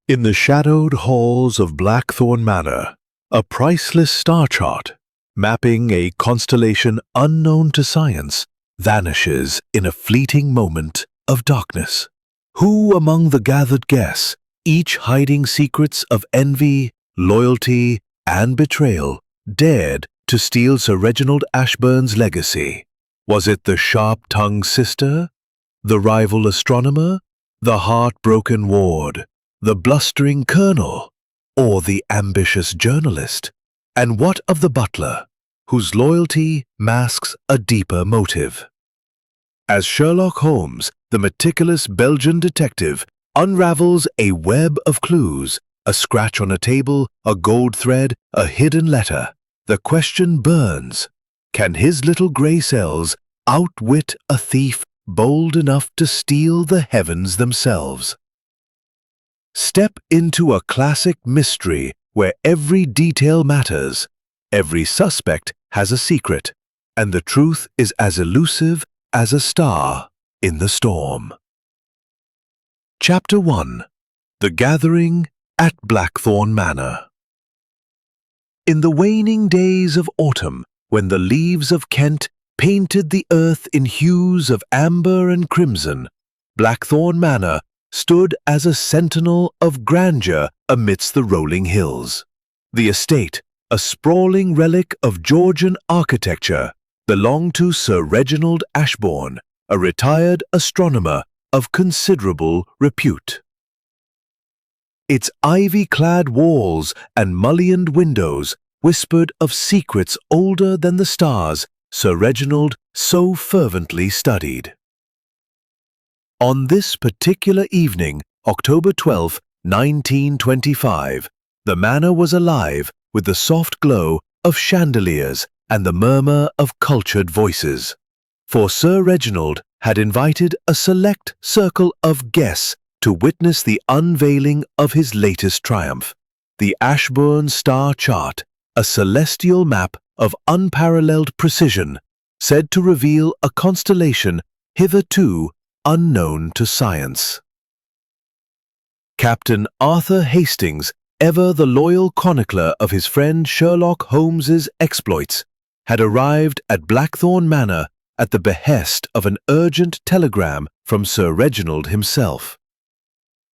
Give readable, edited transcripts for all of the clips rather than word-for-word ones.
In the shadowed halls of Blackthorn Manor, a priceless star chart, mapping a constellation unknown to science, vanishes in a fleeting moment of darkness. Who among the gathered guests, each hiding secrets of envy, loyalty, and betrayal, dared to steal Sir Reginald Ashburn's legacy? Was it the sharp-tongued sister, the rival astronomer, the heartbroken ward, the blustering colonel, or the ambitious journalist? And what of the butler, whose loyalty masks a deeper motive? As Sherlock Holmes, the meticulous Belgian detective, unravels a web of clues, a scratch on a table, a gold thread, a hidden letter, the question burns: can his little grey cells outwit a thief bold enough to steal the heavens themselves? Step into a classic mystery where every detail matters, every suspect has a secret, and the truth is as elusive as a star in the storm. Chapter 1. The Gathering at Blackthorn Manor. In the waning days of autumn, when the leaves of Kent painted the earth in hues of amber and crimson, Blackthorn Manor stood as a sentinel of grandeur amidst the rolling hills. The estate, a sprawling relic of Georgian architecture, belonged to Sir Reginald Ashburn, a retired astronomer of considerable repute. Its ivy-clad walls and mullioned windows whispered of secrets older than the stars Sir Reginald so fervently studied. On this particular evening, October 12, 1925, the manor was alive with the soft glow of chandeliers and the murmur of cultured voices. For Sir Reginald had invited a select circle of guests to witness the unveiling of his latest triumph, the Ashburn Star Chart, a celestial map of unparalleled precision, said to reveal a constellation hitherto unknown to science. Captain Arthur Hastings, ever the loyal chronicler of his friend Sherlock Holmes's exploits, had arrived at Blackthorn Manor at the behest of an urgent telegram from Sir Reginald himself.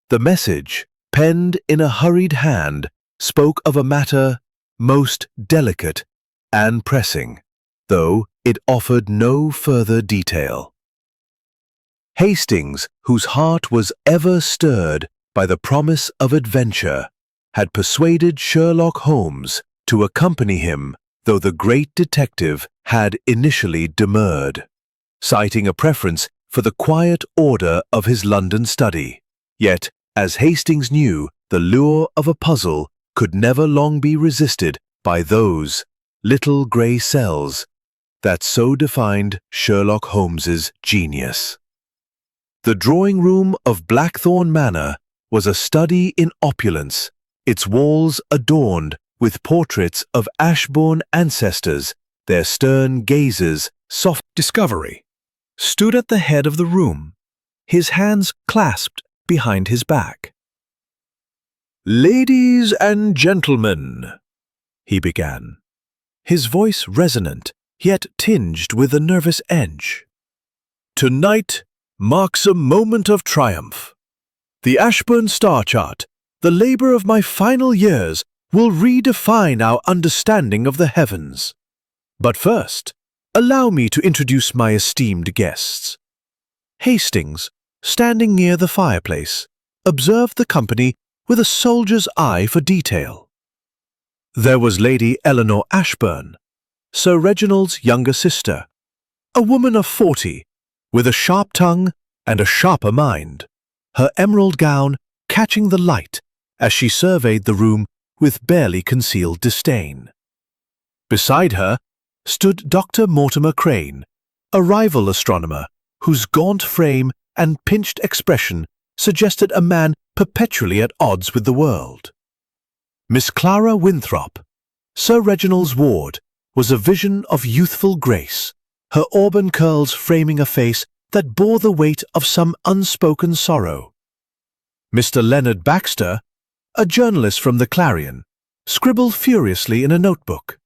The message, penned in a hurried hand, spoke of a matter most delicate and pressing, though it offered no further detail. Hastings, whose heart was ever stirred by the promise of adventure, had persuaded Sherlock Holmes to accompany him, though the great detective had initially demurred, citing a preference for the quiet order of his London study. Yet, as Hastings knew, the lure of a puzzle could never long be resisted by those little grey cells that so defined Sherlock Holmes's genius. The drawing room of Blackthorn Manor was a study in opulence, its walls adorned with portraits of Ashburn ancestors, their stern gazes soft. Discovery stood at the head of the room, his hands clasped behind his back. "Ladies and gentlemen," he began, his voice resonant yet tinged with a nervous edge. "Tonight marks a moment of triumph. The Ashburn Star Chart, the labor of my final years, will redefine our understanding of the heavens. But first, allow me to introduce my esteemed guests." Hastings, standing near the fireplace, observed the company with a soldier's eye for detail. There was Lady Eleanor Ashburn, Sir Reginald's younger sister, a woman of 40, with a sharp tongue and a sharper mind, her emerald gown catching the light as she surveyed the room with barely concealed disdain. Beside her stood Dr. Mortimer Crane, a rival astronomer whose gaunt frame and pinched expression suggested a man perpetually at odds with the world. Miss Clara Winthrop, Sir Reginald's ward, was a vision of youthful grace, her auburn curls framing a face that bore the weight of some unspoken sorrow. Mr. Leonard Baxter, a journalist from the Clarion, scribbled furiously in a notebook,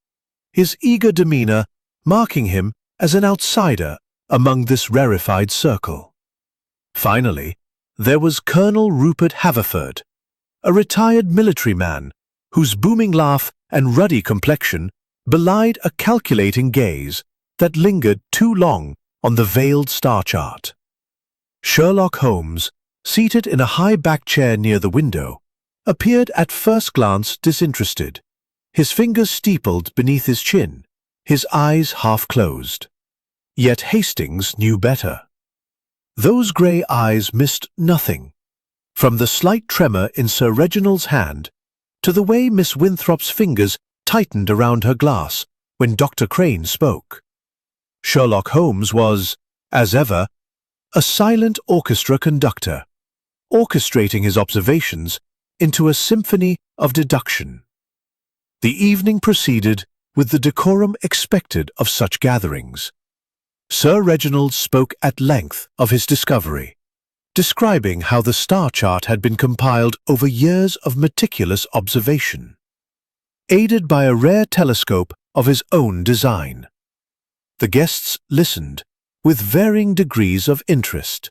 his eager demeanor marking him as an outsider among this rarefied circle. Finally, there was Colonel Rupert Haverford, a retired military man whose booming laugh and ruddy complexion belied a calculating gaze that lingered too long on the veiled star chart. Sherlock Holmes, seated in a high-backed chair near the window, appeared at first glance disinterested, his fingers steepled beneath his chin, his eyes half-closed. Yet Hastings knew better. Those grey eyes missed nothing, from the slight tremor in Sir Reginald's hand to the way Miss Winthrop's fingers tightened around her glass when Dr. Crane spoke. Sherlock Holmes was, as ever, a silent orchestra conductor, orchestrating his observations into a symphony of deduction. The evening proceeded with the decorum expected of such gatherings. Sir Reginald spoke at length of his discovery, describing how the star chart had been compiled over years of meticulous observation, aided by a rare telescope of his own design. The guests listened with varying degrees of interest,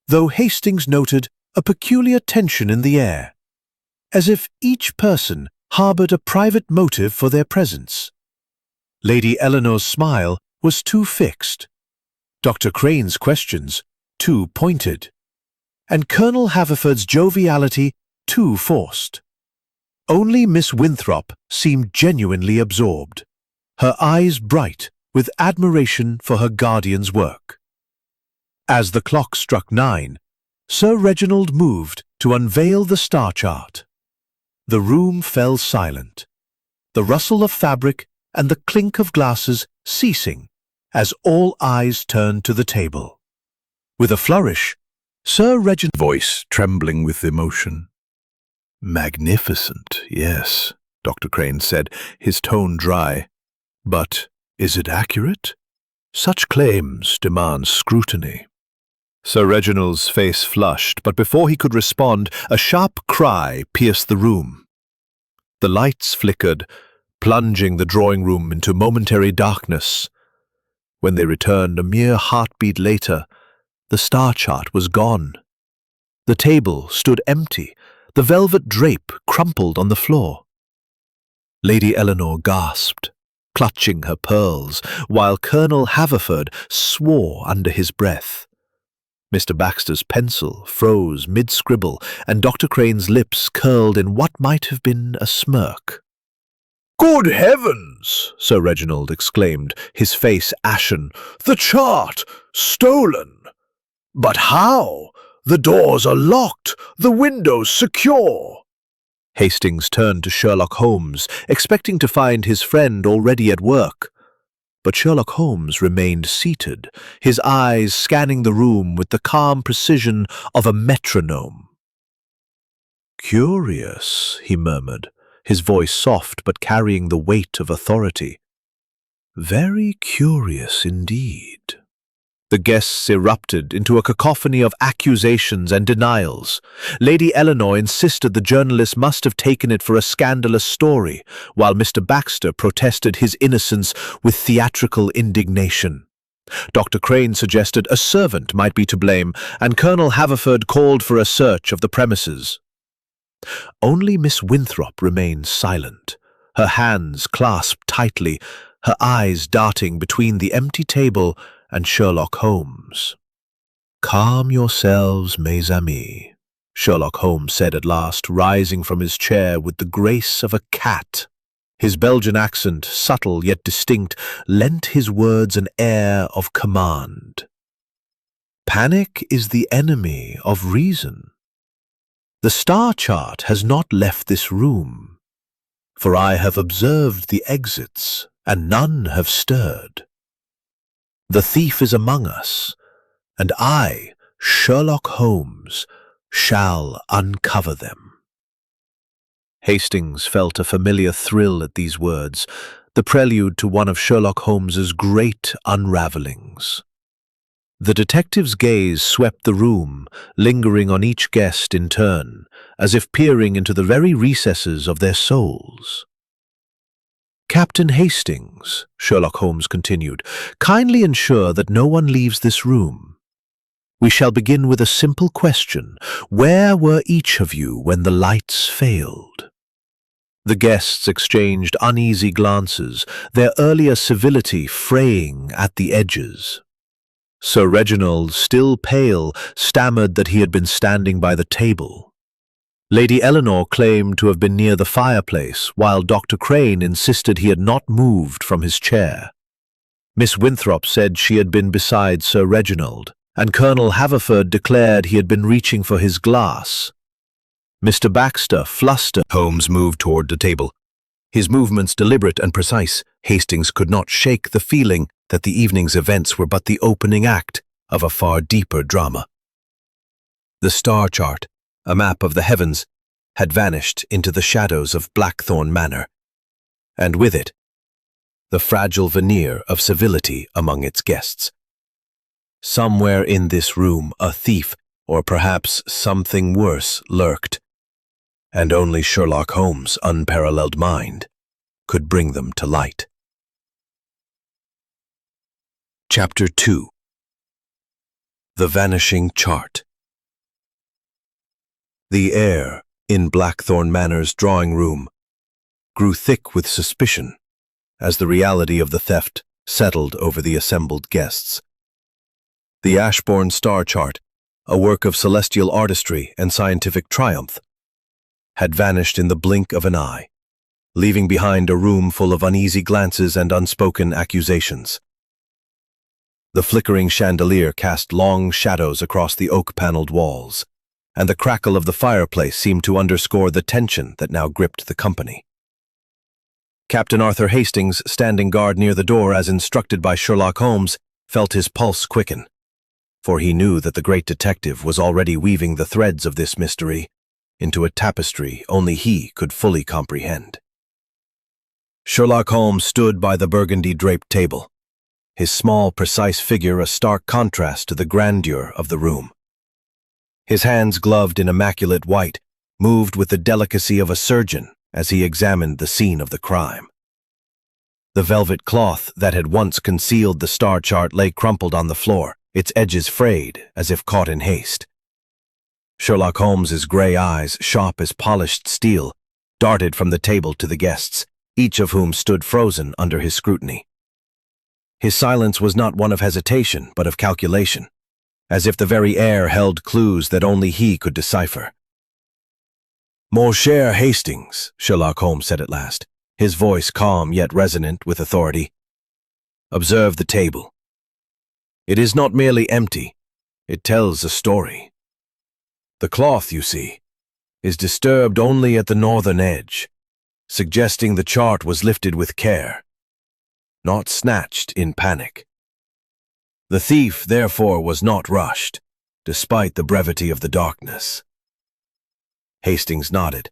though Hastings noted a peculiar tension in the air, as if each person harbored a private motive for their presence. Lady Eleanor's smile was too fixed, Dr. Crane's questions too pointed, and Colonel Haverford's joviality too forced. Only Miss Winthrop seemed genuinely absorbed, her eyes bright with admiration for her guardian's work. As the clock struck 9, Sir Reginald moved to unveil the star chart. The room fell silent, the rustle of fabric and the clink of glasses ceasing as all eyes turned to the table. With a flourish, Sir Reginald's voice trembling with emotion. "Magnificent, yes," Dr. Crane said, his tone dry. "But is it accurate? Such claims demand scrutiny." Sir Reginald's face flushed, but before he could respond, a sharp cry pierced the room. The lights flickered, plunging the drawing-room into momentary darkness. When they returned a mere heartbeat later, the star chart was gone. The table stood empty, the velvet drape crumpled on the floor. Lady Eleanor gasped, clutching her pearls, while Colonel Haverford swore under his breath. Mr. Baxter's pencil froze mid-scribble, and Dr. Crane's lips curled in what might have been a smirk. "Good heavens!" Sir Reginald exclaimed, his face ashen. "The chart! Stolen! But how? The doors are locked, the windows secure." Hastings turned to Sherlock Holmes, expecting to find his friend already at work. But Sherlock Holmes remained seated, his eyes scanning the room with the calm precision of a metronome. "Curious," he murmured, his voice soft but carrying the weight of authority. "Very curious indeed." The guests erupted into a cacophony of accusations and denials. Lady Eleanor insisted the journalist must have taken it for a scandalous story, while Mr. Baxter protested his innocence with theatrical indignation. Dr. Crane suggested a servant might be to blame, and Colonel Haverford called for a search of the premises. Only Miss Winthrop remained silent, her hands clasped tightly, her eyes darting between the empty table and Sherlock Holmes. "Calm yourselves, mes amis," Sherlock Holmes said at last, rising from his chair with the grace of a cat. His Belgian accent, subtle yet distinct, lent his words an air of command. "Panic is the enemy of reason. The star chart has not left this room, for I have observed the exits, and none have stirred. The thief is among us, and I, Sherlock Holmes, shall uncover them." Hastings felt a familiar thrill at these words, the prelude to one of Sherlock Holmes's great unravelings. The detective's gaze swept the room, lingering on each guest in turn, as if peering into the very recesses of their souls. "Captain Hastings," Sherlock Holmes continued, "kindly ensure that no one leaves this room. We shall begin with a simple question. Where were each of you when the lights failed?" The guests exchanged uneasy glances, their earlier civility fraying at the edges. Sir Reginald, still pale, stammered that he had been standing by the table. Lady Eleanor claimed to have been near the fireplace, while Dr. Crane insisted he had not moved from his chair. Miss Winthrop said she had been beside Sir Reginald, and Colonel Haverford declared he had been reaching for his glass. Mr. Baxter flustered. Holmes moved toward the table. His movements deliberate and precise. Hastings could not shake the feeling that the evening's events were but the opening act of a far deeper drama. The star chart, a map of the heavens, had vanished into the shadows of Blackthorn Manor, and with it, the fragile veneer of civility among its guests. Somewhere in this room a thief, or perhaps something worse, lurked, and only Sherlock Holmes' unparalleled mind could bring them to light. Chapter 2. The Vanishing Chart. The air in Blackthorn Manor's drawing-room grew thick with suspicion as the reality of the theft settled over the assembled guests. The Ashbourne star chart, a work of celestial artistry and scientific triumph, had vanished in the blink of an eye, leaving behind a room full of uneasy glances and unspoken accusations. The flickering chandelier cast long shadows across the oak-paneled walls, and the crackle of the fireplace seemed to underscore the tension that now gripped the company. Captain Arthur Hastings, standing guard near the door as instructed by Sherlock Holmes, felt his pulse quicken, for he knew that the great detective was already weaving the threads of this mystery into a tapestry only he could fully comprehend. Sherlock Holmes stood by the burgundy-draped table, his small, precise figure a stark contrast to the grandeur of the room. His hands, gloved in immaculate white, moved with the delicacy of a surgeon as he examined the scene of the crime. The velvet cloth that had once concealed the star chart lay crumpled on the floor, its edges frayed as if caught in haste. Sherlock Holmes's gray eyes, sharp as polished steel, darted from the table to the guests, each of whom stood frozen under his scrutiny. His silence was not one of hesitation, but of calculation, as if the very air held clues that only he could decipher. "Mon cher Hastings," Sherlock Holmes said at last, his voice calm yet resonant with authority, "observe the table. It is not merely empty, it tells a story. The cloth, you see, is disturbed only at the northern edge, suggesting the chart was lifted with care, not snatched in panic. The thief, therefore, was not rushed, despite the brevity of the darkness." Hastings nodded,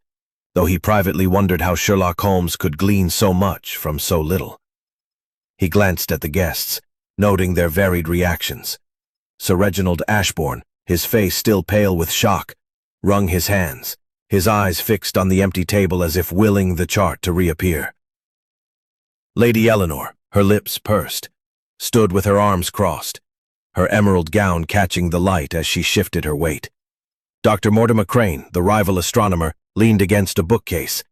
though he privately wondered how Sherlock Holmes could glean so much from so little. He glanced at the guests, noting their varied reactions. Sir Reginald Ashbourne, his face still pale with shock, wrung his hands, his eyes fixed on the empty table as if willing the chart to reappear. Lady Eleanor, her lips pursed, stood with her arms crossed, her emerald gown catching the light as she shifted her weight. Dr. Mortimer Crane, the rival astronomer, leaned against a bookcase,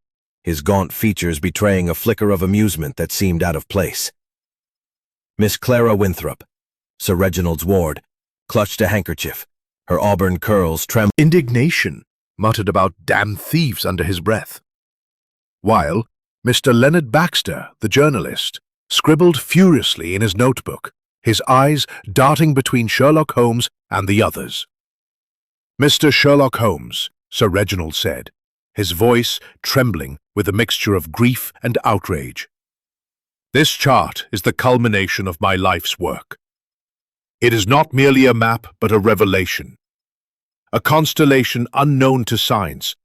his gaunt features betraying a flicker of amusement that seemed out of place. Miss Clara Winthrop, Sir Reginald's ward, clutched a handkerchief, her auburn curls trembled. Indignation muttered about damn thieves under his breath, while Mr. Leonard Baxter, the journalist, scribbled furiously in his notebook, his eyes darting between Sherlock Holmes and the others. "Mr. Sherlock Holmes," Sir Reginald said, his voice trembling with a mixture of grief and outrage. "This chart is the culmination of my life's work. It is not merely a map, but a revelation. A constellation unknown to science,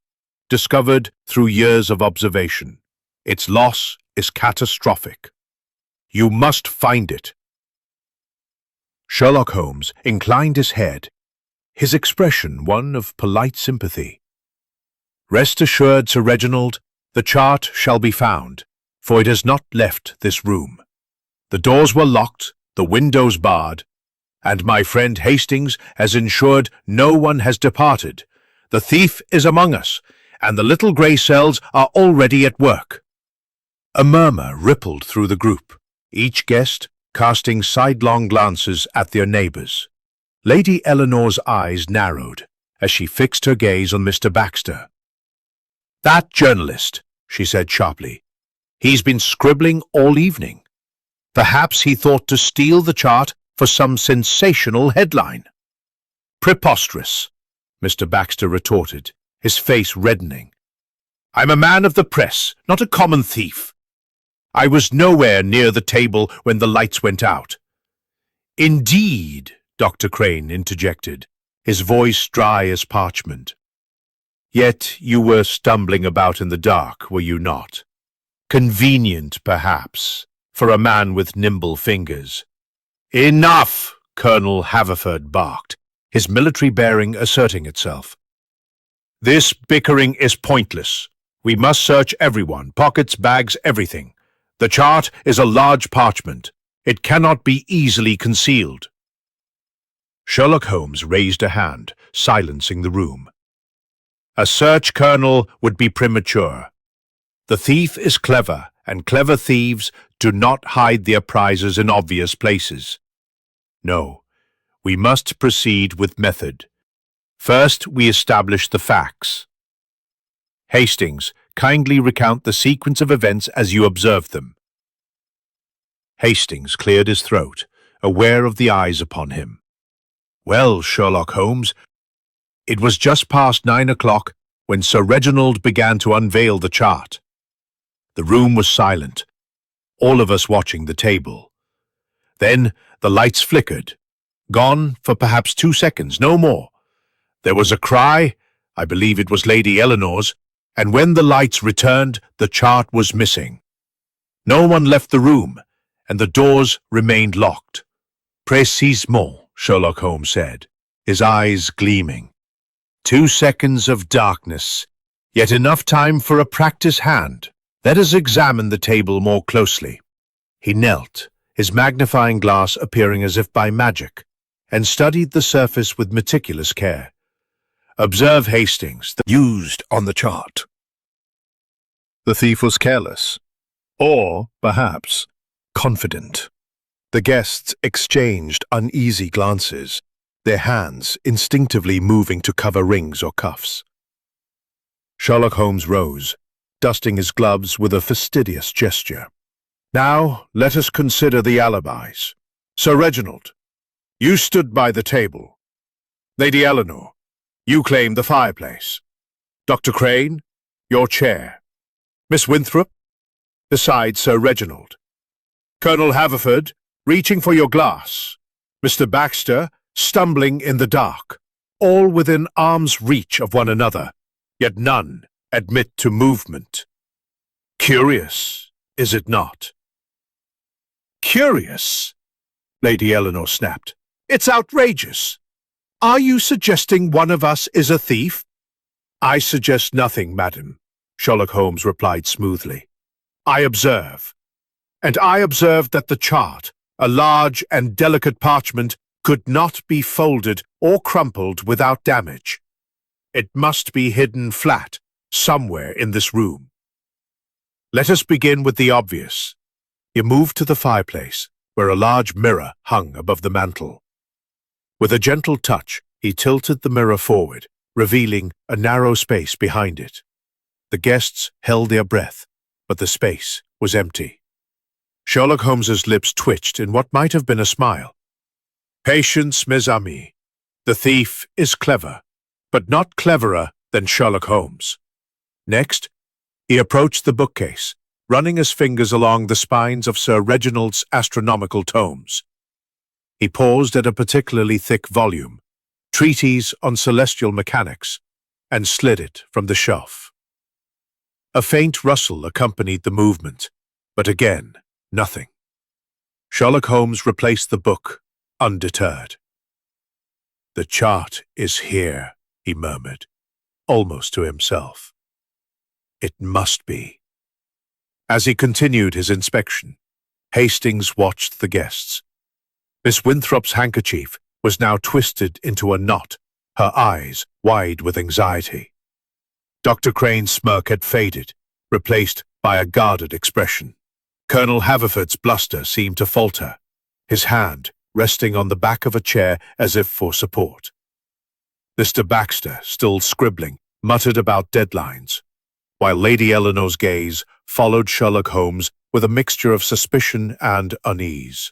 discovered through years of observation. Its loss is catastrophic. You must find it." Sherlock Holmes inclined his head, his expression one of polite sympathy. "Rest assured, Sir Reginald, the chart shall be found, for it has not left this room. The doors were locked, the windows barred, and my friend Hastings has ensured no one has departed. The thief is among us, and the little grey cells are already at work." A murmur rippled through the group, each guest casting sidelong glances at their neighbours. Lady Eleanor's eyes narrowed as she fixed her gaze on Mr. Baxter. "That journalist," she said sharply. "He's been scribbling all evening. Perhaps he thought to steal the chart for some sensational headline." "Preposterous," Mr. Baxter retorted, his face reddening. "I'm a man of the press, not a common thief. I was nowhere near the table when the lights went out." "Indeed," Dr. Crane interjected, his voice dry as parchment. "Yet you were stumbling about in the dark, were you not? Convenient, perhaps, for a man with nimble fingers." "Enough!" Colonel Haverford barked, his military bearing asserting itself. "This bickering is pointless. We must search everyone, pockets, bags, everything. The chart is a large parchment. It cannot be easily concealed." Sherlock Holmes raised a hand, silencing the room. "A search, Colonel, would be premature. The thief is clever, and clever thieves do not hide their prizes in obvious places. No, we must proceed with method. First, we establish the facts. Hastings, kindly recount the sequence of events as you observed them." Hastings cleared his throat, aware of the eyes upon him. "Well, Sherlock Holmes, it was just past 9 o'clock when Sir Reginald began to unveil the chart. The room was silent, all of us watching the table. Then the lights flickered, gone for perhaps 2 seconds, no more. There was a cry, I believe it was Lady Eleanor's, and when the lights returned, the chart was missing. No one left the room, and the doors remained locked." "Précisément," Sherlock Holmes said, his eyes gleaming. 2 seconds of darkness, yet enough time for a practiced hand. Let us examine the table more closely." He knelt, his magnifying glass appearing as if by magic, and studied the surface with meticulous care. "Observe, Hastings, the used on the chart." The thief was careless, or, perhaps, confident. The guests exchanged uneasy glances, their hands instinctively moving to cover rings or cuffs. Sherlock Holmes rose, dusting his gloves with a fastidious gesture. "Now let us consider the alibis. Sir Reginald, you stood by the table. Lady Eleanor, you claimed the fireplace. Dr. Crane, your chair. Miss Winthrop, beside Sir Reginald. Colonel Haverford, reaching for your glass. Mr. Baxter, stumbling in the dark, all within arm's reach of one another, yet none admit to movement. Curious, is it not?" "Curious?" Lady Eleanor snapped. "It's outrageous. Are you suggesting one of us is a thief?" "I suggest nothing, madam," Sherlock Holmes replied smoothly. "I observe. And I observed that the chart, a large and delicate parchment, could not be folded or crumpled without damage. It must be hidden flat somewhere in this room. Let us begin with the obvious." He moved to the fireplace, where a large mirror hung above the mantel. With a gentle touch, he tilted the mirror forward, revealing a narrow space behind it. The guests held their breath, but the space was empty. Sherlock Holmes's lips twitched in what might have been a smile. "Patience, mes amis. The thief is clever, but not cleverer than Sherlock Holmes." Next, he approached the bookcase, running his fingers along the spines of Sir Reginald's astronomical tomes. He paused at a particularly thick volume, Treatise on Celestial Mechanics, and slid it from the shelf. A faint rustle accompanied the movement, but again, nothing. Sherlock Holmes replaced the book, undeterred. "The chart is here," he murmured, almost to himself. "It must be." As he continued his inspection, Hastings watched the guests. Miss Winthrop's handkerchief was now twisted into a knot, her eyes wide with anxiety. Dr. Crane's smirk had faded, replaced by a guarded expression. Colonel Haverford's bluster seemed to falter, his hand resting on the back of a chair as if for support. Mr. Baxter, still scribbling, muttered about deadlines, while Lady Eleanor's gaze followed Sherlock Holmes with a mixture of suspicion and unease.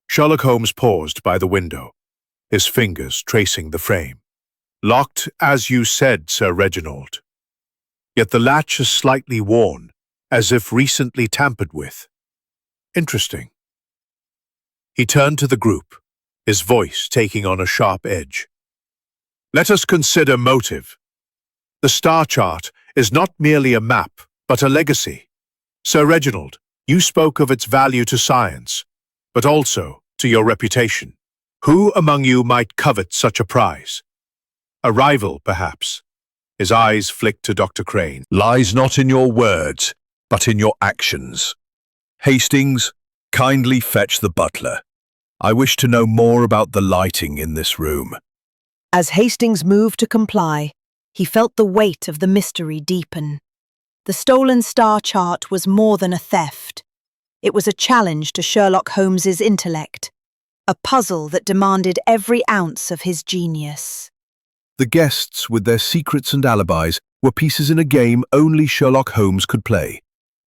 Sherlock Holmes paused by the window, his fingers tracing the frame. "Locked, as you said, Sir Reginald. Yet the latch is slightly worn, as if recently tampered with. Interesting." He turned to the group, his voice taking on a sharp edge. "Let us consider motive. The star chart is not merely a map, but a legacy. Sir Reginald, you spoke of its value to science, but also to your reputation. Who among you might covet such a prize? A rival, perhaps?" His eyes flicked to Dr. Crane. "Lies not in your words, but in your actions. Hastings, kindly fetch the butler. I wish to know more about the lighting in this room." As Hastings moved to comply, he felt the weight of the mystery deepen. The stolen star chart was more than a theft. It was a challenge to Sherlock Holmes's intellect, a puzzle that demanded every ounce of his genius. The guests, with their secrets and alibis, were pieces in a game only Sherlock Holmes could play,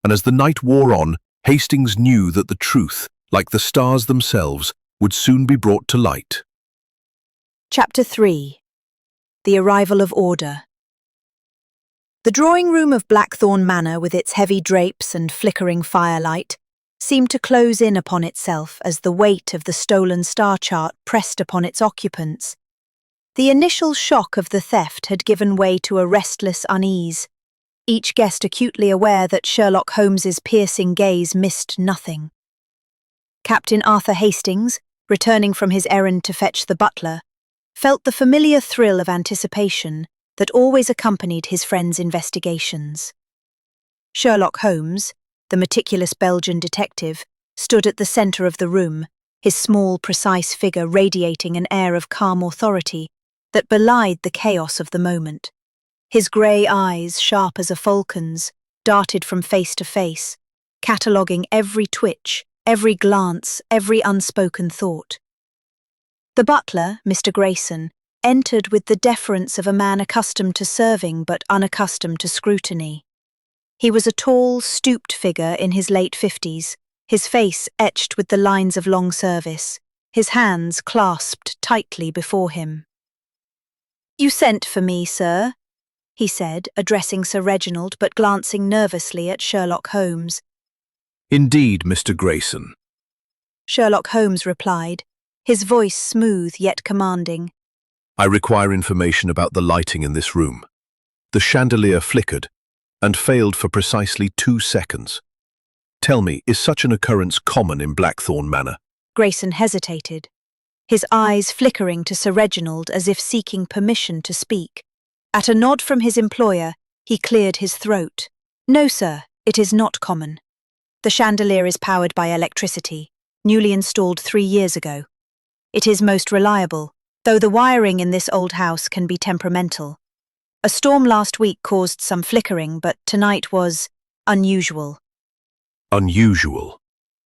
and as the night wore on, Hastings knew that the truth, like the stars themselves, would soon be brought to light. Chapter 3. The Arrival of Order. The drawing room of Blackthorn Manor, with its heavy drapes and flickering firelight, seemed to close in upon itself as the weight of the stolen star chart pressed upon its occupants. The initial shock of the theft had given way to a restless unease, each guest acutely aware that Sherlock Holmes's piercing gaze missed nothing. Captain Arthur Hastings, returning from his errand to fetch the butler, felt the familiar thrill of anticipation that always accompanied his friend's investigations. Sherlock Holmes, the meticulous Belgian detective, stood at the centre of the room, his small, precise figure radiating an air of calm authority that belied the chaos of the moment. His grey eyes, sharp as a falcon's, darted from face to face, cataloguing every twitch, every glance, every unspoken thought. The butler, Mr. Grayson, entered with the deference of a man accustomed to serving but unaccustomed to scrutiny. He was a tall, stooped figure in his late 50s, his face etched with the lines of long service, his hands clasped tightly before him. "You sent for me, sir," he said, addressing Sir Reginald but glancing nervously at Sherlock Holmes. "Indeed, Mr. Grayson." Sherlock Holmes replied, his voice smooth yet commanding. "I require information about the lighting in this room. The chandelier flickered and failed for precisely 2 seconds. Tell me, is such an occurrence common in Blackthorn Manor?" Grayson hesitated, his eyes flickering to Sir Reginald as if seeking permission to speak. At a nod from his employer, he cleared his throat. "No, sir, it is not common. The chandelier is powered by electricity, newly installed 3 years ago. It is most reliable, though the wiring in this old house can be temperamental. A storm last week caused some flickering, but tonight was unusual." "Unusual?"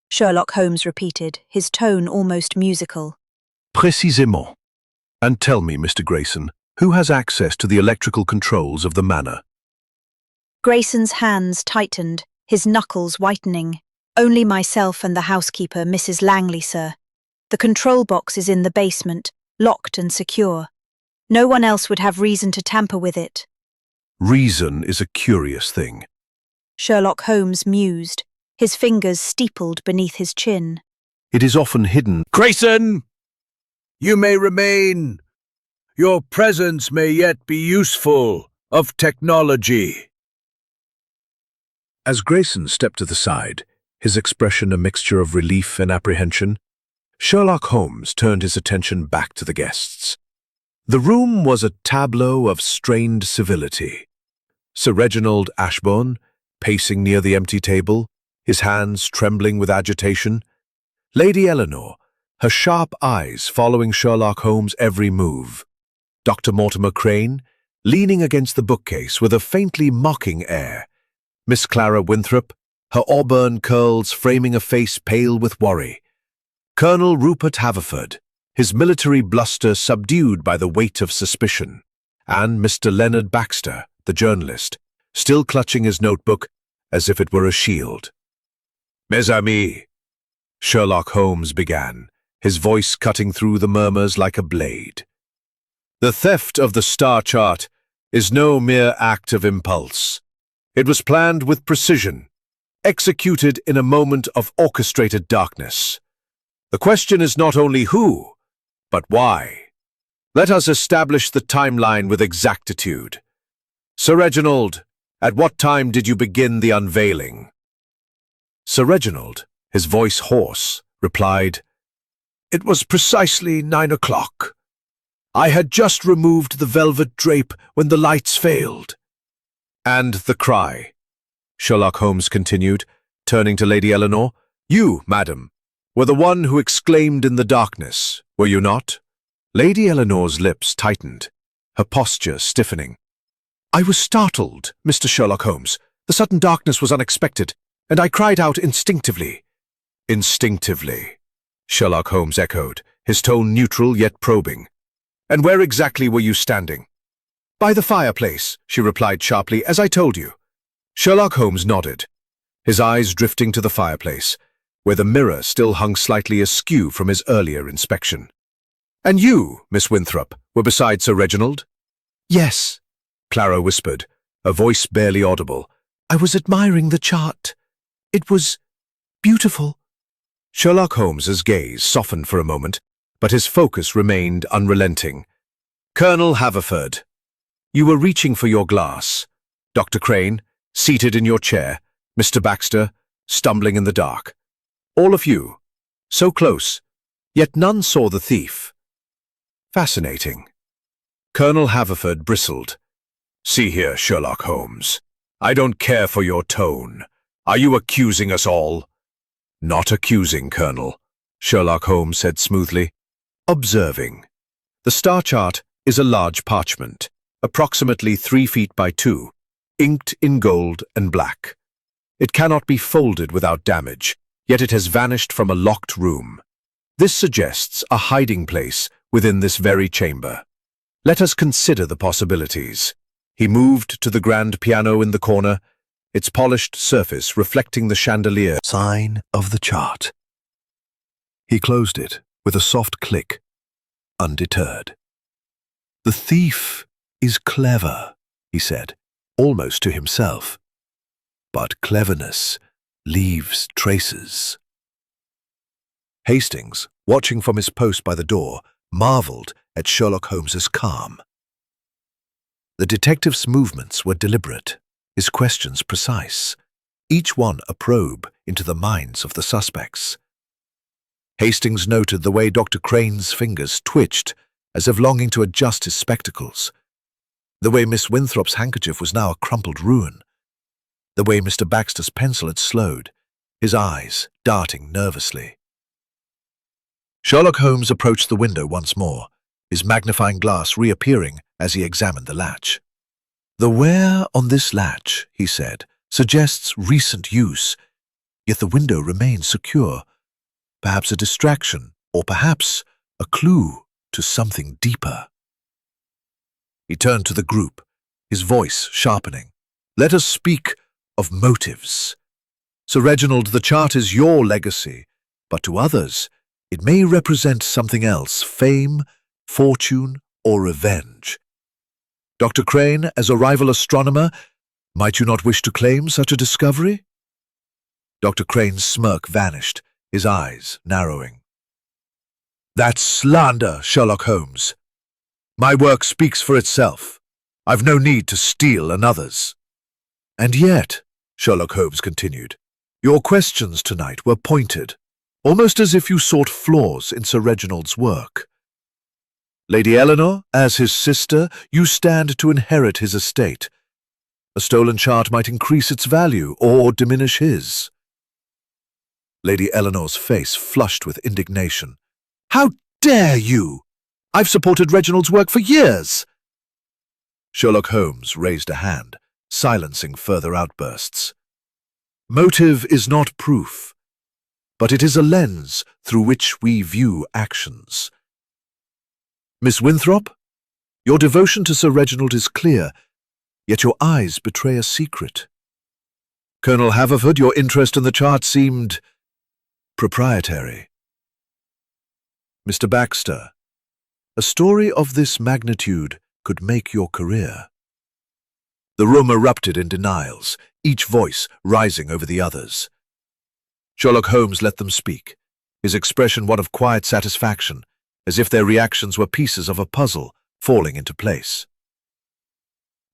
Sherlock Holmes repeated, his tone almost musical. "Précisément. And tell me, Mr. Grayson, who has access to the electrical controls of the manor?" Grayson's hands tightened, his knuckles whitening. "Only myself and the housekeeper, Mrs. Langley, sir. The control box is in the basement, locked and secure. No one else would have reason to tamper with it." "Reason is a curious thing." Sherlock Holmes mused, his fingers steepled beneath his chin. "It is often hidden." "Grayson! You may remain. Your presence may yet be useful of technology." As Grayson stepped to the side, his expression a mixture of relief and apprehension, Sherlock Holmes turned his attention back to the guests. The room was a tableau of strained civility. Sir Reginald Ashbourne, pacing near the empty table, his hands trembling with agitation. Lady Eleanor, her sharp eyes following Sherlock Holmes' every move. Dr. Mortimer Crane, leaning against the bookcase with a faintly mocking air. Miss Clara Winthrop, her auburn curls framing a face pale with worry. Colonel Rupert Haverford, his military bluster subdued by the weight of suspicion. And Mr. Leonard Baxter, the journalist, still clutching his notebook as if it were a shield. "Mes amis," Sherlock Holmes began, his voice cutting through the murmurs like a blade. "The theft of the star chart is no mere act of impulse. It was planned with precision, executed in a moment of orchestrated darkness. The question is not only who, but why. Let us establish the timeline with exactitude. Sir Reginald, at what time did you begin the unveiling?" Sir Reginald, his voice hoarse, replied, "It was precisely 9 o'clock. I had just removed the velvet drape when the lights failed." "And the cry?" Sherlock Holmes continued, turning to Lady Eleanor. "You, madam, were the one who exclaimed in the darkness, were you not?" Lady Eleanor's lips tightened, her posture stiffening. "I was startled, Mr. Sherlock Holmes. The sudden darkness was unexpected, and I cried out instinctively." "Instinctively," Sherlock Holmes echoed, his tone neutral yet probing. "And where exactly were you standing?" "By the fireplace," she replied sharply, "as I told you." Sherlock Holmes nodded, his eyes drifting to the fireplace, where the mirror still hung slightly askew from his earlier inspection. "And you, Miss Winthrop, were beside Sir Reginald?" "Yes," Clara whispered, a voice barely audible. "I was admiring the chart. It was beautiful." Sherlock Holmes's gaze softened for a moment, but his focus remained unrelenting. "Colonel Haverford, you were reaching for your glass. Dr. Crane, seated in your chair. Mr. Baxter, stumbling in the dark. All of you, so close, yet none saw the thief. Fascinating." Colonel Haverford bristled. "See here, Sherlock Holmes. I don't care for your tone. Are you accusing us all?" "Not accusing, Colonel," Sherlock Holmes said smoothly. "Observing. The star chart is a large parchment, approximately 3 feet by 2, inked in gold and black. It cannot be folded without damage, yet it has vanished from a locked room. This suggests a hiding place within this very chamber. Let us consider the possibilities." He moved to the grand piano in the corner, its polished surface reflecting the chandelier sign of the chart. He closed it with a soft click, undeterred. "The thief is clever," he said, almost to himself. "But cleverness leaves traces." Hastings, watching from his post by the door, marveled at Sherlock Holmes's calm. The detective's movements were deliberate, his questions precise, each one a probe into the minds of the suspects. Hastings noted the way Dr. Crane's fingers twitched, as if longing to adjust his spectacles, the way Miss Winthrop's handkerchief was now a crumpled ruin, the way Mr. Baxter's pencil had slowed, his eyes darting nervously. Sherlock Holmes approached the window once more, his magnifying glass reappearing as he examined the latch. "The wear on this latch," he said, "suggests recent use, yet the window remains secure. Perhaps a distraction, or perhaps a clue to something deeper." He turned to the group, his voice sharpening. "Let us speak of motives. Sir Reginald, the chart is your legacy, but to others it may represent something else, fame, fortune, or revenge. Dr. Crane, as a rival astronomer, might you not wish to claim such a discovery?" Dr. Crane's smirk vanished, his eyes narrowing. "That's slander, Sherlock Holmes. My work speaks for itself. I've no need to steal another's." "And yet," Sherlock Holmes continued, "your questions tonight were pointed, almost as if you sought flaws in Sir Reginald's work. Lady Eleanor, as his sister, you stand to inherit his estate. A stolen chart might increase its value or diminish his. Lady Eleanor's face flushed with indignation. How dare you! I've supported Reginald's work for years! Sherlock Holmes raised a hand, silencing further outbursts. Motive is not proof, but it is a lens through which we view actions. Miss Winthrop, your devotion to Sir Reginald is clear, yet your eyes betray a secret. Colonel Haverford, your interest in the chart seemed proprietary. Mr. Baxter, a story of this magnitude could make your career. The room erupted in denials, each voice rising over the others. Sherlock Holmes let them speak, his expression one of quiet satisfaction, as if their reactions were pieces of a puzzle falling into place.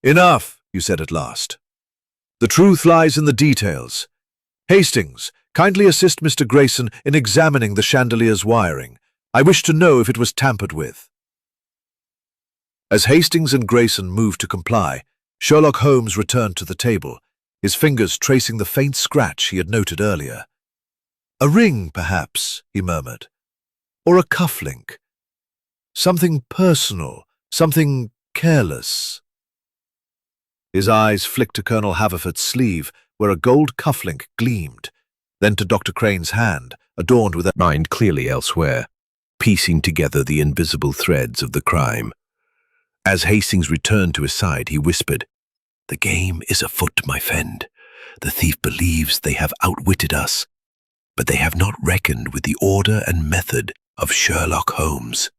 Enough, you said at last. The truth lies in the details. Hastings, kindly assist Mr. Grayson in examining the chandelier's wiring. I wish to know if it was tampered with. As Hastings and Grayson moved to comply, Sherlock Holmes returned to the table, his fingers tracing the faint scratch he had noted earlier. A ring, perhaps, he murmured. Or a cufflink. Something personal, something careless. His eyes flicked to Colonel Haverford's sleeve, where a gold cufflink gleamed, then to Dr. Crane's hand, adorned with a mind clearly elsewhere, piecing together the invisible threads of the crime. As Hastings returned to his side, he whispered, "The game is afoot, my friend. The thief believes they have outwitted us, but they have not reckoned with the order and method of Sherlock Holmes."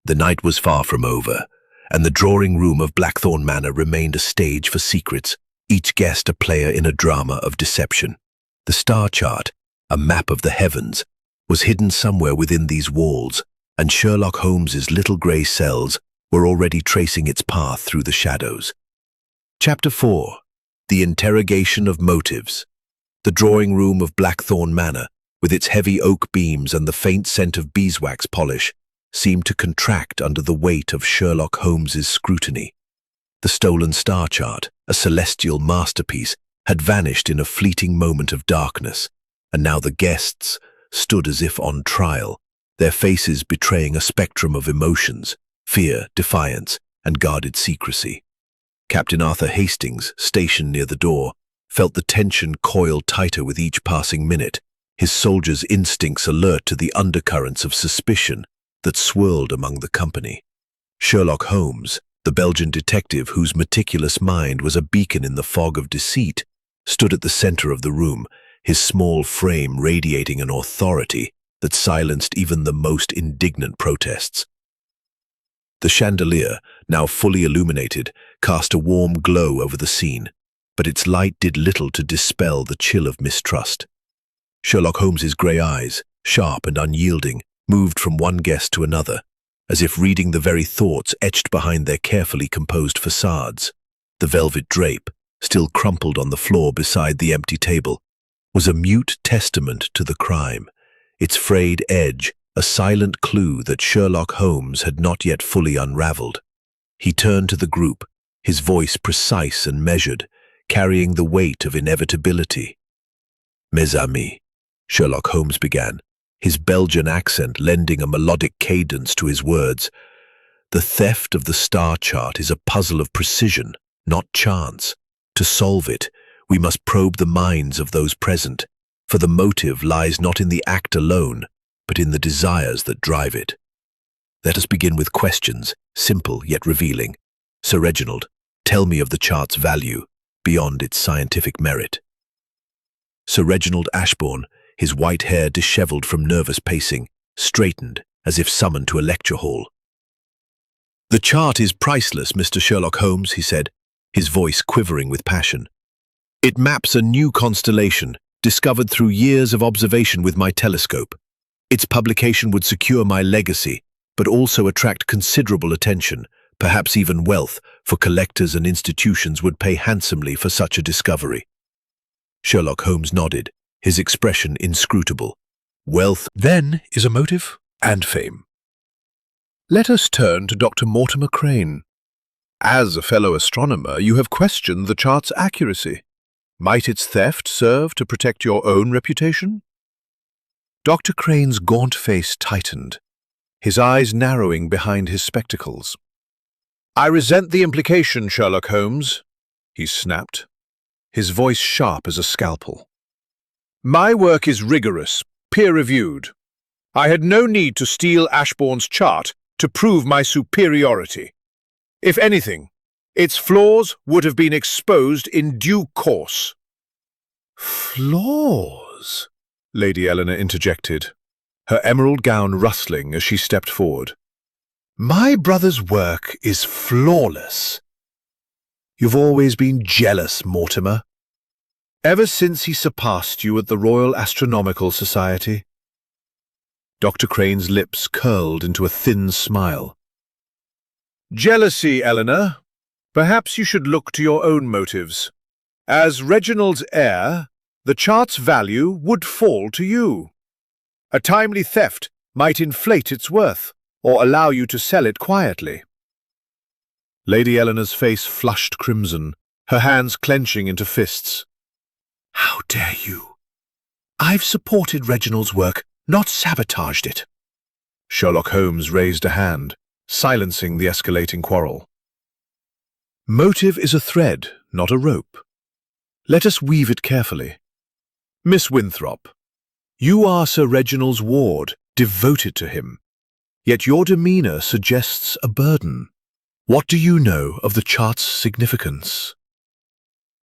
The night was far from over, and the drawing-room of Blackthorn Manor remained a stage for secrets, each guest a player in a drama of deception. The star chart, a map of the heavens, was hidden somewhere within these walls, and Sherlock Holmes's little grey cells were already tracing its path through the shadows. Chapter 4. The Interrogation of Motives. The drawing-room of Blackthorn Manor, with its heavy oak beams and the faint scent of beeswax polish, seemed to contract under the weight of Sherlock Holmes's scrutiny. The stolen star chart, a celestial masterpiece, had vanished in a fleeting moment of darkness, and now the guests stood as if on trial, their faces betraying a spectrum of emotions, fear, defiance, and guarded secrecy. Captain Arthur Hastings, stationed near the door, felt the tension coil tighter with each passing minute, his soldiers' instincts alert to the undercurrents of suspicion that swirled among the company. Sherlock Holmes, the Belgian detective whose meticulous mind was a beacon in the fog of deceit, stood at the center of the room, his small frame radiating an authority that silenced even the most indignant protests. The chandelier, now fully illuminated, cast a warm glow over the scene, but its light did little to dispel the chill of mistrust. Sherlock Holmes's grey eyes, sharp and unyielding, moved from one guest to another, as if reading the very thoughts etched behind their carefully composed facades. The velvet drape, still crumpled on the floor beside the empty table, was a mute testament to the crime, its frayed edge a silent clue that Sherlock Holmes had not yet fully unraveled. He turned to the group, his voice precise and measured, carrying the weight of inevitability. "Mes amis," Sherlock Holmes began, his Belgian accent lending a melodic cadence to his words. "The theft of the star chart is a puzzle of precision, not chance. To solve it, we must probe the minds of those present, for the motive lies not in the act alone, but in the desires that drive it. Let us begin with questions, simple yet revealing. Sir Reginald, tell me of the chart's value, beyond its scientific merit." Sir Reginald Ashbourne, his white hair dishevelled from nervous pacing, straightened as if summoned to a lecture hall. "The chart is priceless, Mr. Sherlock Holmes," he said, his voice quivering with passion. "It maps a new constellation, discovered through years of observation with my telescope. Its publication would secure my legacy, but also attract considerable attention, perhaps even wealth, for collectors and institutions would pay handsomely for such a discovery." Sherlock Holmes nodded, his expression inscrutable. Wealth then is a motive and fame. Let us turn to Dr. Mortimer Crane. As a fellow astronomer, you have questioned the chart's accuracy. Might its theft serve to protect your own reputation? Dr. Crane's gaunt face tightened, his eyes narrowing behind his spectacles. "I resent the implication, Sherlock Holmes," he snapped, his voice sharp as a scalpel. "My work is rigorous, peer-reviewed. I had no need to steal Ashbourne's chart to prove my superiority. If anything, its flaws would have been exposed in due course." "Flaws?" Lady Eleanor interjected, her emerald gown rustling as she stepped forward. "My brother's work is flawless. You've always been jealous, Mortimer. Ever since he surpassed you at the Royal Astronomical Society." Dr. Crane's lips curled into a thin smile. "Jealousy, Eleanor. Perhaps you should look to your own motives. As Reginald's heir, the chart's value would fall to you. A timely theft might inflate its worth, or allow you to sell it quietly." Lady Eleanor's face flushed crimson, her hands clenching into fists. "How dare you? I've supported Reginald's work, not sabotaged it." Sherlock Holmes raised a hand, silencing the escalating quarrel. "Motive is a thread, not a rope. Let us weave it carefully. Miss Winthrop, you are Sir Reginald's ward, devoted to him. Yet your demeanour suggests a burden. What do you know of the chart's significance?"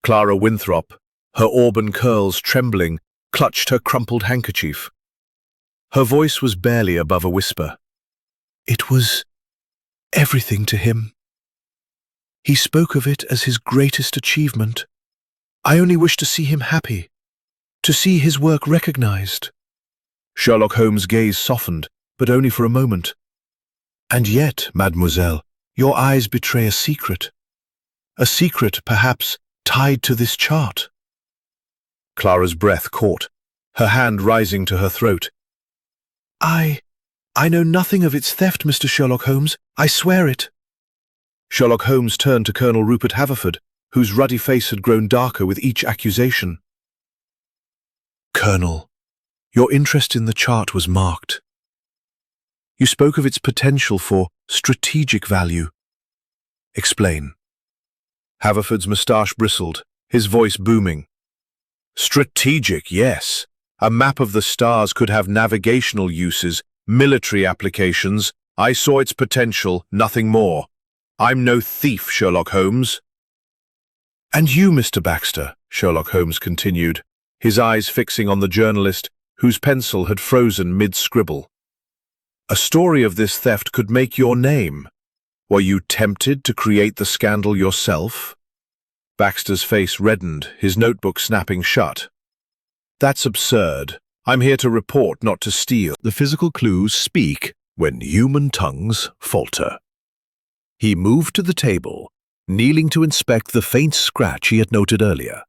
Clara Winthrop, her auburn curls trembling, clutched her crumpled handkerchief. Her voice was barely above a whisper. "It was everything to him. He spoke of it as his greatest achievement. I only wish to see him happy, to see his work recognized." Sherlock Holmes' gaze softened, but only for a moment. "And yet, mademoiselle, your eyes betray a secret perhaps tied to this chart." Clara's breath caught, her hand rising to her throat. I know nothing of its theft, Mr. Sherlock Holmes. I swear it." Sherlock Holmes turned to Colonel Rupert Haverford, whose ruddy face had grown darker with each accusation. "Colonel, your interest in the chart was marked. You spoke of its potential for strategic value. Explain." Haverford's moustache bristled, his voice booming. "Strategic, yes. A map of the stars could have navigational uses, military applications. I saw its potential, nothing more. I'm no thief, Sherlock Holmes." "And you, Mr. Baxter," Sherlock Holmes continued, his eyes fixing on the journalist whose pencil had frozen mid-scribble. "A story of this theft could make your name. Were you tempted to create the scandal yourself?" Baxter's face reddened, his notebook snapping shut. "That's absurd. I'm here to report, not to steal." The physical clues speak when human tongues falter. He moved to the table, kneeling to inspect the faint scratch he had noted earlier.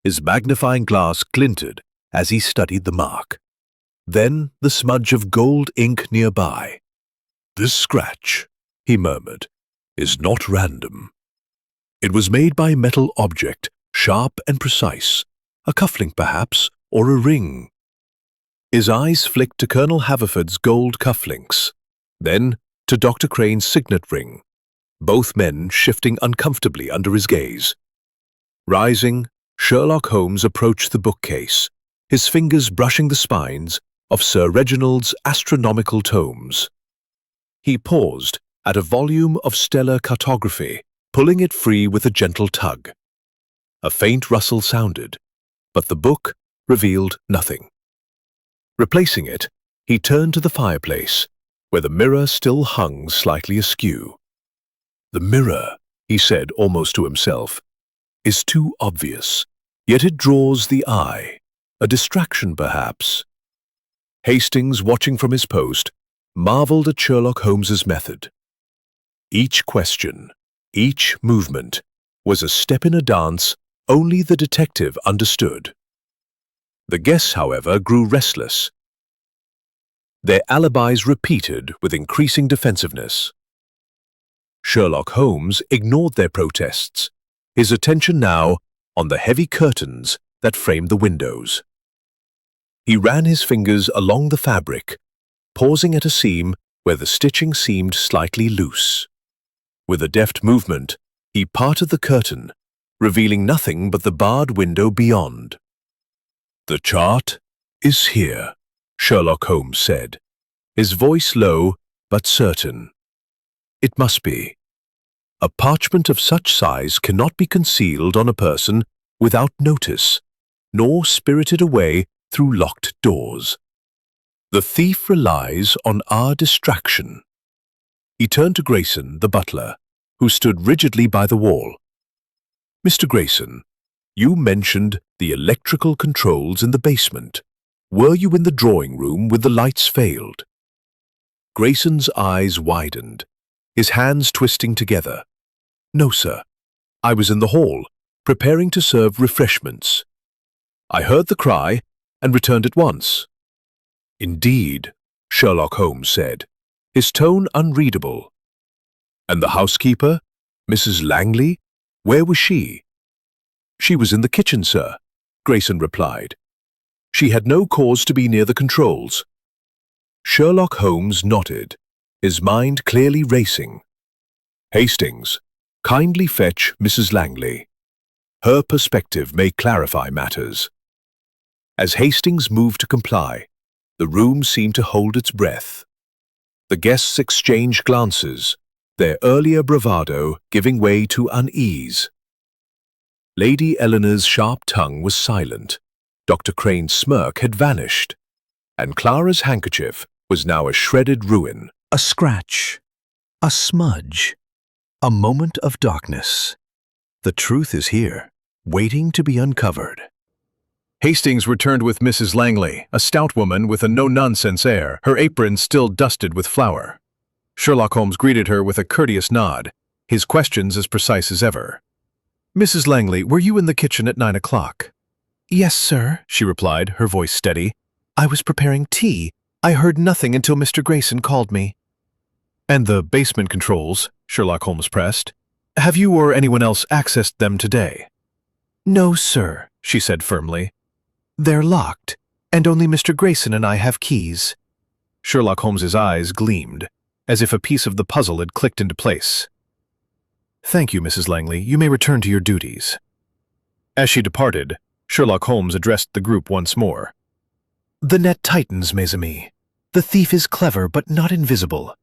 His magnifying glass glinted as he studied the mark. Then the smudge of gold ink nearby. "This scratch," he murmured, "is not random. It was made by a metal object, sharp and precise, a cufflink perhaps, or a ring." His eyes flicked to Colonel Haverford's gold cufflinks, then to Dr. Crane's signet ring, both men shifting uncomfortably under his gaze. Rising, Sherlock Holmes approached the bookcase, his fingers brushing the spines of Sir Reginald's astronomical tomes. He paused at a volume of stellar cartography, pulling it free with a gentle tug. A faint rustle sounded, but the book revealed nothing. Replacing it, he turned to the fireplace, where the mirror still hung slightly askew. "The mirror," he said almost to himself, "is too obvious, yet it draws the eye. A distraction, perhaps." Hastings, watching from his post, marveled at Sherlock Holmes's method. Each question, each movement, was a step in a dance only the detective understood. The guests, however, grew restless, their alibis repeated with increasing defensiveness. Sherlock Holmes ignored their protests, his attention now on the heavy curtains that framed the windows. He ran his fingers along the fabric, pausing at a seam where the stitching seemed slightly loose. With a deft movement, he parted the curtain, revealing nothing but the barred window beyond. "The chart is here," Sherlock Holmes said, his voice low but certain. "It must be. A parchment of such size cannot be concealed on a person without notice, nor spirited away through locked doors. The thief relies on our distraction." He turned to Grayson, the butler, who stood rigidly by the wall. "Mr. Grayson, you mentioned the electrical controls in the basement. Were you in the drawing room when the lights failed?" Grayson's eyes widened, his hands twisting together. "No, sir. I was in the hall, preparing to serve refreshments. I heard the cry and returned at once." "Indeed," Sherlock Holmes said, his tone unreadable. "And the housekeeper, Mrs. Langley, where was she?" "She was in the kitchen, sir," Grayson replied. "She had no cause to be near the controls." Sherlock Holmes nodded, his mind clearly racing. "Hastings, kindly fetch Mrs. Langley. Her perspective may clarify matters." As Hastings moved to comply, the room seemed to hold its breath. The guests exchanged glances, their earlier bravado giving way to unease. Lady Eleanor's sharp tongue was silent, Dr. Crane's smirk had vanished, and Clara's handkerchief was now a shredded ruin. A scratch, a smudge, a moment of darkness. The truth is here, waiting to be uncovered. Hastings returned with Mrs. Langley, a stout woman with a no-nonsense air, her apron still dusted with flour. Sherlock Holmes greeted her with a courteous nod, his questions as precise as ever. "Mrs. Langley, were you in the kitchen at 9 o'clock?" "Yes, sir," she replied, her voice steady. "I was preparing tea. I heard nothing until Mr. Grayson called me." "And the basement controls," Sherlock Holmes pressed. "Have you or anyone else accessed them today?" "No, sir," she said firmly. "They're locked, and only Mr. Grayson and I have keys." Sherlock Holmes's eyes gleamed, as if a piece of the puzzle had clicked into place. "Thank you, Mrs. Langley. You may return to your duties." As she departed, Sherlock Holmes addressed the group once more. "The net tightens, mes amis. The thief is clever, but not invisible.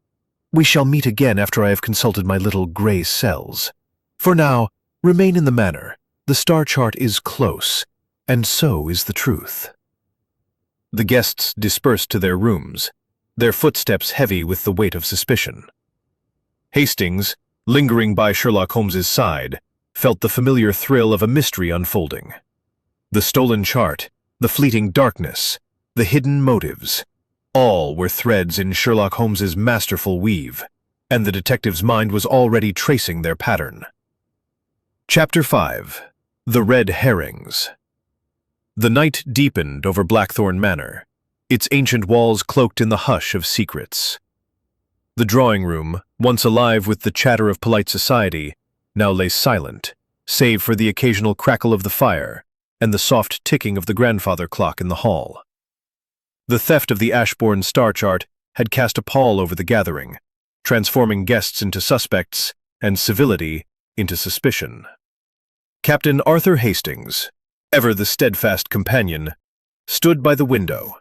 We shall meet again after I have consulted my little gray cells. For now, remain in the manor. The star chart is close, and so is the truth." The guests dispersed to their rooms, their footsteps heavy with the weight of suspicion. Hastings, lingering by Sherlock Holmes's side, felt the familiar thrill of a mystery unfolding. The stolen chart, the fleeting darkness, the hidden motives, all were threads in Sherlock Holmes's masterful weave, and the detective's mind was already tracing their pattern. Chapter 5. The Red Herrings. The night deepened over Blackthorn Manor, its ancient walls cloaked in the hush of secrets. The drawing room, once alive with the chatter of polite society, now lay silent, save for the occasional crackle of the fire and the soft ticking of the grandfather clock in the hall. The theft of the Ashbourne star chart had cast a pall over the gathering, transforming guests into suspects and civility into suspicion. Captain Arthur Hastings, ever the steadfast companion, stood by the window,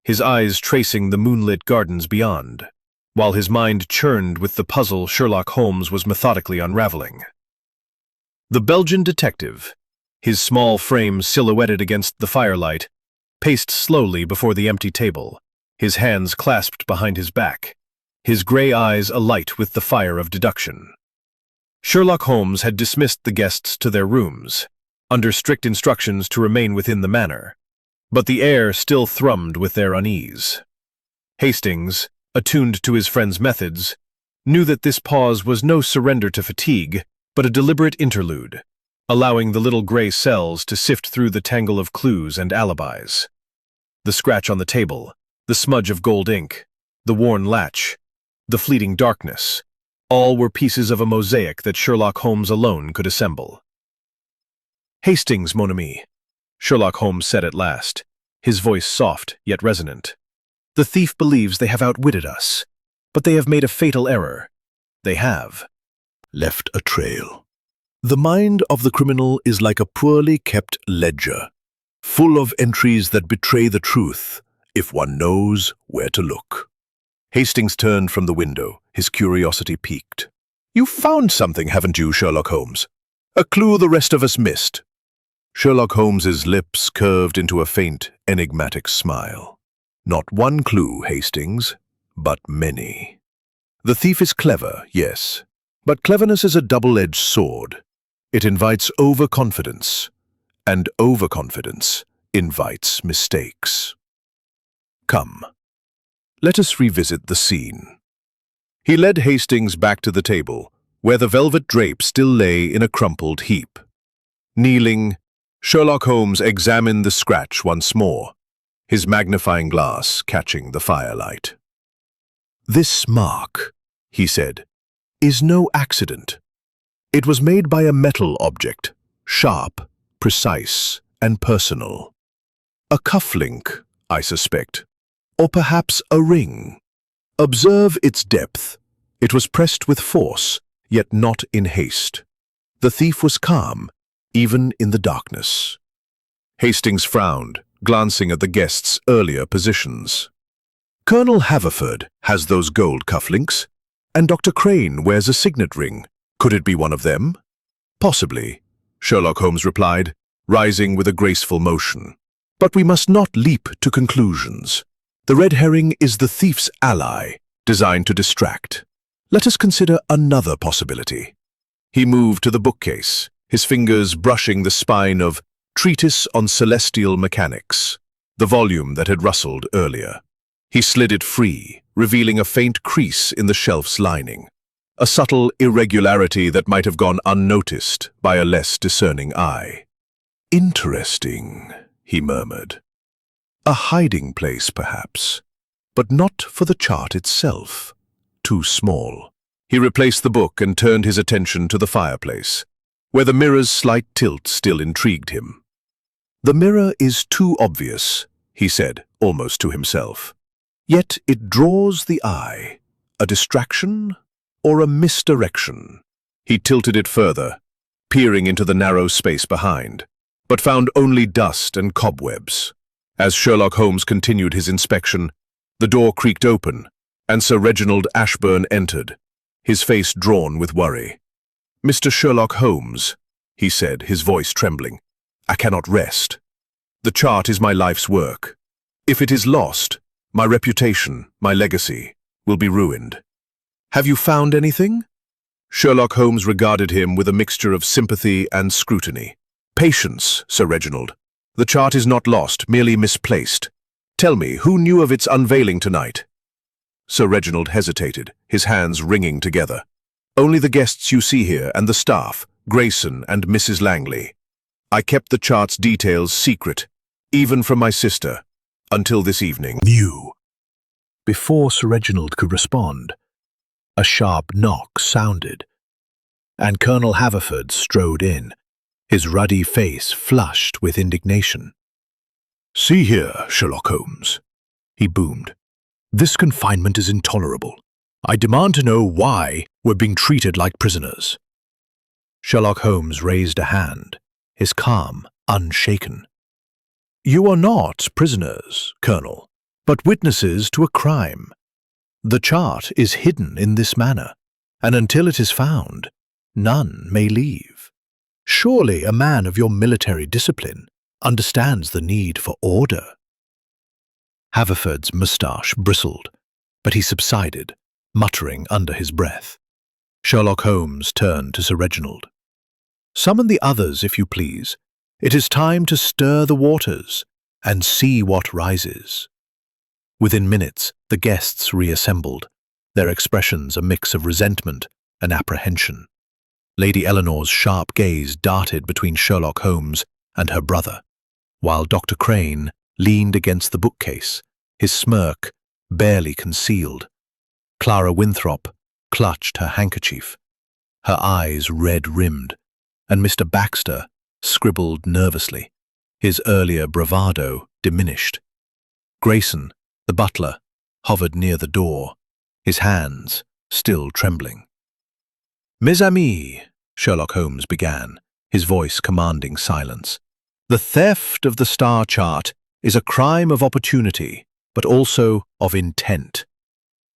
his eyes tracing the moonlit gardens beyond, while his mind churned with the puzzle Sherlock Holmes was methodically unraveling. The Belgian detective, his small frame silhouetted against the firelight, paced slowly before the empty table, his hands clasped behind his back, his gray eyes alight with the fire of deduction. Sherlock Holmes had dismissed the guests to their rooms, under strict instructions to remain within the manor, but the air still thrummed with their unease. Hastings, attuned to his friend's methods, knew that this pause was no surrender to fatigue, but a deliberate interlude, allowing the little gray cells to sift through the tangle of clues and alibis. The scratch on the table, The smudge of gold ink, the worn latch, the fleeting darkness, all were pieces of a mosaic that Sherlock Holmes alone could assemble. "Hastings, mon ami," Sherlock Holmes said at last, his voice soft yet resonant. "The thief believes they have outwitted us, but they have made a fatal error. They have left a trail. The mind of the criminal is like a poorly kept ledger, full of entries that betray the truth if one knows where to look." Hastings turned from the window, his curiosity piqued. "You've found something, haven't you, Sherlock Holmes? A clue the rest of us missed." Sherlock Holmes's lips curved into a faint, enigmatic smile. "Not one clue, Hastings, but many. The thief is clever, yes, but cleverness is a double-edged sword. It invites overconfidence, and overconfidence invites mistakes. Come, let us revisit the scene." He led Hastings back to the table, where the velvet drape still lay in a crumpled heap. Kneeling, Sherlock Holmes examined the scratch once more, his magnifying glass catching the firelight. "This mark," he said, "is no accident. It was made by a metal object, sharp, precise, and personal. A cufflink, I suspect, or perhaps a ring. Observe its depth. It was pressed with force, yet not in haste. The thief was calm, even in the darkness." Hastings frowned, glancing at the guest's earlier positions. "Colonel Haverford has those gold cufflinks, and Dr. Crane wears a signet ring. Could it be one of them?" "Possibly," Sherlock Holmes replied, rising with a graceful motion. "But we must not leap to conclusions. The red herring is the thief's ally, designed to distract. Let us consider another possibility." He moved to the bookcase, his fingers brushing the spine of Treatise on Celestial Mechanics, the volume that had rustled earlier. He slid it free, revealing a faint crease in the shelf's lining, a subtle irregularity that might have gone unnoticed by a less discerning eye. "Interesting," he murmured. "A hiding place, perhaps, but not for the chart itself. Too small." He replaced the book and turned his attention to the fireplace, where the mirror's slight tilt still intrigued him. "The mirror is too obvious," he said, almost to himself. "Yet it draws the eye. A distraction or a misdirection?" He tilted it further, peering into the narrow space behind, but found only dust and cobwebs. As Sherlock Holmes continued his inspection, the door creaked open, and Sir Reginald Ashburn entered, his face drawn with worry. "Mr. Sherlock Holmes," he said, his voice trembling, "I cannot rest. The chart is my life's work. If it is lost, my reputation, my legacy, will be ruined. Have you found anything?" Sherlock Holmes regarded him with a mixture of sympathy and scrutiny. "Patience, Sir Reginald. The chart is not lost, merely misplaced. Tell me, who knew of its unveiling tonight?" Sir Reginald hesitated, his hands wringing together. "Only the guests you see here and the staff, Grayson and Mrs. Langley. I kept the chart's details secret, even from my sister, until this evening." "Knew." Before Sir Reginald could respond, a sharp knock sounded, and Colonel Haverford strode in, his ruddy face flushed with indignation. "See here, Sherlock Holmes," he boomed. "This confinement is intolerable. I demand to know why we're being treated like prisoners." Sherlock Holmes raised a hand, his calm unshaken. "You are not prisoners, Colonel, but witnesses to a crime. The chart is hidden in this manner, and until it is found, none may leave. Surely a man of your military discipline understands the need for order." Haverford's moustache bristled, but he subsided, muttering under his breath. Sherlock Holmes turned to Sir Reginald. "Summon the others, if you please. It is time to stir the waters and see what rises." Within minutes, the guests reassembled, their expressions a mix of resentment and apprehension. Lady Eleanor's sharp gaze darted between Sherlock Holmes and her brother, while Dr. Crane leaned against the bookcase, his smirk barely concealed. Clara Winthrop clutched her handkerchief, her eyes red-rimmed, and Mr. Baxter scribbled nervously, his earlier bravado diminished. Grayson, the butler, hovered near the door, his hands still trembling. "Mes amis," Sherlock Holmes began, his voice commanding silence, "the theft of the star chart is a crime of opportunity, but also of intent.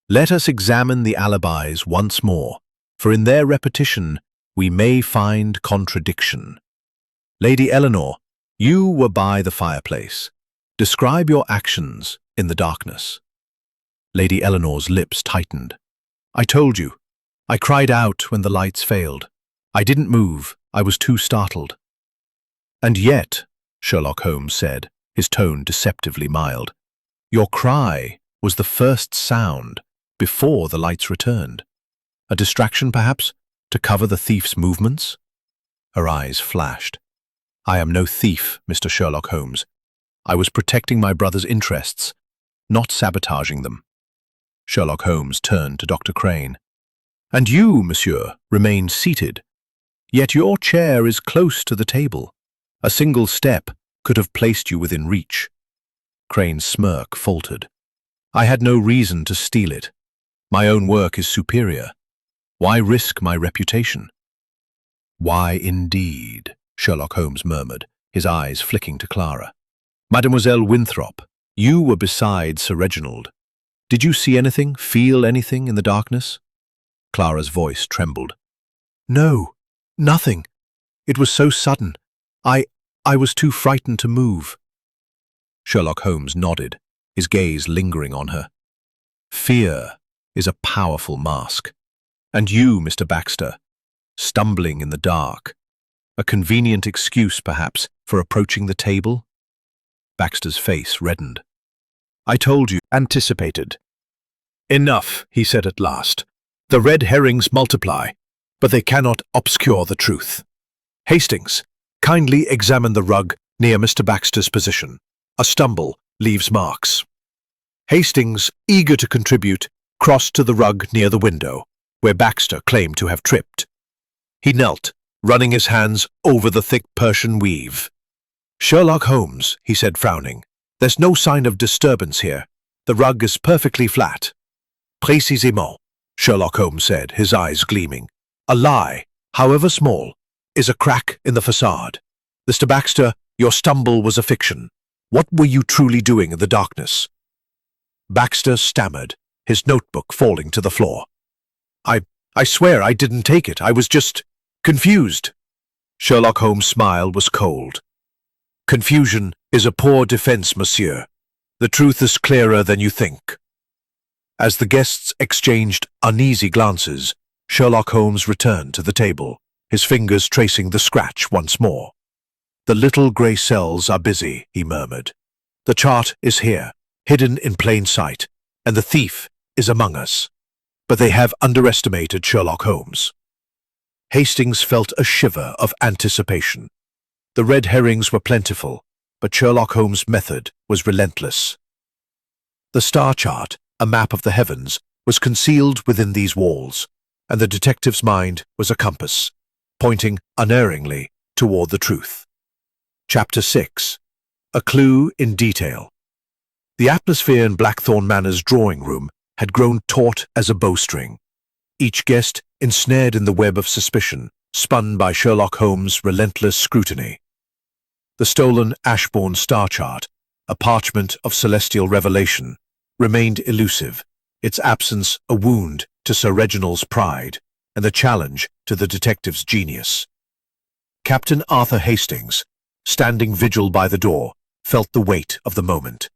Let us examine the alibis once more, for in their repetition we may find contradiction. Lady Eleanor, you were by the fireplace. Describe your actions in the darkness." Lady Eleanor's lips tightened. "I told you. I cried out when the lights failed. I didn't move. I was too startled." "And yet," Sherlock Holmes said, his tone deceptively mild, "your cry was the first sound before the lights returned. A distraction, perhaps, to cover the thief's movements?" Her eyes flashed. "I am no thief, Mr. Sherlock Holmes. I was protecting my brother's interests, not sabotaging them." Sherlock Holmes turned to Dr. Crane. "And you, monsieur, remained seated. Yet your chair is close to the table. A single step could have placed you within reach." Crane's smirk faltered. "I had no reason to steal it. My own work is superior. Why risk my reputation?" "Why indeed?" Sherlock Holmes murmured, his eyes flicking to Clara. "Mademoiselle Winthrop, you were beside Sir Reginald. Did you see anything, feel anything in the darkness?" Clara's voice trembled. "No, nothing. It was so sudden. I was too frightened to move." Sherlock Holmes nodded, his gaze lingering on her. "Fear is a powerful mask. And you, Mr. Baxter, stumbling in the dark. A convenient excuse, perhaps, for approaching the table?" Baxter's face reddened. "I told you." Anticipated. "Enough," he said at last. "The red herrings multiply, but they cannot obscure the truth. Hastings, kindly examine the rug near Mr. Baxter's position. A stumble leaves marks." Hastings, eager to contribute, crossed to the rug near the window, where Baxter claimed to have tripped. He knelt, running his hands over the thick Persian weave. "Sherlock Holmes," he said, frowning, "there's no sign of disturbance here. The rug is perfectly flat." "Précisément," Sherlock Holmes said, his eyes gleaming. "A lie, however small, is a crack in the facade. Mr. Baxter, your stumble was a fiction. What were you truly doing in the darkness?" Baxter stammered, his notebook falling to the floor. I swear I didn't take it. I was just confused." Sherlock Holmes' smile was cold. "Confusion is a poor defense, monsieur. The truth is clearer than you think." As the guests exchanged uneasy glances, Sherlock Holmes returned to the table, his fingers tracing the scratch once more. "The little grey cells are busy," he murmured. "The chart is here, hidden in plain sight, and the thief is among us. But they have underestimated Sherlock Holmes." Hastings felt a shiver of anticipation. The red herrings were plentiful, but Sherlock Holmes' method was relentless. The star chart, a map of the heavens, was concealed within these walls, and the detective's mind was a compass, pointing unerringly toward the truth. Chapter 6. A Clue in Detail. The atmosphere in Blackthorn Manor's drawing room had grown taut as a bowstring, each guest ensnared in the web of suspicion spun by Sherlock Holmes' relentless scrutiny. The stolen Ashbourne star chart, a parchment of celestial revelation, remained elusive, its absence a wound to Sir Reginald's pride and the challenge to the detective's genius. Captain Arthur Hastings, standing vigil by the door, felt the weight of the moment,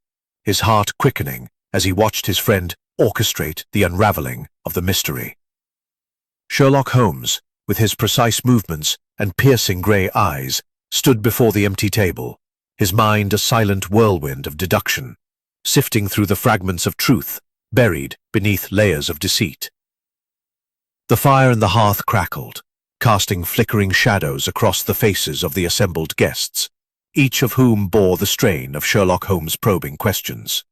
his heart quickening as he watched his friend orchestrate the unraveling of the mystery. Sherlock Holmes, with his precise movements and piercing grey eyes, stood before the empty table, his mind a silent whirlwind of deduction, sifting through the fragments of truth buried beneath layers of deceit. The fire in the hearth crackled, casting flickering shadows across the faces of the assembled guests, each of whom bore the strain of Sherlock Holmes' probing questions.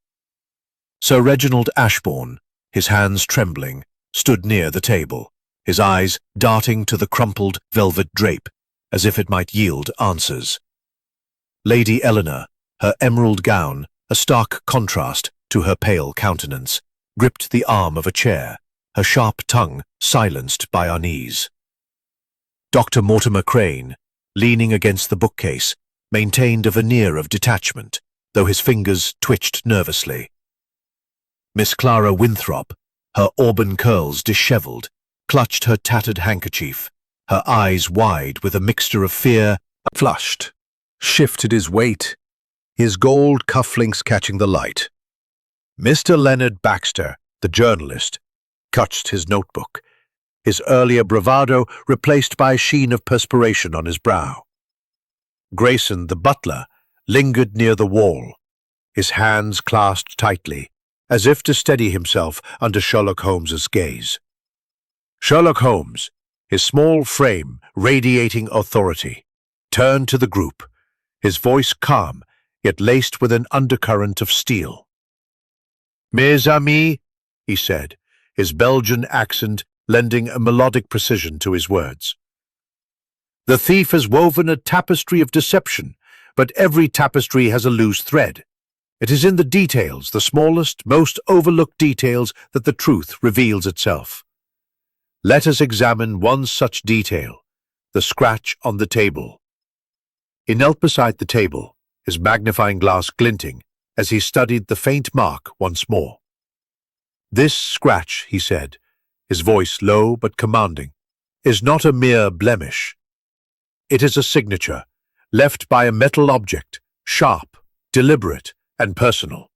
Sir Reginald Ashbourne, his hands trembling, stood near the table, his eyes darting to the crumpled velvet drape, as if it might yield answers. Lady Eleanor, her emerald gown, a stark contrast to her pale countenance, gripped the arm of a chair, her sharp tongue silenced by unease. Dr. Mortimer Crane, leaning against the bookcase, maintained a veneer of detachment, though his fingers twitched nervously. Miss Clara Winthrop, her auburn curls dishevelled, clutched her tattered handkerchief, her eyes wide with a mixture of fear, Flushed, shifted his weight, his gold cufflinks catching the light. Mr. Leonard Baxter, the journalist, clutched his notebook, his earlier bravado replaced by a sheen of perspiration on his brow. Grayson, the butler, lingered near the wall, his hands clasped tightly, as if to steady himself under Sherlock Holmes's gaze. Sherlock Holmes, his small frame radiating authority, turned to the group, his voice calm, yet laced with an undercurrent of steel. "Mes amis," he said, his Belgian accent lending a melodic precision to his words. "The thief has woven a tapestry of deception, but every tapestry has a loose thread. It is in the details, the smallest, most overlooked details, that the truth reveals itself. Let us examine one such detail, the scratch on the table." He knelt beside the table, his magnifying glass glinting, as he studied the faint mark once more. "This scratch," he said, his voice low but commanding, "is not a mere blemish. It is a signature, left by a metal object, sharp, deliberate, and personal.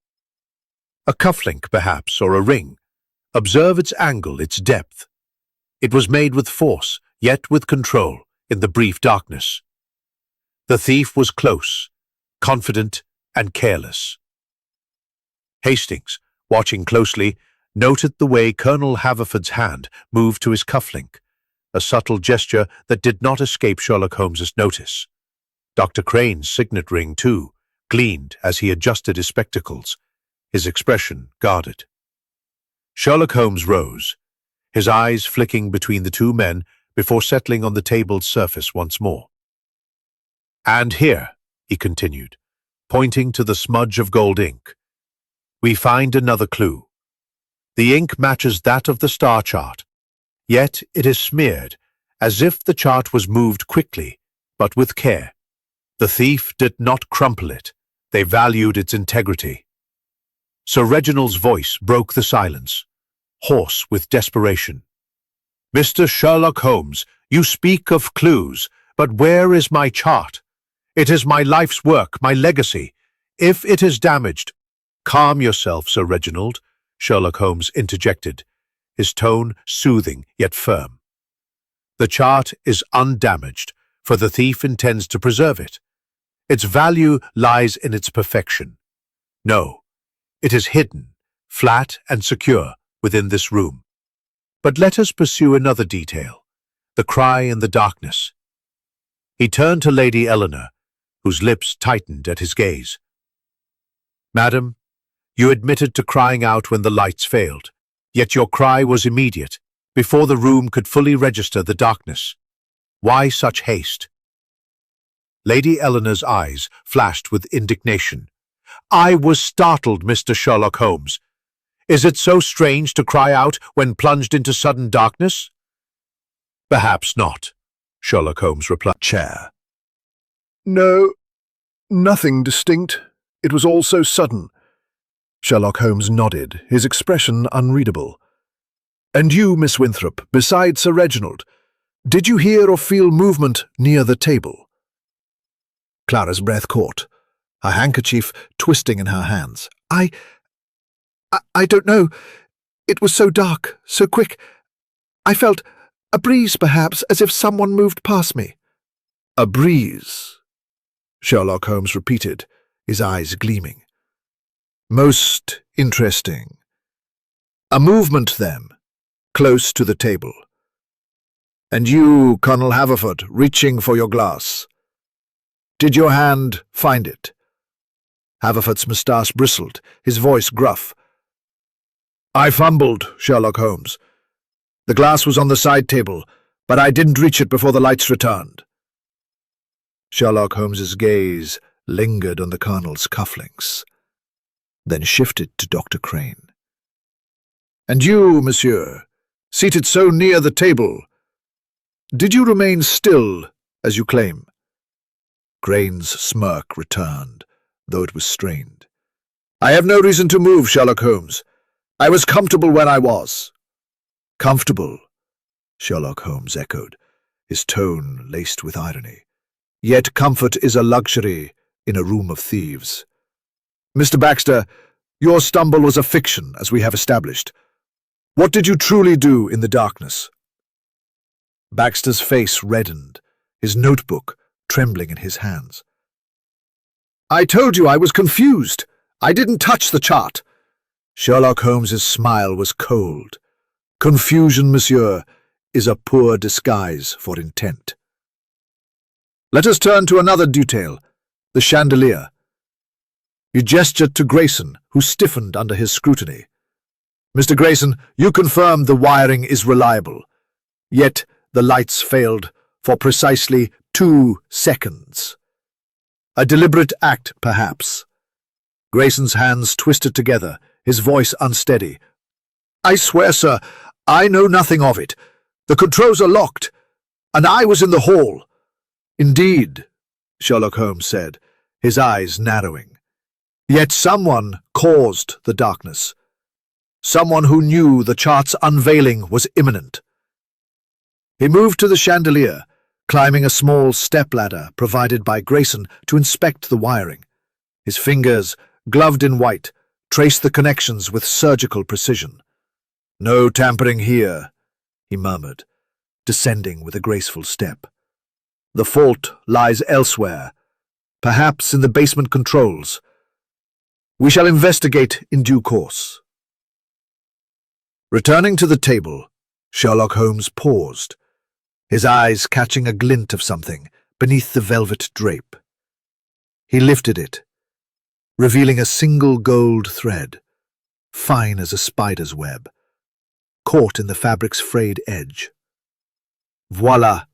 A cufflink, perhaps, or a ring. Observe its angle, its depth. It was made with force, yet with control, in the brief darkness. The thief was close, confident, and careless." Hastings, watching closely, noted the way Colonel Haverford's hand moved to his cufflink, a subtle gesture that did not escape Sherlock Holmes's notice. Dr. Crane's signet ring, too, gleamed as he adjusted his spectacles, his expression guarded. Sherlock Holmes rose, his eyes flicking between the two men before settling on the table's surface once more. "And here," he continued, pointing to the smudge of gold ink, "we find another clue. The ink matches that of the star chart, yet it is smeared, as if the chart was moved quickly, but with care. The thief did not crumple it. They valued its integrity." Sir Reginald's voice broke the silence, hoarse with desperation. "Mr. Sherlock Holmes, you speak of clues, but where is my chart? It is my life's work, my legacy. If it is damaged—" "Calm yourself, Sir Reginald," Sherlock Holmes interjected, his tone soothing yet firm. "The chart is undamaged, for the thief intends to preserve it. Its value lies in its perfection. No, it is hidden, flat and secure within this room. But let us pursue another detail, the cry in the darkness." He turned to Lady Eleanor, whose lips tightened at his gaze. "Madam, you admitted to crying out when the lights failed, yet your cry was immediate, before the room could fully register the darkness. Why such haste?" Lady Eleanor's eyes flashed with indignation. "I was startled, Mr. Sherlock Holmes. Is it so strange to cry out when plunged into sudden darkness?" "Perhaps not," Sherlock Holmes replied. Chair. "No, nothing distinct. It was all so sudden." Sherlock Holmes nodded, his expression unreadable. "And you, Miss Winthrop, besides Sir Reginald, did you hear or feel movement near the table?" Clara's breath caught, her handkerchief twisting in her hands. I don't know. It was so dark, so quick. I felt a breeze, perhaps, as if someone moved past me." "A breeze," Sherlock Holmes repeated, his eyes gleaming. "Most interesting. A movement, then, close to the table. And you, Colonel Haverford, reaching for your glass. Did your hand find it?" Haverford's moustache bristled, his voice gruff. I fumbled, Sherlock Holmes. The glass was on the side table, but I didn't reach it before the lights returned. Sherlock Holmes's gaze lingered on the Colonel's cufflinks, then shifted to Dr. Crane. And you, monsieur, seated so near the table, did you remain still, as you claim? Crane's smirk returned, though it was strained. I have no reason to move, Sherlock Holmes. I was comfortable where I was. Comfortable, Sherlock Holmes echoed, his tone laced with irony. Yet comfort is a luxury in a room of thieves. Mr. Baxter, your stumble was a fiction, as we have established. What did you truly do in the darkness? Baxter's face reddened, his notebook trembling in his hands. I told you I was confused. I didn't touch the chart. Sherlock Holmes's smile was cold. Confusion, monsieur, is a poor disguise for intent. Let us turn to another detail, the chandelier. You gestured to Grayson, who stiffened under his scrutiny. Mr. Grayson, you confirmed the wiring is reliable. Yet the lights failed for precisely 2 seconds. A deliberate act, perhaps. Grayson's hands twisted together, his voice unsteady. I swear, sir, I know nothing of it. The controls are locked, and I was in the hall. Indeed, Sherlock Holmes said, his eyes narrowing. Yet someone caused the darkness. Someone who knew the chart's unveiling was imminent. He moved to the chandelier, climbing a small stepladder provided by Grayson to inspect the wiring. His fingers, gloved in white, traced the connections with surgical precision. No tampering here, he murmured, descending with a graceful step. The fault lies elsewhere, perhaps in the basement controls. We shall investigate in due course. Returning to the table, Sherlock Holmes paused, his eyes catching a glint of something beneath the velvet drape. He lifted it, revealing a single gold thread, fine as a spider's web, caught in the fabric's frayed edge. Voila,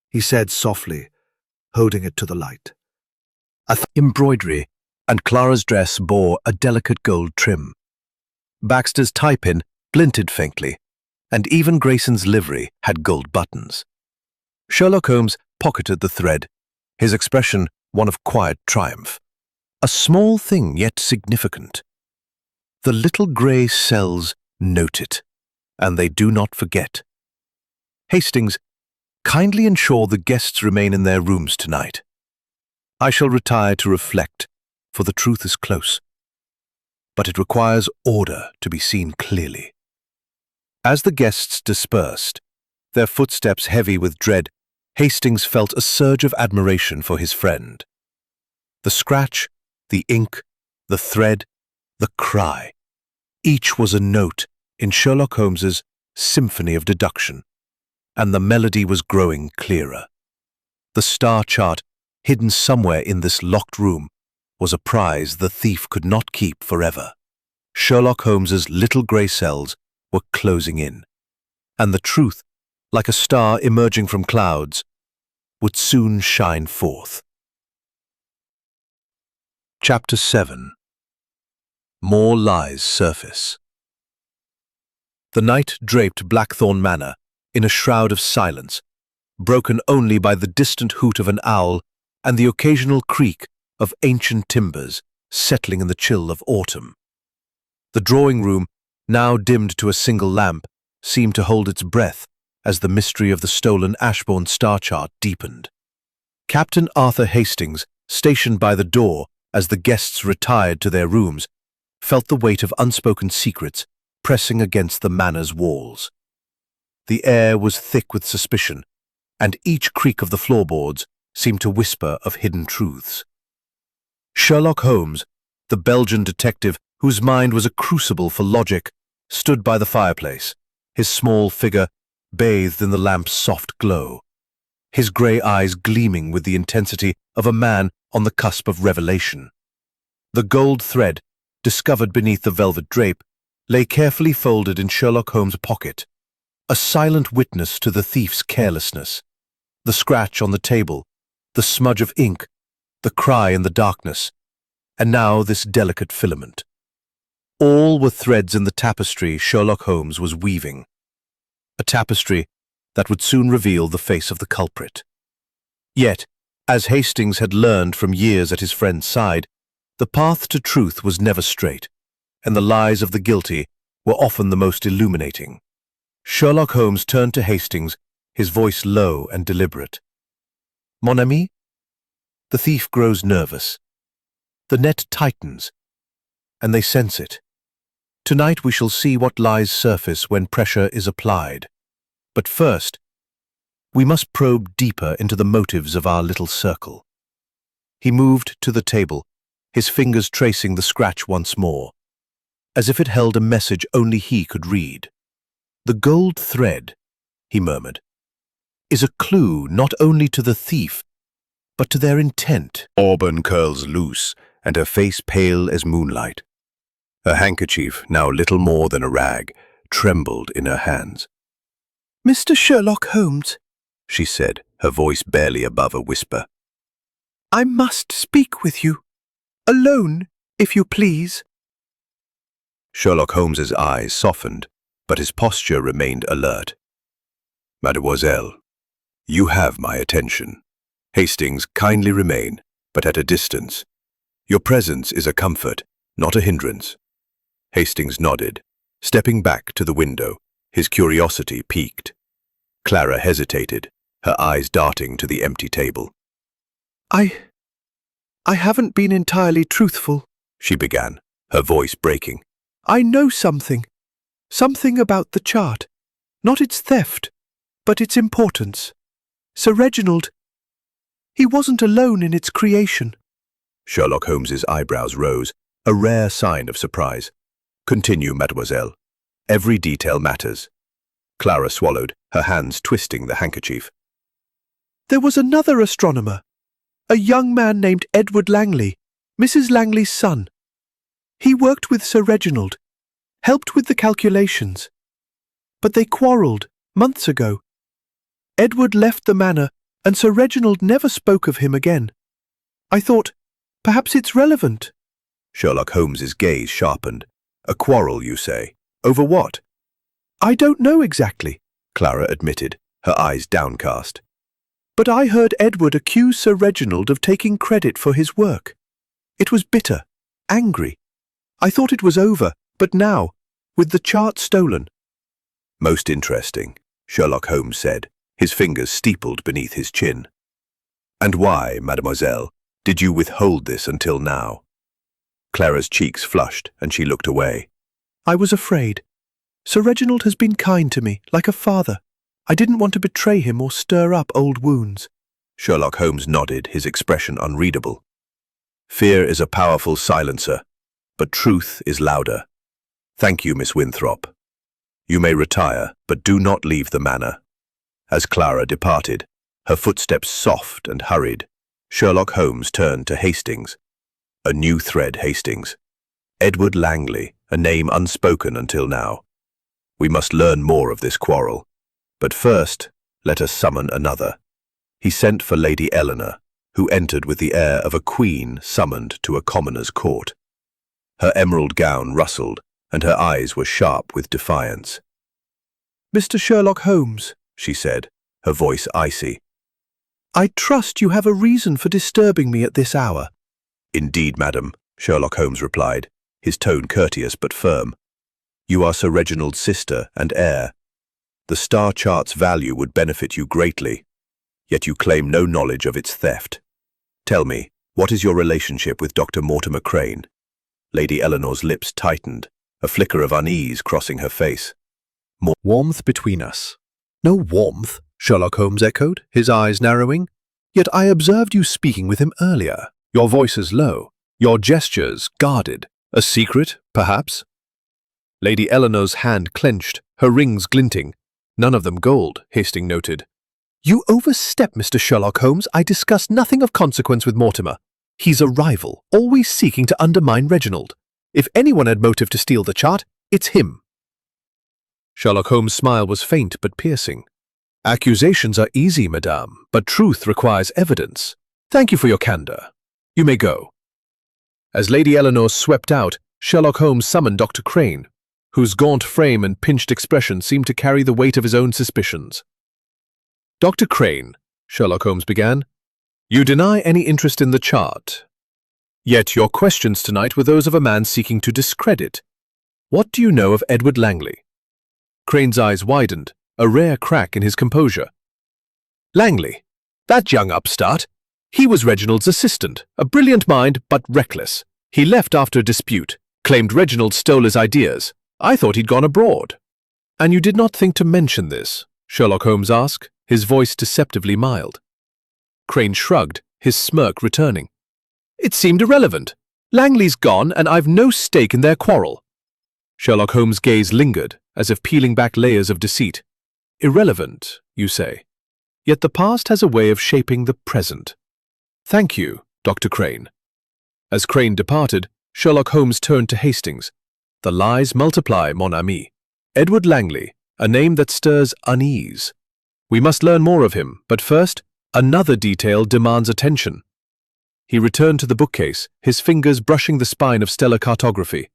he said softly, holding it to the light. Embroidery, and Clara's dress bore a delicate gold trim. Baxter's tie-pin glinted faintly, and even Grayson's livery had gold buttons. Sherlock Holmes pocketed the thread, his expression one of quiet triumph. A small thing, yet significant. The little grey cells note it, and they do not forget. Hastings, kindly ensure the guests remain in their rooms tonight. I shall retire to reflect, for the truth is close. But it requires order to be seen clearly. As the guests dispersed, their footsteps heavy with dread, Hastings felt a surge of admiration for his friend. The scratch, the ink, the thread, the cry. Each was a note in Sherlock Holmes's symphony of deduction, and the melody was growing clearer. The star chart, hidden somewhere in this locked room, was a prize the thief could not keep forever. Sherlock Holmes's little grey cells were closing in, and the truth, like a star emerging from clouds, would soon shine forth. Chapter 7. More lies surface. The night draped Blackthorn Manor in a shroud of silence, broken only by the distant hoot of an owl and the occasional creak of ancient timbers settling in the chill of autumn. The drawing room, now dimmed to a single lamp, seemed to hold its breath as the mystery of the stolen Ashbourne star chart deepened. Captain Arthur Hastings, stationed by the door as the guests retired to their rooms, felt the weight of unspoken secrets pressing against the manor's walls. The air was thick with suspicion, and each creak of the floorboards seemed to whisper of hidden truths. Sherlock Holmes, the Belgian detective whose mind was a crucible for logic, stood by the fireplace, his small figure bathed in the lamp's soft glow, his grey eyes gleaming with the intensity of a man on the cusp of revelation. The gold thread, discovered beneath the velvet drape, lay carefully folded in Sherlock Holmes' pocket, a silent witness to the thief's carelessness. The scratch on the table, the smudge of ink, the cry in the darkness, and now this delicate filament. All were threads in the tapestry Sherlock Holmes was weaving. A tapestry that would soon reveal the face of the culprit. Yet, as Hastings had learned from years at his friend's side, the path to truth was never straight, and the lies of the guilty were often the most illuminating. Sherlock Holmes turned to Hastings, his voice low and deliberate. "Mon ami?" The thief grows nervous. The net tightens, and they sense it. Tonight we shall see what lies surface when pressure is applied. But first, we must probe deeper into the motives of our little circle. He moved to the table, his fingers tracing the scratch once more, as if it held a message only he could read. "The gold thread," he murmured, "is a clue not only to the thief, but to their intent." Auburn curls loose, and her face pale as moonlight. Her handkerchief, now little more than a rag, trembled in her hands. "Mr. Sherlock Holmes," she said, her voice barely above a whisper. "I must speak with you. Alone, if you please." Sherlock Holmes's eyes softened, but his posture remained alert. "Mademoiselle, you have my attention. Hastings, kindly remain, but at a distance. Your presence is a comfort, not a hindrance." Hastings nodded, stepping back to the window, his curiosity piqued. Clara hesitated, her eyes darting to the empty table. I haven't been entirely truthful," she began, her voice breaking. "I know something about the chart. Not its theft, but its importance. Sir Reginald, he wasn't alone in its creation." Sherlock Holmes's eyebrows rose, a rare sign of surprise. "Continue, mademoiselle. Every detail matters." Clara swallowed, her hands twisting the handkerchief. "There was another astronomer, a young man named Edward Langley, Mrs. Langley's son. He worked with Sir Reginald, helped with the calculations. But they quarrelled months ago. Edward left the manor, and Sir Reginald never spoke of him again. I thought, perhaps it's relevant." Sherlock Holmes's gaze sharpened. "A quarrel, you say? Over what?" "I don't know exactly," Clara admitted, her eyes downcast. "But I heard Edward accuse Sir Reginald of taking credit for his work. It was bitter, angry. I thought it was over, but now, with the chart stolen—" "Most interesting," Sherlock Holmes said, his fingers steepled beneath his chin. "And why, mademoiselle, did you withhold this until now?" Clara's cheeks flushed, and she looked away. "I was afraid. Sir Reginald has been kind to me, like a father. I didn't want to betray him or stir up old wounds." Sherlock Holmes nodded, his expression unreadable. "Fear is a powerful silencer, but truth is louder. Thank you, Miss Winthrop. You may retire, but do not leave the manor." As Clara departed, her footsteps soft and hurried, Sherlock Holmes turned to Hastings. A new thread, Hastings. Edward Langley, a name unspoken until now. We must learn more of this quarrel. But first, let us summon another. He sent for Lady Eleanor, who entered with the air of a queen summoned to a commoner's court. Her emerald gown rustled, and her eyes were sharp with defiance. "Mr. Sherlock Holmes," she said, her voice icy, "I trust you have a reason for disturbing me at this hour." "Indeed, madam," Sherlock Holmes replied, his tone courteous but firm. "You are Sir Reginald's sister and heir. The star chart's value would benefit you greatly, yet you claim no knowledge of its theft. Tell me, what is your relationship with Dr. Mortimer Crane?" Lady Eleanor's lips tightened, a flicker of unease crossing her face. "More warmth between us." "No warmth," Sherlock Holmes echoed, his eyes narrowing. "Yet I observed you speaking with him earlier. Your voice is low, your gestures guarded. A secret, perhaps?" Lady Eleanor's hand clenched, her rings glinting. None of them gold, Hastings noted. "You overstep, Mr. Sherlock Holmes. I discussed nothing of consequence with Mortimer. He's a rival, always seeking to undermine Reginald. If anyone had motive to steal the chart, It's him." Sherlock Holmes' smile was faint but piercing. "Accusations are easy, madame, but truth requires evidence. Thank you for your candor. You may go." As Lady Eleanor swept out, Sherlock Holmes summoned Dr. Crane, whose gaunt frame and pinched expression seemed to carry the weight of his own suspicions. "Dr. Crane," Sherlock Holmes began, "you deny any interest in the chart. Yet your questions tonight were those of a man seeking to discredit. What do you know of Edward Langley?" Crane's eyes widened, a rare crack in his composure. "Langley? That young upstart? He was Reginald's assistant, a brilliant mind, but reckless. He left after a dispute, claimed Reginald stole his ideas. I thought he'd gone abroad." "And you did not think to mention this?" Sherlock Holmes asked, his voice deceptively mild. Crane shrugged, his smirk returning. "It seemed irrelevant. Langley's gone, and I've no stake in their quarrel." Sherlock Holmes' gaze lingered, as if peeling back layers of deceit. "Irrelevant, you say? Yet the past has a way of shaping the present. Thank you, Dr. Crane." As Crane departed, Sherlock Holmes turned to Hastings. "The lies multiply, mon ami. Edward Langley, a name that stirs unease. We must learn more of him, but first, another detail demands attention." He returned to the bookcase, his fingers brushing the spine of stellar cartography.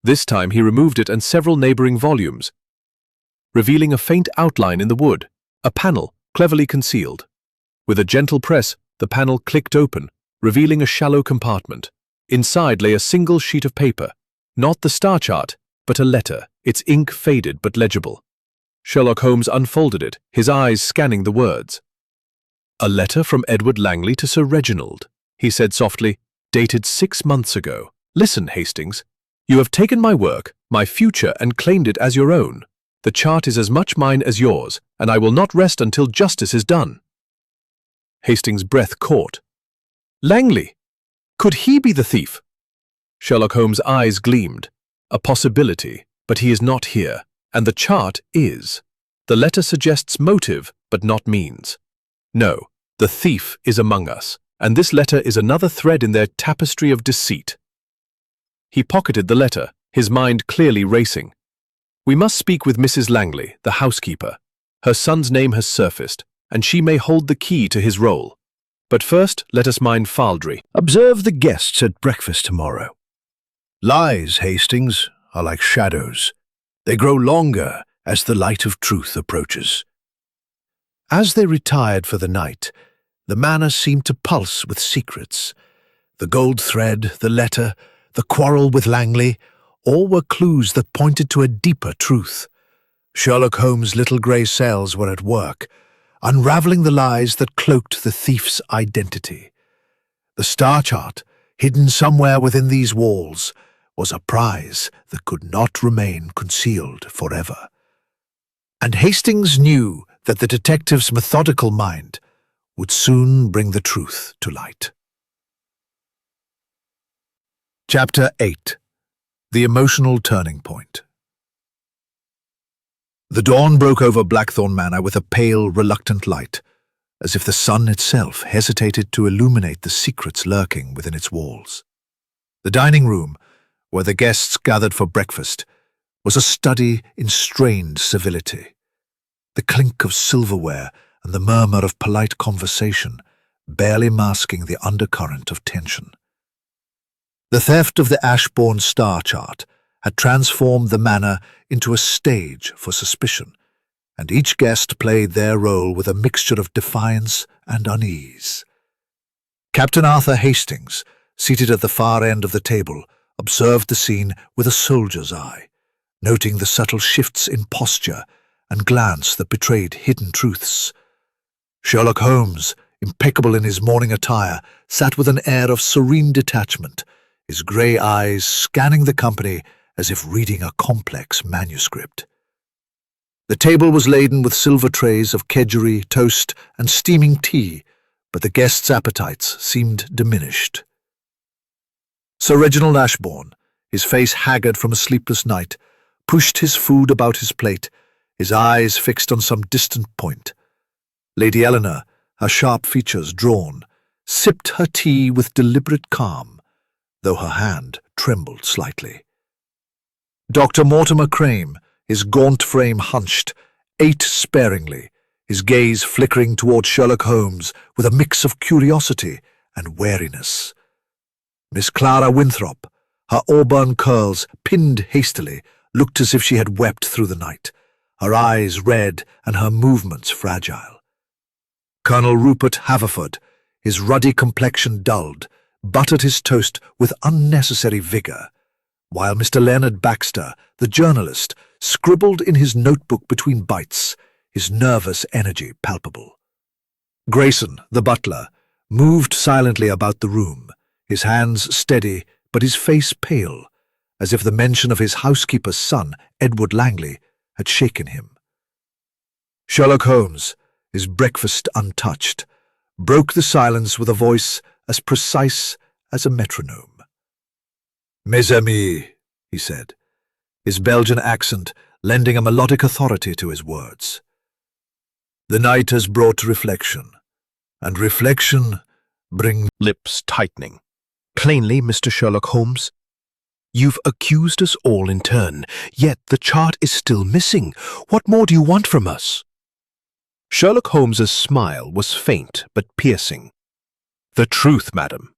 This time he removed it and several neighboring volumes, revealing a faint outline in the wood, a panel cleverly concealed. With a gentle press, the panel clicked open, revealing a shallow compartment. Inside lay a single sheet of paper, not the star chart, but a letter, its ink faded but legible. Sherlock Holmes unfolded it, his eyes scanning the words. "A letter from Edward Langley to Sir Reginald," he said softly, "dated 6 months ago. Listen, Hastings. You have taken my work, my future, and claimed it as your own. The chart is as much mine as yours, and I will not rest until justice is done." Hastings' breath caught. "Langley? Could he be the thief?" Sherlock Holmes' eyes gleamed. "A possibility, but he is not here, and the chart is. The letter suggests motive, but not means. No, the thief is among us, and this letter is another thread in their tapestry of deceit." He pocketed the letter, his mind clearly racing. "We must speak with Mrs. Langley, the housekeeper. Her son's name has surfaced, and she may hold the key to his role. But first, let us mind Faldry. Observe the guests at breakfast tomorrow. Lies, Hastings, are like shadows. They grow longer as the light of truth approaches." As they retired for the night, the manor seemed to pulse with secrets. The gold thread, the letter, the quarrel with Langley, all were clues that pointed to a deeper truth. Sherlock Holmes' little grey cells were at work, unravelling the lies that cloaked the thief's identity. The star chart, hidden somewhere within these walls, was a prize that could not remain concealed forever. And Hastings knew that the detective's methodical mind would soon bring the truth to light. Chapter 8. The Emotional Turning Point. The dawn broke over Blackthorn Manor with a pale, reluctant light, as if the sun itself hesitated to illuminate the secrets lurking within its walls. The dining room, where the guests gathered for breakfast, was a study in strained civility. The clink of silverware and the murmur of polite conversation barely masking the undercurrent of tension. The theft of the Ashbourne star chart had transformed the manor into a stage for suspicion, and each guest played their role with a mixture of defiance and unease. Captain Arthur Hastings, seated at the far end of the table, observed the scene with a soldier's eye, noting the subtle shifts in posture and glance that betrayed hidden truths. Sherlock Holmes, impeccable in his morning attire, sat with an air of serene detachment, his grey eyes scanning the company as if reading a complex manuscript. The table was laden with silver trays of kedgeree, toast, and steaming tea, but the guests' appetites seemed diminished. Sir Reginald Ashbourne, his face haggard from a sleepless night, pushed his food about his plate, his eyes fixed on some distant point. Lady Eleanor, her sharp features drawn, sipped her tea with deliberate calm, though her hand trembled slightly. Dr. Mortimer Crane, his gaunt frame hunched, ate sparingly, his gaze flickering toward Sherlock Holmes with a mix of curiosity and wariness. Miss Clara Winthrop, her auburn curls pinned hastily, looked as if she had wept through the night, her eyes red and her movements fragile. Colonel Rupert Haverford, his ruddy complexion dulled, buttered his toast with unnecessary vigour, while Mr. Leonard Baxter, the journalist, scribbled in his notebook between bites, his nervous energy palpable. Grayson, the butler, moved silently about the room, his hands steady but his face pale, as if the mention of his housekeeper's son, Edward Langley, had shaken him. Sherlock Holmes, his breakfast untouched, broke the silence with a voice as precise as a metronome. "Mes amis," he said, his Belgian accent lending a melodic authority to his words. "The night has brought reflection, and reflection brings..." Lips tightening. "Plainly, Mr. Sherlock Holmes, you've accused us all in turn, yet the chart is still missing. What more do you want from us?" Sherlock Holmes's smile was faint but piercing. "The truth, madam.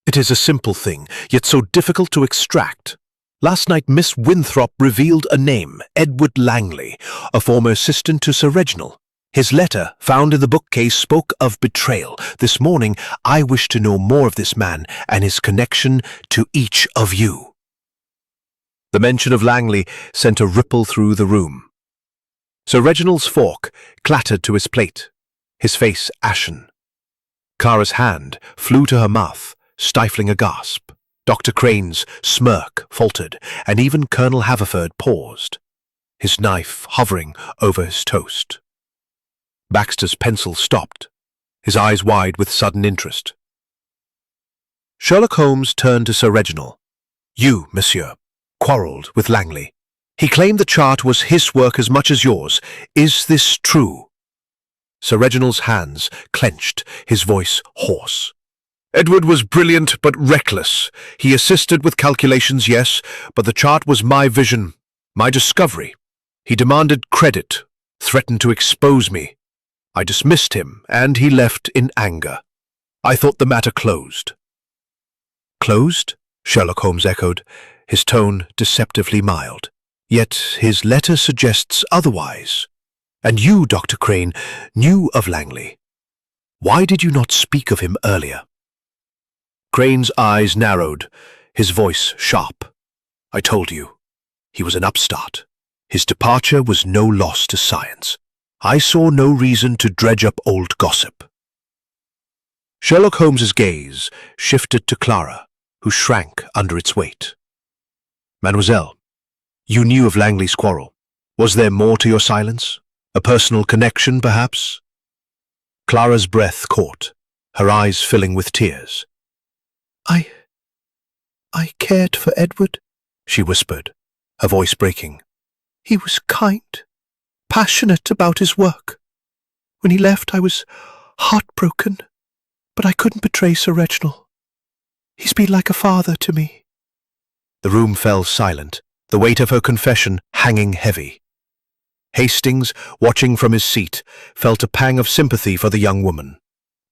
It is a simple thing, yet so difficult to extract. Last night Miss Winthrop revealed a name, Edward Langley, a former assistant to Sir Reginald. His letter, found in the bookcase, spoke of betrayal. This morning, I wish to know more of this man and his connection to each of you." The mention of Langley sent a ripple through the room. Sir Reginald's fork clattered to his plate, his face ashen. Clara's hand flew to her mouth, stifling a gasp. Dr. Crane's smirk faltered, and even Colonel Haverford paused, his knife hovering over his toast. Baxter's pencil stopped, his eyes wide with sudden interest. Sherlock Holmes turned to Sir Reginald. "You, monsieur, quarrelled with Langley. He claimed the chart was his work as much as yours. Is this true?" Sir Reginald's hands clenched, his voice hoarse. "Edward was brilliant but reckless. He assisted with calculations, yes, but the chart was my vision, my discovery. He demanded credit, threatened to expose me. I dismissed him, and he left in anger. I thought the matter closed." "Closed?" Sherlock Holmes echoed, his tone deceptively mild. "Yet his letter suggests otherwise. And you, Dr. Crane, knew of Langley. Why did you not speak of him earlier?" Crane's eyes narrowed, his voice sharp. "I told you, he was an upstart. His departure was no loss to science. I saw no reason to dredge up old gossip." Sherlock Holmes's gaze shifted to Clara, who shrank under its weight. "Mademoiselle, you knew of Langley's quarrel. Was there more to your silence? A personal connection, perhaps?" Clara's breath caught, her eyes filling with tears. I cared for Edward," she whispered, her voice breaking. "He was kind, passionate about his work. When he left, I was heartbroken, but I couldn't betray Sir Reginald. He's been like a father to me." The room fell silent, the weight of her confession hanging heavy. Hastings, watching from his seat, felt a pang of sympathy for the young woman,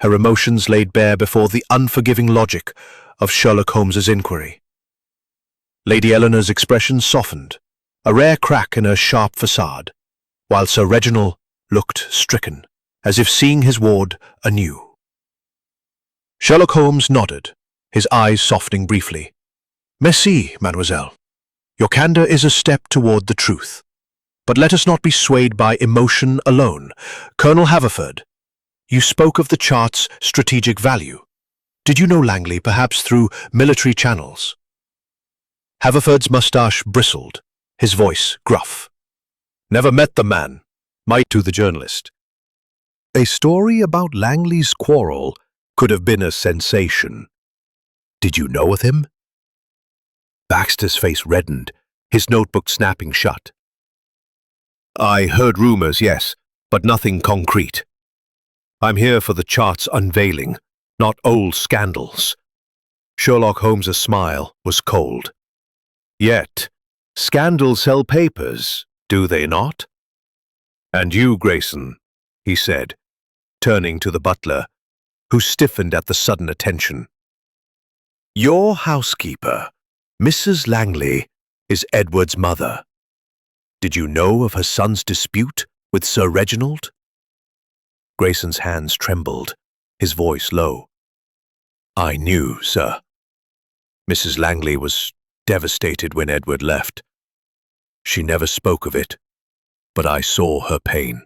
her emotions laid bare before the unforgiving logic of Sherlock Holmes's inquiry. Lady Eleanor's expression softened, a rare crack in her sharp facade, while Sir Reginald looked stricken, as if seeing his ward anew. Sherlock Holmes nodded, his eyes softening briefly. "Merci, mademoiselle. Your candour is a step toward the truth. But let us not be swayed by emotion alone. Colonel Haverford, you spoke of the chart's strategic value. Did you know Langley, perhaps through military channels?" Haverford's moustache bristled, his voice gruff. "Never met the man," might to the journalist. A story about Langley's quarrel could have been a sensation. "Did you know of him?" Baxter's face reddened, his notebook snapping shut. "I heard rumors, yes, but nothing concrete. I'm here for the chart's unveiling, not old scandals." Sherlock Holmes' smile was cold. "Yet, Scandals sell papers, do they not? And you, Grayson, he said, turning to the butler, who stiffened at the sudden attention. Your housekeeper, Mrs. Langley, is Edward's mother. Did you know of her son's dispute with Sir Reginald? Grayson's hands trembled, his voice low. I knew, sir. Mrs. Langley was devastated when Edward left. She never spoke of it, but I saw her pain.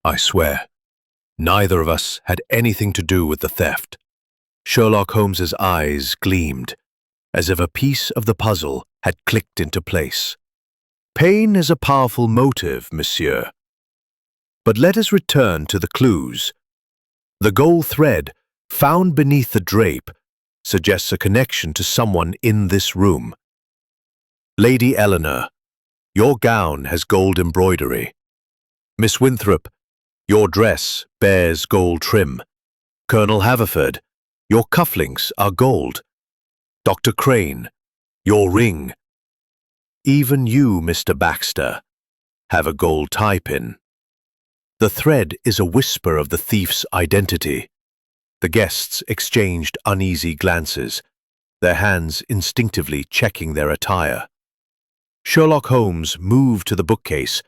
I swear, neither of us had anything to do with the theft. Sherlock Holmes's eyes gleamed, as if a piece of the puzzle had clicked into place. Pain is a powerful motive, monsieur. But let us return to the clues. The gold thread found beneath the drape suggests a connection to someone in this room. Lady Eleanor, your gown has gold embroidery. Miss Winthrop, your dress bears gold trim. Colonel Haverford, your cufflinks are gold. Dr. Crane, your ring. Even you, Mr. Baxter, have a gold tie-pin. The thread is a whisper of the thief's identity. The guests exchanged uneasy glances, their hands instinctively checking their attire. Sherlock Holmes moved to the bookcase,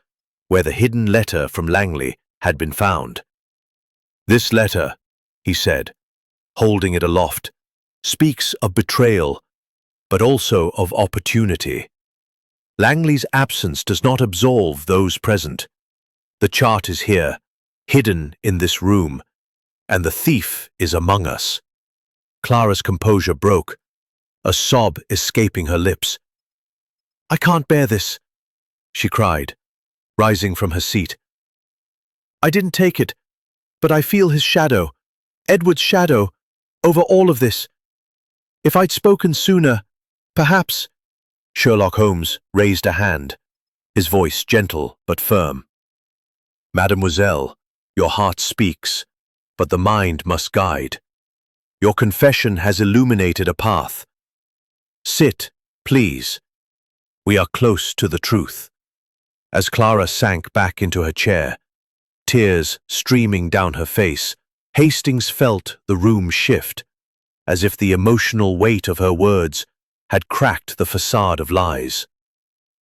where the hidden letter from Langley had been found. This letter, he said, holding it aloft, speaks of betrayal, but also of opportunity. Langley's absence does not absolve those present. The chart is here, hidden in this room, and the thief is among us. Clara's composure broke, a sob escaping her lips. I can't bear this, she cried, rising from her seat. I didn't take it, but I feel his shadow, Edward's shadow, over all of this. If I'd spoken sooner, perhaps— Sherlock Holmes raised a hand, his voice gentle but firm. Mademoiselle, your heart speaks, but the mind must guide. Your confession has illuminated a path. Sit, please. We are close to the truth. As Clara sank back into her chair, tears streaming down her face, Hastings felt the room shift, as if the emotional weight of her words had cracked the facade of lies.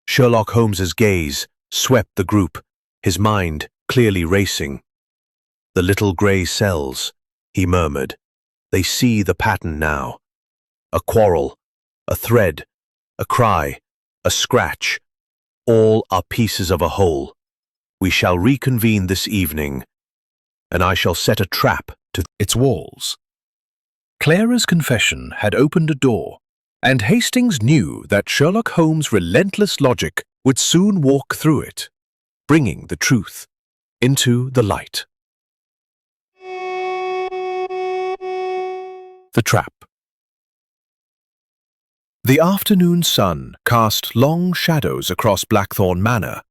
Sherlock Holmes's gaze swept the group, his mind clearly racing. The little grey cells, he murmured. They see the pattern now. A quarrel, a thread, a cry, a scratch. All are pieces of a whole. We shall reconvene this evening, and I shall set a trap to its walls. Clara's confession had opened a door, and Hastings knew that Sherlock Holmes' relentless logic would soon walk through it, bringing the truth into the light. The trap. The afternoon sun cast long shadows across Blackthorn Manor,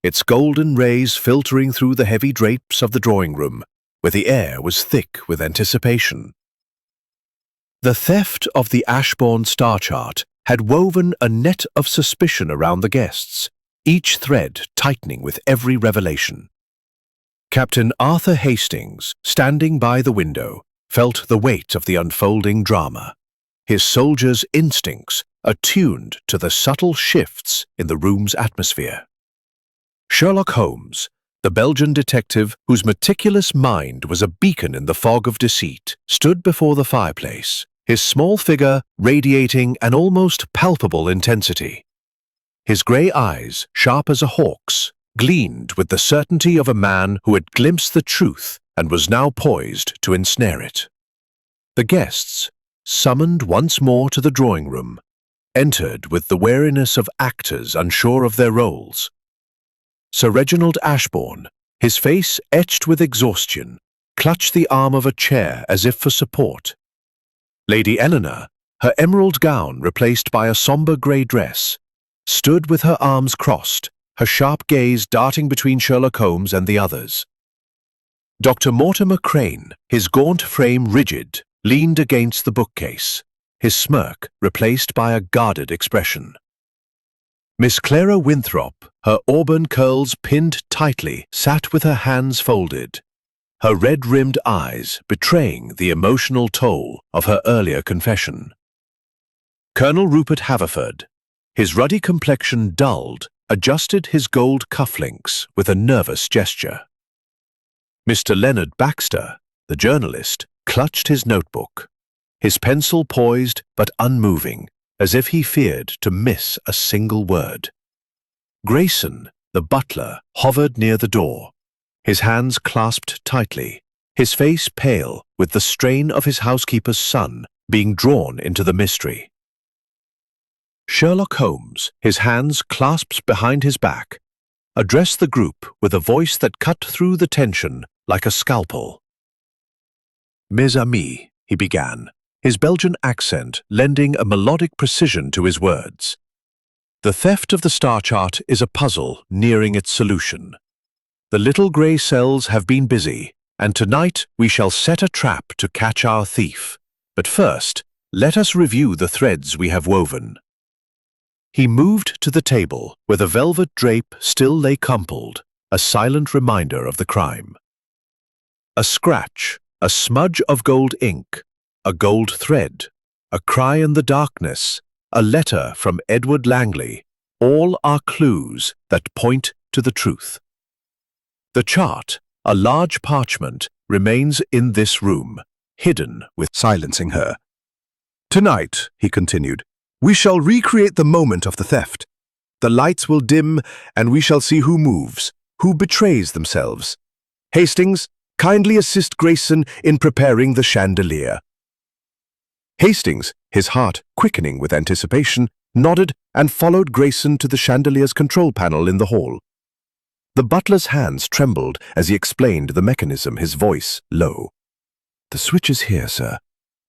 its golden rays filtering through the heavy drapes of the drawing room, where the air was thick with anticipation. The theft of the Ashbourne star chart had woven a net of suspicion around the guests, each thread tightening with every revelation. Captain Arthur Hastings, standing by the window, felt the weight of the unfolding drama, his soldiers' instincts attuned to the subtle shifts in the room's atmosphere. Sherlock Holmes, the Belgian detective whose meticulous mind was a beacon in the fog of deceit, stood before the fireplace, his small figure radiating an almost palpable intensity. His grey eyes, sharp as a hawk's, gleamed with the certainty of a man who had glimpsed the truth and was now poised to ensnare it. The guests, summoned once more to the drawing room, entered with the wariness of actors unsure of their roles. Sir Reginald Ashbourne, his face etched with exhaustion, clutched the arm of a chair as if for support. Lady Eleanor, her emerald gown replaced by a sombre grey dress, stood with her arms crossed, her sharp gaze darting between Sherlock Holmes and the others. Dr. Mortimer Crane, his gaunt frame rigid, leaned against the bookcase, his smirk replaced by a guarded expression. Miss Clara Winthrop, her auburn curls pinned tightly, sat with her hands folded, her red-rimmed eyes betraying the emotional toll of her earlier confession. Colonel Rupert Haverford, his ruddy complexion dulled, adjusted his gold cufflinks with a nervous gesture. Mr. Leonard Baxter, the journalist, clutched his notebook, his pencil poised but unmoving, as if he feared to miss a single word. Grayson, the butler, hovered near the door, his hands clasped tightly, his face pale with the strain of his housekeeper's son being drawn into the mystery. Sherlock Holmes, his hands clasped behind his back, addressed the group with a voice that cut through the tension like a scalpel. "Mes amis," he began, his Belgian accent lending a melodic precision to his words. "The theft of the star chart is a puzzle nearing its solution. The little grey cells have been busy, and tonight we shall set a trap to catch our thief. But first, let us review the threads we have woven." He moved to the table where the velvet drape still lay crumpled, a silent reminder of the crime. A scratch, a smudge of gold ink, a gold thread, a cry in the darkness, a letter from Edward Langley, all are clues that point to the truth. The chart, a large parchment, remains in this room, hidden with silencing her. "Tonight," he continued, "we shall recreate the moment of the theft. The lights will dim, and we shall see who moves, who betrays themselves. Hastings, kindly assist Grayson in preparing the chandelier." Hastings, his heart quickening with anticipation, nodded and followed Grayson to the chandelier's control panel in the hall. The butler's hands trembled as he explained the mechanism, his voice low. "The switch is here, sir.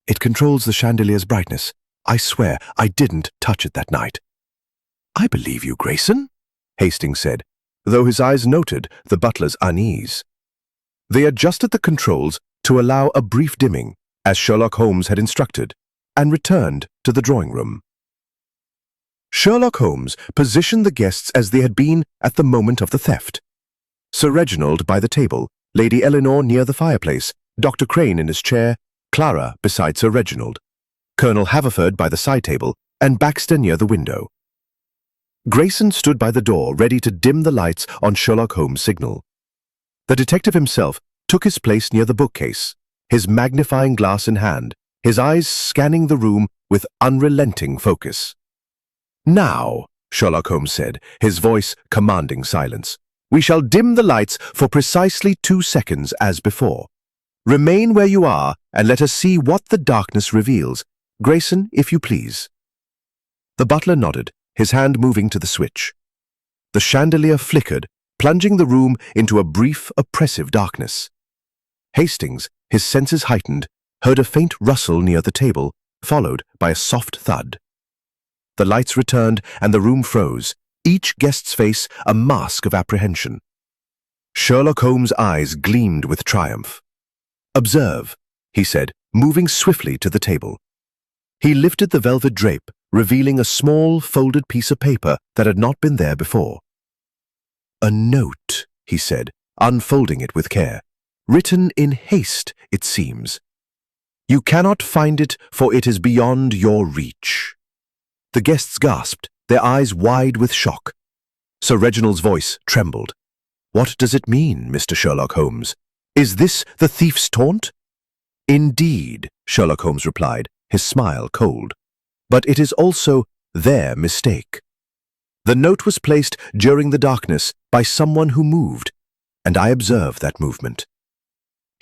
It controls the chandelier's brightness. I swear I didn't touch it that night." "I believe you, Grayson," Hastings said, though his eyes noted the butler's unease. They adjusted the controls to allow a brief dimming, as Sherlock Holmes had instructed, and returned to the drawing room. Sherlock Holmes positioned the guests as they had been at the moment of the theft. Sir Reginald by the table, Lady Eleanor near the fireplace, Dr. Crane in his chair, Clara beside Sir Reginald, Colonel Haverford by the side table, and Baxter near the window. Grayson stood by the door ready to dim the lights on Sherlock Holmes' signal. The detective himself took his place near the bookcase, his magnifying glass in hand, his eyes scanning the room with unrelenting focus. "Now," Sherlock Holmes said, his voice commanding silence, "we shall dim the lights for precisely 2 seconds as before. Remain where you are and let us see what the darkness reveals. Grayson, if you please." The butler nodded, his hand moving to the switch. The chandelier flickered, plunging the room into a brief, oppressive darkness. Hastings, his senses heightened, heard a faint rustle near the table, followed by a soft thud. The lights returned and the room froze, each guest's face a mask of apprehension. Sherlock Holmes' eyes gleamed with triumph. "Observe," he said, moving swiftly to the table. He lifted the velvet drape, revealing a small, folded piece of paper that had not been there before. "A note," he said, unfolding it with care. "Written in haste, it seems. You cannot find it, for it is beyond your reach." The guests gasped, their eyes wide with shock. Sir Reginald's voice trembled. "What does it mean, Mr. Sherlock Holmes? Is this the thief's taunt?" "Indeed," Sherlock Holmes replied, his smile cold. "But it is also their mistake. The note was placed during the darkness by someone who moved, and I observed that movement."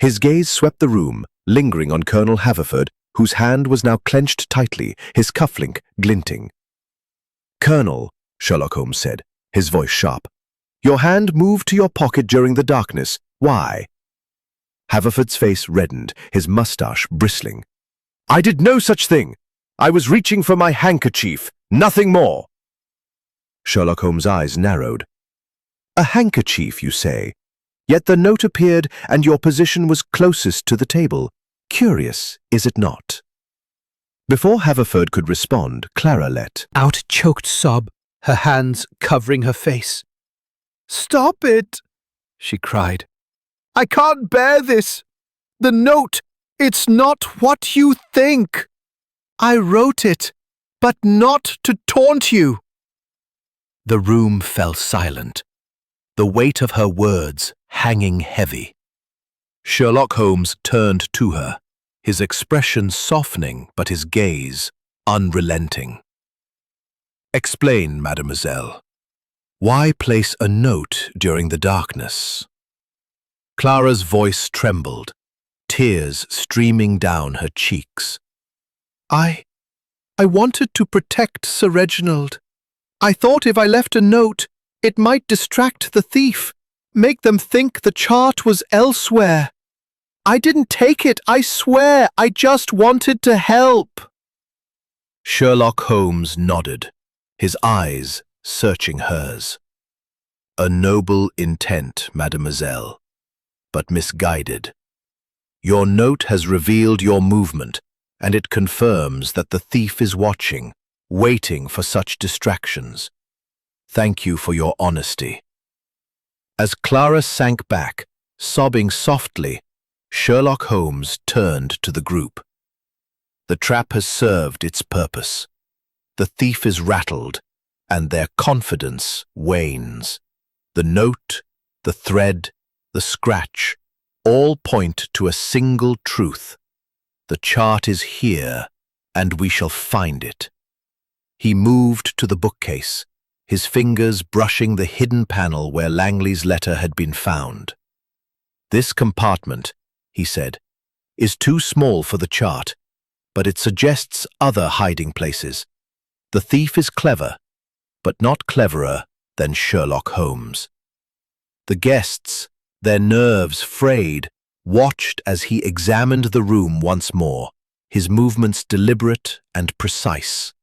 His gaze swept the room, lingering on Colonel Haverford, whose hand was now clenched tightly, his cufflink glinting. "Colonel," Sherlock Holmes said, his voice sharp, "your hand moved to your pocket during the darkness. Why?" Haverford's face reddened, his mustache bristling. "I did no such thing. I was reaching for my handkerchief, nothing more." Sherlock Holmes' eyes narrowed. "A handkerchief, you say? Yet the note appeared and your position was closest to the table. Curious, is it not?" Before Haverford could respond, Clara let out a choked sob her hands covering her face. "Stop it!" she cried. "I can't bear this! The note, it's not what you think! I wrote it, but not to taunt you!" The room fell silent, the weight of her words hanging heavy. Sherlock Holmes turned to her, his expression softening but his gaze unrelenting. "Explain, mademoiselle. Why place a note during the darkness?" Clara's voice trembled, tears streaming down her cheeks. I wanted to protect Sir Reginald. I thought if I left a note, it might distract the thief, make them think the chart was elsewhere. I didn't take it, I swear. I just wanted to help." Sherlock Holmes nodded, his eyes searching hers. "A noble intent, mademoiselle, but misguided. Your note has revealed your movement, and it confirms that the thief is watching, waiting for such distractions. Thank you for your honesty." As Clara sank back, sobbing softly, Sherlock Holmes turned to the group. "The trap has served its purpose. The thief is rattled, and their confidence wanes. The note, the thread, the scratch, all point to a single truth. The chart is here, and we shall find it." He moved to the bookcase, his fingers brushing the hidden panel where Langley's letter had been found. "This compartment," he said, "is too small for the chart, but it suggests other hiding places. The thief is clever, but not cleverer than Sherlock Holmes." The guests, their nerves frayed, watched as he examined the room once more, his movements deliberate and precise.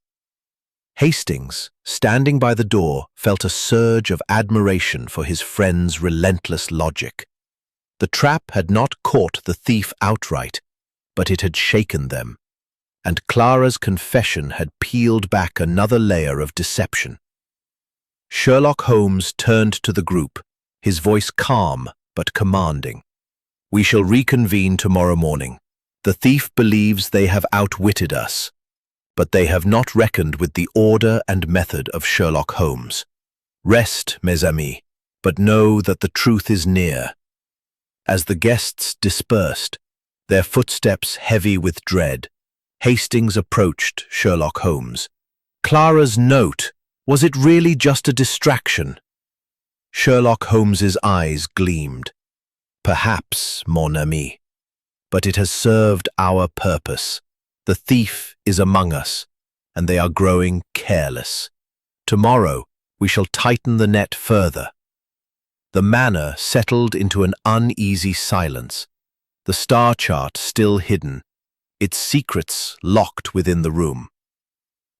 Hastings, standing by the door, felt a surge of admiration for his friend's relentless logic. The trap had not caught the thief outright, but it had shaken them, and Clara's confession had peeled back another layer of deception. Sherlock Holmes turned to the group, his voice calm but commanding. "We shall reconvene tomorrow morning. The thief believes they have outwitted us, but they have not reckoned with the order and method of Sherlock Holmes. Rest, mes amis, but know that the truth is near." As the guests dispersed, their footsteps heavy with dread, Hastings approached Sherlock Holmes. "Clara's note, was it really just a distraction?" Sherlock Holmes's eyes gleamed. "Perhaps, mon ami, but it has served our purpose. The thief is among us, and they are growing careless. Tomorrow we shall tighten the net further." The manor settled into an uneasy silence, the star chart still hidden, its secrets locked within the room.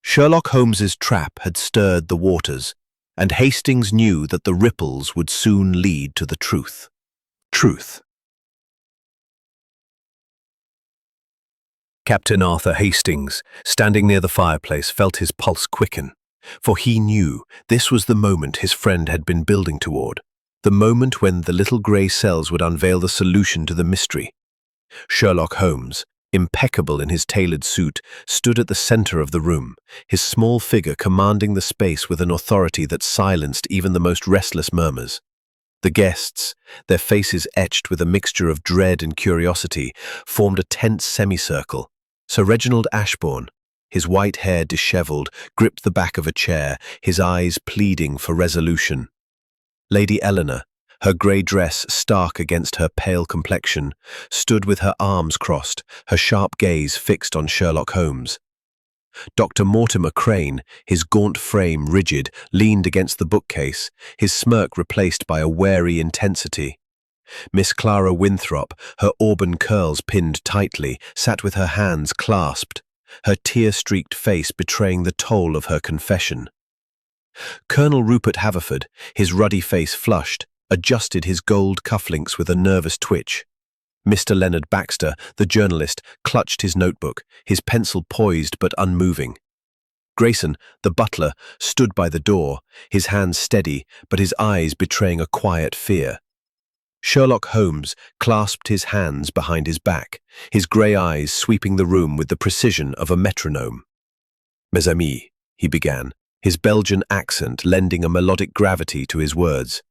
Sherlock Holmes's trap had stirred the waters, and Hastings knew that the ripples would soon lead to the truth. Captain Arthur Hastings, standing near the fireplace, felt his pulse quicken, for he knew this was the moment his friend had been building toward, the moment when the little grey cells would unveil the solution to the mystery. Sherlock Holmes, impeccable in his tailored suit, stood at the center of the room, his small figure commanding the space with an authority that silenced even the most restless murmurs. The guests, their faces etched with a mixture of dread and curiosity, formed a tense semicircle. Sir Reginald Ashbourne, his white hair dishevelled, gripped the back of a chair, his eyes pleading for resolution. Lady Eleanor, her grey dress stark against her pale complexion, stood with her arms crossed, her sharp gaze fixed on Sherlock Holmes. Dr. Mortimer Crane, his gaunt frame rigid, leaned against the bookcase, his smirk replaced by a wary intensity. Miss Clara Winthrop, her auburn curls pinned tightly, sat with her hands clasped, her tear-streaked face betraying the toll of her confession. Colonel Rupert Haverford, his ruddy face flushed, adjusted his gold cufflinks with a nervous twitch. Mr. Leonard Baxter, the journalist, clutched his notebook, his pencil poised but unmoving. Grayson, the butler, stood by the door, his hands steady, but his eyes betraying a quiet fear. Sherlock Holmes clasped his hands behind his back, his grey eyes sweeping the room with the precision of a metronome. "Mes amis," he began, his Belgian accent lending a melodic gravity to his words.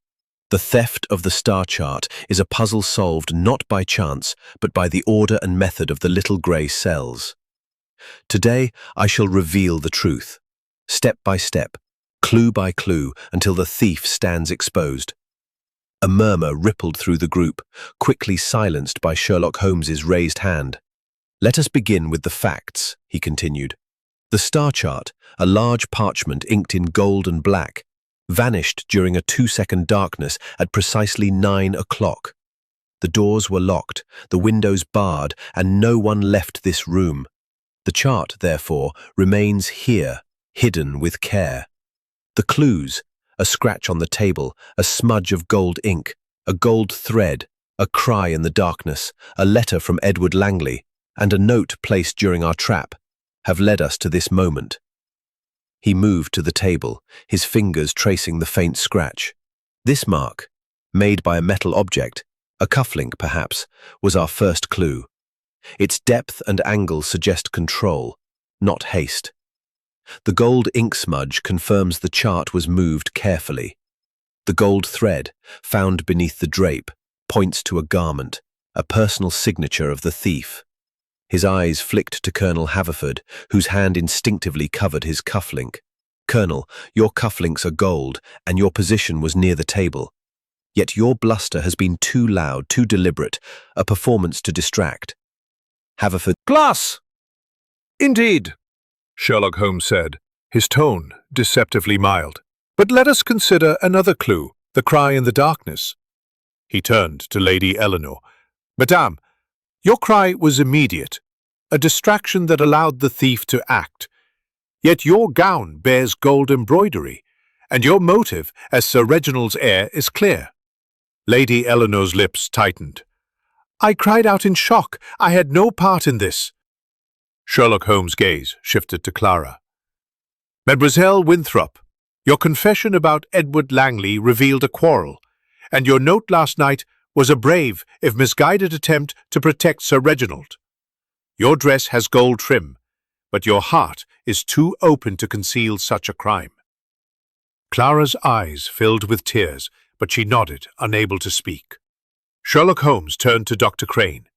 "The theft of the star chart is a puzzle solved not by chance, but by the order and method of the little grey cells. Today I shall reveal the truth, step by step, clue by clue, until the thief stands exposed." A murmur rippled through the group, quickly silenced by Sherlock Holmes's raised hand. "Let us begin with the facts," he continued. "The star chart, a large parchment inked in gold and black, vanished during a 2-second darkness at precisely 9 o'clock. The doors were locked, the windows barred, and no one left this room. The chart, therefore, remains here, hidden with care. The clues: a scratch on the table, a smudge of gold ink, a gold thread, a cry in the darkness, a letter from Edward Langley, and a note placed during our trap, have led us to this moment." He moved to the table, his fingers tracing the faint scratch. This mark, made by a metal object, a cufflink perhaps, was our first clue. Its depth and angle suggest control, not haste. The gold ink smudge confirms the chart was moved carefully. The gold thread, found beneath the drape, points to a garment, a personal signature of the thief. His eyes flicked to Colonel Haverford, whose hand instinctively covered his cufflink. "Colonel, your cufflinks are gold, and your position was near the table. Yet your bluster has been too loud, too deliberate, a performance to distract." Haverford, "Glass!" "Indeed," Sherlock Holmes said, his tone deceptively mild. "But let us consider another clue, the cry in the darkness." He turned to Lady Eleanor. "Madame, your cry was immediate, a distraction that allowed the thief to act. Yet your gown bears gold embroidery, and your motive as Sir Reginald's heir is clear." Lady Eleanor's lips tightened. "I cried out in shock. I had no part in this." Sherlock Holmes' gaze shifted to Clara. "Mademoiselle Winthrop, your confession about Edward Langley revealed a quarrel, and your note last night was a brave, if misguided attempt to protect Sir Reginald. Your dress has gold trim, but your heart is too open to conceal such a crime." Clara's eyes filled with tears, but she nodded, unable to speak. Sherlock Holmes turned to Dr. Crane.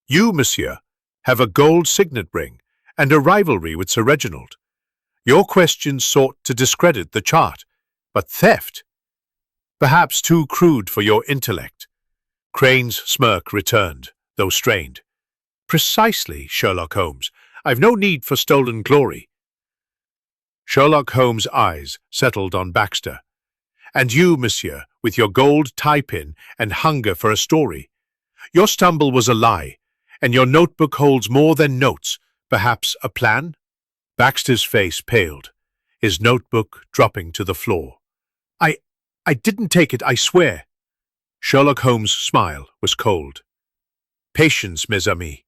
"You, monsieur, have a gold signet ring and a rivalry with Sir Reginald. Your questions sought to discredit the chart, but theft? Perhaps too crude for your intellect." Crane's smirk returned, though strained. "Precisely, Sherlock Holmes. I've no need for stolen glory." Sherlock Holmes' eyes settled on Baxter. "And you, monsieur, with your gold tie-pin and hunger for a story. Your stumble was a lie, and your notebook holds more than notes, perhaps a plan?" Baxter's face paled, his notebook dropping to the floor. I didn't take it, I swear." Sherlock Holmes' smile was cold. "Patience, mes amis.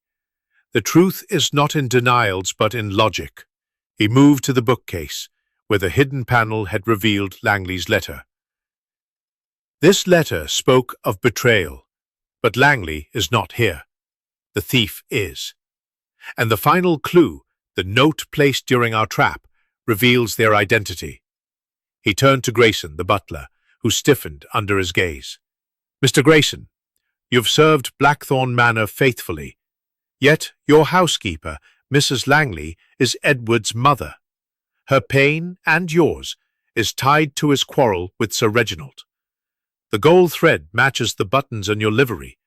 The truth is not in denials, but in logic." He moved to the bookcase, where the hidden panel had revealed Langley's letter. "This letter spoke of betrayal, but Langley is not here. The thief is. And the final clue, the note placed during our trap, reveals their identity." He turned to Grayson, the butler, who stiffened under his gaze. "Mr. Grayson, you've served Blackthorn Manor faithfully. Yet your housekeeper, Mrs. Langley, is Edward's mother. Her pain, and yours, is tied to his quarrel with Sir Reginald. The gold thread matches the buttons on your livery,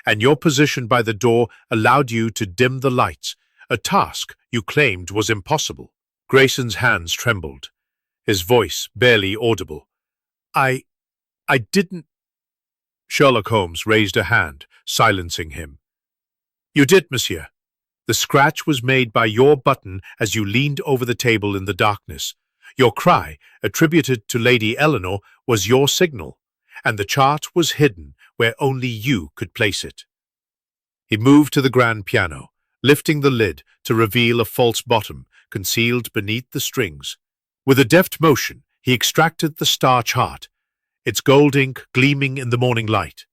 and your position by the door allowed you to dim the lights, a task you claimed was impossible." Grayson's hands trembled, his voice barely audible. I didn't—" Sherlock Holmes raised a hand, silencing him. "You did, monsieur. The scratch was made by your button as you leaned over the table in the darkness. Your cry, attributed to Lady Eleanor, was your signal, and the chart was hidden where only you could place it." He moved to the grand piano, lifting the lid to reveal a false bottom concealed beneath the strings. With a deft motion, he extracted the star chart, its gold ink gleaming in the morning light.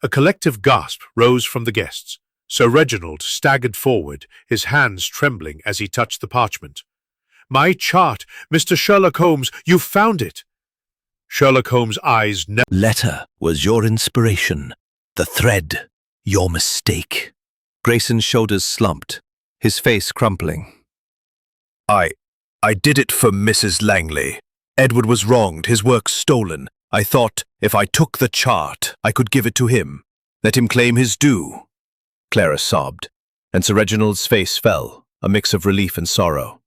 A collective gasp rose from the guests. Sir Reginald staggered forward, his hands trembling as he touched the parchment. "My chart! Mr. Sherlock Holmes, you've found it!" Sherlock Holmes' eyes Letter was your inspiration. The thread, your mistake. Grayson's shoulders slumped, his face crumpling. I did it for Mrs. Langley. Edward was wronged, his work stolen. I thought if I took the chart, I could give it to him. Let him claim his due. Clara sobbed, and Sir Reginald's face fell, a mix of relief and sorrow.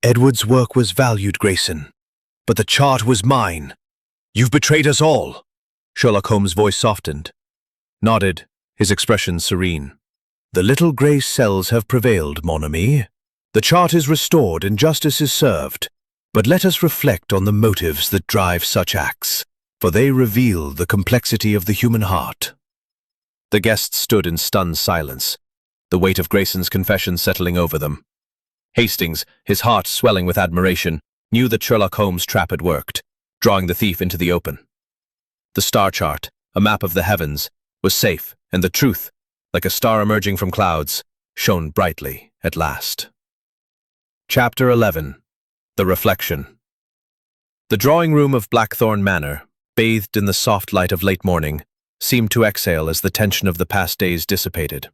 Edward's work was valued, Grayson, but the chart was mine. You've betrayed us all. Sherlock Holmes' voice softened, nodded, his expression serene. The little grey cells have prevailed, mon ami. The chart is restored and justice is served. But let us reflect on the motives that drive such acts, for they reveal the complexity of the human heart. The guests stood in stunned silence, the weight of Grayson's confession settling over them. Hastings, his heart swelling with admiration, knew that Sherlock Holmes' trap had worked, drawing the thief into the open. The star chart, a map of the heavens, was safe, and the truth, like a star emerging from clouds, shone brightly at last. Chapter 11. The Reflection. The drawing-room of Blackthorn Manor, bathed in the soft light of late morning, seemed to exhale as the tension of the past days dissipated.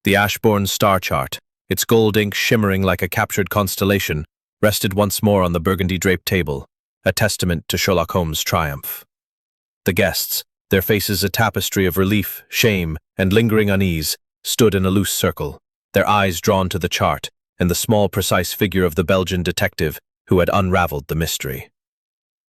The Ashbourne star chart, its gold ink shimmering like a captured constellation, rested once more on the burgundy-draped table, a testament to Sherlock Holmes' triumph. The guests, their faces a tapestry of relief, shame, and lingering unease, stood in a loose circle, their eyes drawn to the chart and the small, precise figure of the Belgian detective who had unraveled the mystery.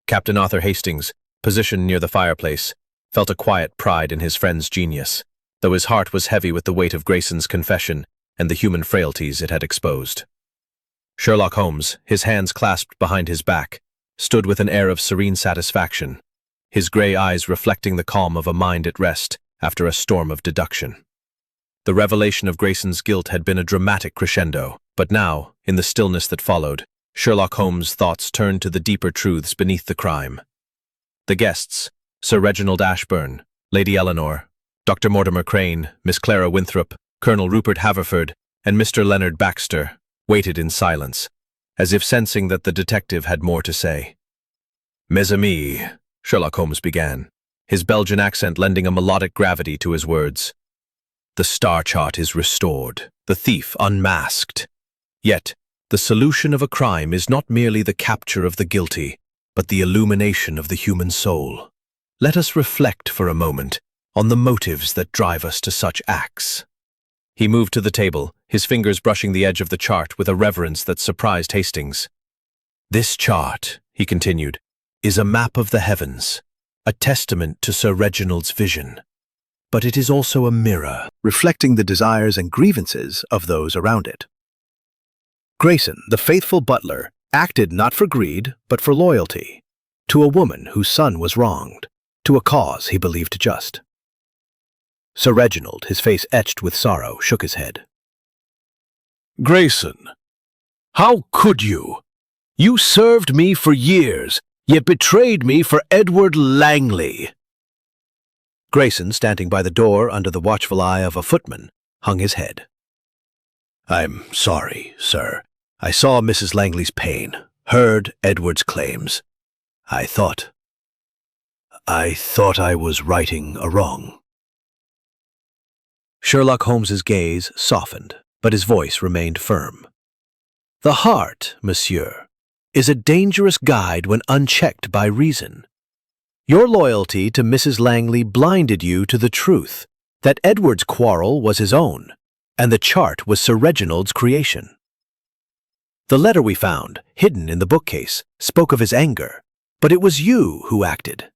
Captain Arthur Hastings, positioned near the fireplace, felt a quiet pride in his friend's genius, though his heart was heavy with the weight of Grayson's confession and the human frailties it had exposed. Sherlock Holmes, his hands clasped behind his back, stood with an air of serene satisfaction, his grey eyes reflecting the calm of a mind at rest after a storm of deduction. The revelation of Grayson's guilt had been a dramatic crescendo, but now, in the stillness that followed, Sherlock Holmes' thoughts turned to the deeper truths beneath the crime. The guests, Sir Reginald Ashburn, Lady Eleanor, Dr. Mortimer Crane, Miss Clara Winthrop, Colonel Rupert Haverford, and Mr. Leonard Baxter, waited in silence, as if sensing that the detective had more to say. "Mes amis," Sherlock Holmes began, his Belgian accent lending a melodic gravity to his words. "The star chart is restored, the thief unmasked. Yet, the solution of a crime is not merely the capture of the guilty, but the illumination of the human soul. Let us reflect for a moment on the motives that drive us to such acts." He moved to the table, his fingers brushing the edge of the chart with a reverence that surprised Hastings. "This chart," he continued, "is a map of the heavens, a testament to Sir Reginald's vision. But it is also a mirror, reflecting the desires and grievances of those around it. Grayson, the faithful butler, acted not for greed, but for loyalty, to a woman whose son was wronged, to a cause he believed just." Sir Reginald, his face etched with sorrow, shook his head. "Grayson, how could you? You served me for years, yet betrayed me for Edward Langley." Grayson, standing by the door under the watchful eye of a footman, hung his head. "I'm sorry, sir. I saw Mrs. Langley's pain, heard Edward's claims. I thought I was righting a wrong." Sherlock Holmes's gaze softened, but his voice remained firm. "The heart, monsieur, is a dangerous guide when unchecked by reason. Your loyalty to Mrs. Langley blinded you to the truth that Edward's quarrel was his own, and the chart was Sir Reginald's creation. The letter we found, hidden in the bookcase, spoke of his anger, but it was you who acted."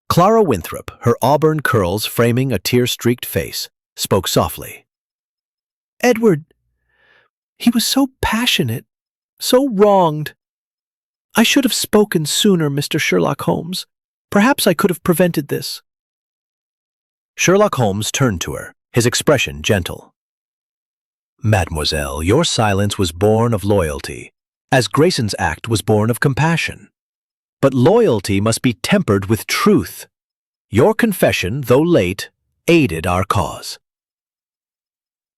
Clara Winthrop, her auburn curls framing a tear-streaked face, spoke softly. "Edward, he was so passionate, so wronged. I should have spoken sooner, Mr. Sherlock Holmes. Perhaps I could have prevented this." Sherlock Holmes turned to her, his expression gentle. Mademoiselle, your silence was born of loyalty, as Grayson's act was born of compassion. But loyalty must be tempered with truth. Your confession, though late, aided our cause.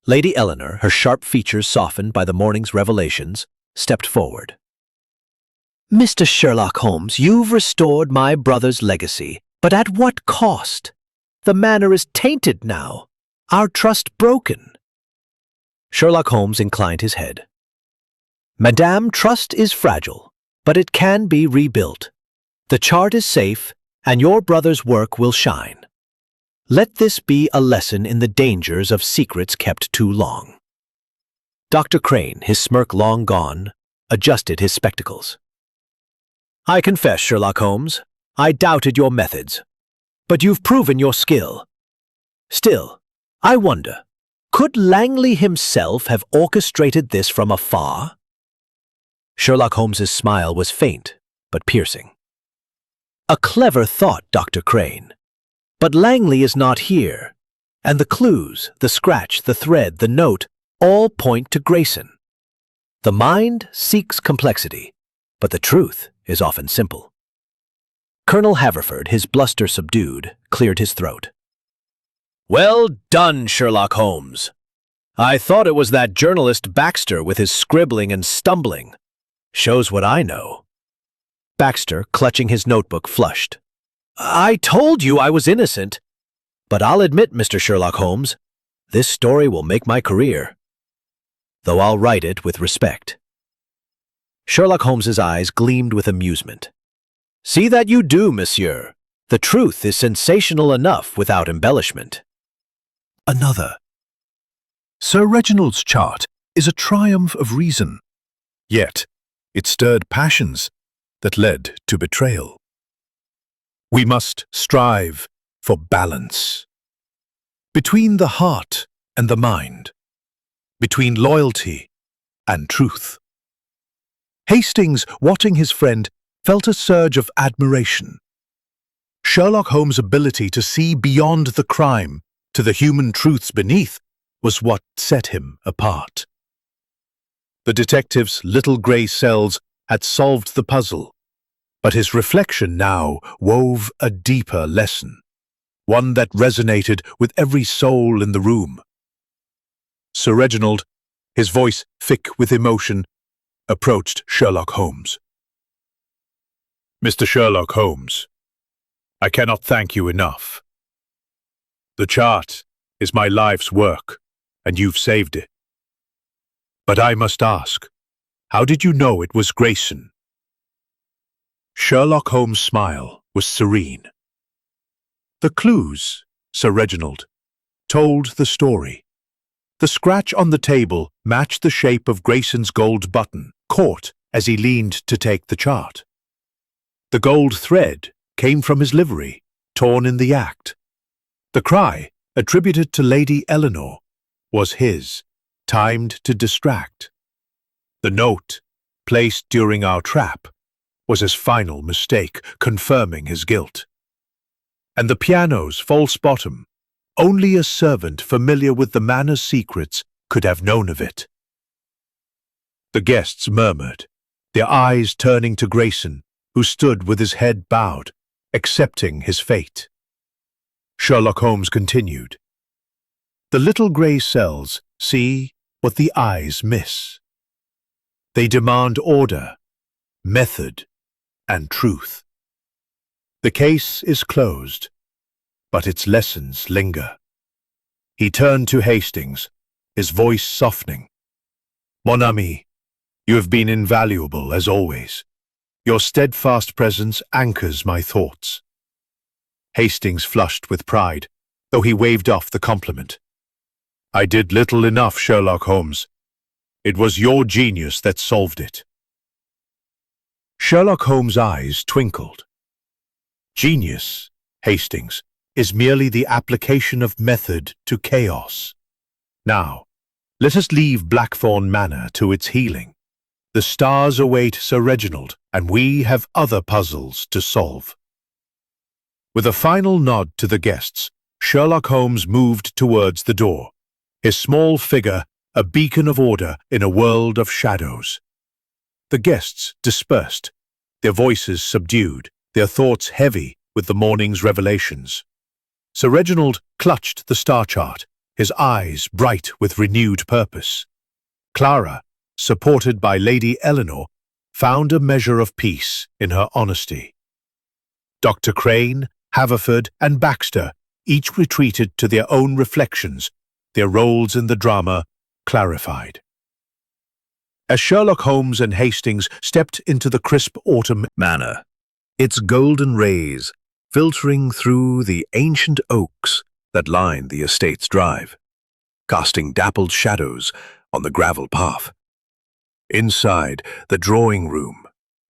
Lady Eleanor, her sharp features softened by the morning's revelations, stepped forward. Mr. Sherlock Holmes, you've restored my brother's legacy, but at what cost? The manor is tainted now, our trust broken. Sherlock Holmes inclined his head. Madame, trust is fragile, but it can be rebuilt. The chart is safe, and your brother's work will shine. Let this be a lesson in the dangers of secrets kept too long. Dr. Crane, his smirk long gone, adjusted his spectacles. I confess, Sherlock Holmes, I doubted your methods, but you've proven your skill. Still, I wonder, could Langley himself have orchestrated this from afar? Sherlock Holmes's smile was faint, but piercing. A clever thought, Dr. Crane. But Langley is not here, and the clues, the scratch, the thread, the note, all point to Grayson. The mind seeks complexity, but the truth is often simple. Colonel Haverford, his bluster subdued, cleared his throat. Well done, Sherlock Holmes. I thought it was that journalist Baxter with his scribbling and stumbling. Shows what I know. Baxter, clutching his notebook, flushed. I told you I was innocent. But I'll admit, Mr. Sherlock Holmes, this story will make my career. Though I'll write it with respect. Sherlock Holmes's eyes gleamed with amusement. See that you do, monsieur. The truth is sensational enough without embellishment. Another. Sir Reginald's chart is a triumph of reason. Yet, it stirred passions that led to betrayal. We must strive for balance. Between the heart and the mind. Between loyalty and truth. Hastings, watching his friend, felt a surge of admiration. Sherlock Holmes' ability to see beyond the crime to the human truths beneath was what set him apart. The detective's little grey cells had solved the puzzle, but his reflection now wove a deeper lesson, one that resonated with every soul in the room. Sir Reginald, his voice thick with emotion, approached Sherlock Holmes. Mr. Sherlock Holmes, I cannot thank you enough. The chart is my life's work, and you've saved it. But I must ask, how did you know it was Grayson? Sherlock Holmes' smile was serene. The clues, Sir Reginald, told the story. The scratch on the table matched the shape of Grayson's gold button, caught as he leaned to take the chart. The gold thread came from his livery, torn in the act. The cry, attributed to Lady Eleanor, was his, timed to distract. The note, placed during our trap, was his final mistake, confirming his guilt. And the piano's false bottom, only a servant familiar with the manor's secrets could have known of it. The guests murmured, their eyes turning to Grayson, who stood with his head bowed, accepting his fate. Sherlock Holmes continued. The little grey cells see what the eyes miss. They demand order, method, and truth. The case is closed, but its lessons linger. He turned to Hastings, his voice softening. Mon ami, you have been invaluable as always. Your steadfast presence anchors my thoughts. Hastings flushed with pride, though he waved off the compliment. I did little enough, Sherlock Holmes. It was your genius that solved it. Sherlock Holmes' eyes twinkled. Genius, Hastings, is merely the application of method to chaos. Now, let us leave Blackthorn Manor to its healing. The stars await Sir Reginald, and we have other puzzles to solve. With a final nod to the guests, Sherlock Holmes moved towards the door, his small figure a beacon of order in a world of shadows. The guests dispersed, their voices subdued, their thoughts heavy with the morning's revelations. Sir Reginald clutched the star chart, his eyes bright with renewed purpose. Clara, supported by Lady Eleanor, found a measure of peace in her honesty. Dr. Crane, Haverford, and Baxter each retreated to their own reflections, their roles in the drama clarified. As Sherlock Holmes and Hastings stepped into the crisp autumn Manor, its golden rays filtering through the ancient oaks that lined the estate's drive, casting dappled shadows on the gravel path. Inside the drawing room,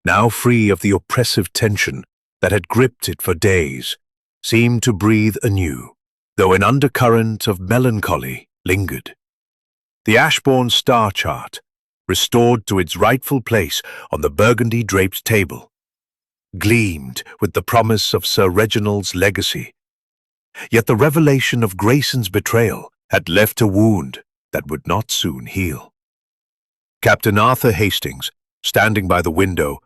now free of the oppressive tension that had gripped it for days, seemed to breathe anew, though an undercurrent of melancholy lingered. The Ashbourne star chart, restored to its rightful place on the burgundy-draped table, gleamed with the promise of Sir Reginald's legacy. Yet the revelation of Grayson's betrayal had left a wound that would not soon heal. Captain Arthur Hastings, standing by the window,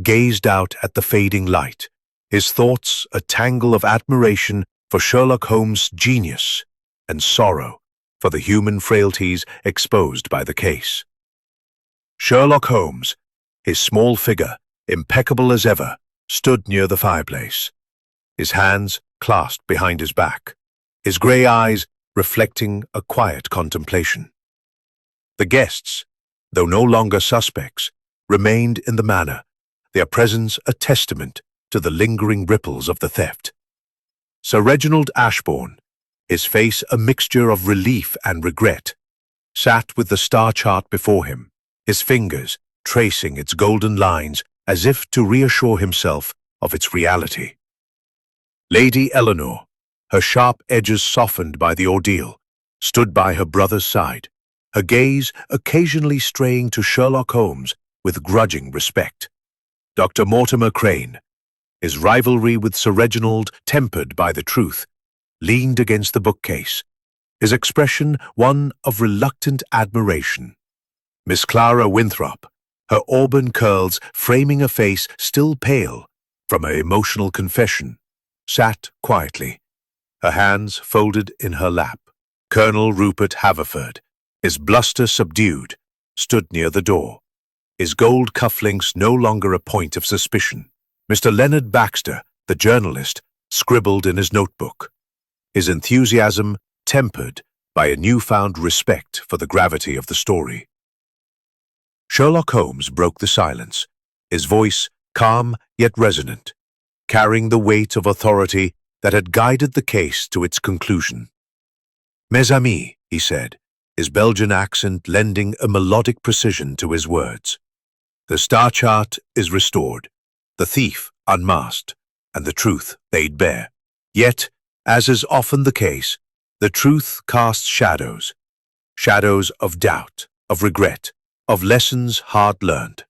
gazed out at the fading light, his thoughts a tangle of admiration for Sherlock Holmes' genius and sorrow for the human frailties exposed by the case. Sherlock Holmes, his small figure, impeccable as ever, stood near the fireplace, his hands clasped behind his back, his grey eyes reflecting a quiet contemplation. The guests, though no longer suspects, remained in the manor, their presence a testament to the lingering ripples of the theft. Sir Reginald Ashbourne, his face a mixture of relief and regret, sat with the star chart before him, his fingers tracing its golden lines as if to reassure himself of its reality. Lady Eleanor, her sharp edges softened by the ordeal, stood by her brother's side, her gaze occasionally straying to Sherlock Holmes with grudging respect. Dr. Mortimer Crane, his rivalry with Sir Reginald tempered by the truth, leaned against the bookcase, his expression one of reluctant admiration. Miss Clara Winthrop, her auburn curls framing a face still pale from her emotional confession, sat quietly, her hands folded in her lap. Colonel Rupert Haverford, his bluster subdued, stood near the door, his gold cufflinks no longer a point of suspicion. Mr. Leonard Baxter, the journalist, scribbled in his notebook, his enthusiasm tempered by a newfound respect for the gravity of the story. Sherlock Holmes broke the silence, his voice calm yet resonant, carrying the weight of authority that had guided the case to its conclusion. "Mes amis," he said, his Belgian accent lending a melodic precision to his words. "The star chart is restored, the thief unmasked, and the truth laid bare. Yet, as is often the case, the truth casts shadows, shadows of doubt, of regret, of lessons hard learned.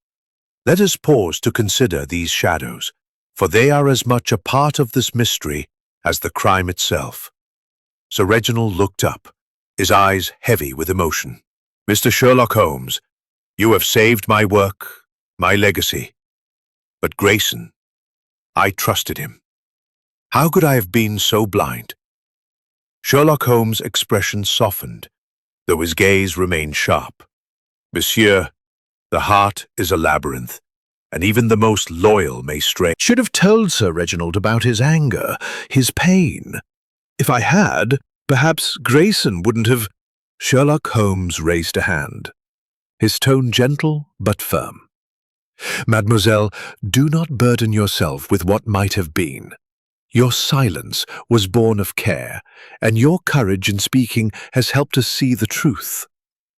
Let us pause to consider these shadows, for they are as much a part of this mystery as the crime itself." Sir Reginald looked up, his eyes heavy with emotion. "Mr. Sherlock Holmes, you have saved my work, my legacy. But Grayson, I trusted him. How could I have been so blind?" Sherlock Holmes' expression softened, though his gaze remained sharp. "Monsieur, the heart is a labyrinth, and even the most loyal may stray." Should have told Sir Reginald about his anger, his pain. If I had, perhaps Grayson wouldn't have. Sherlock Holmes raised a hand, his tone gentle but firm. "Mademoiselle, do not burden yourself with what might have been. Your silence was born of care, and your courage in speaking has helped us see the truth.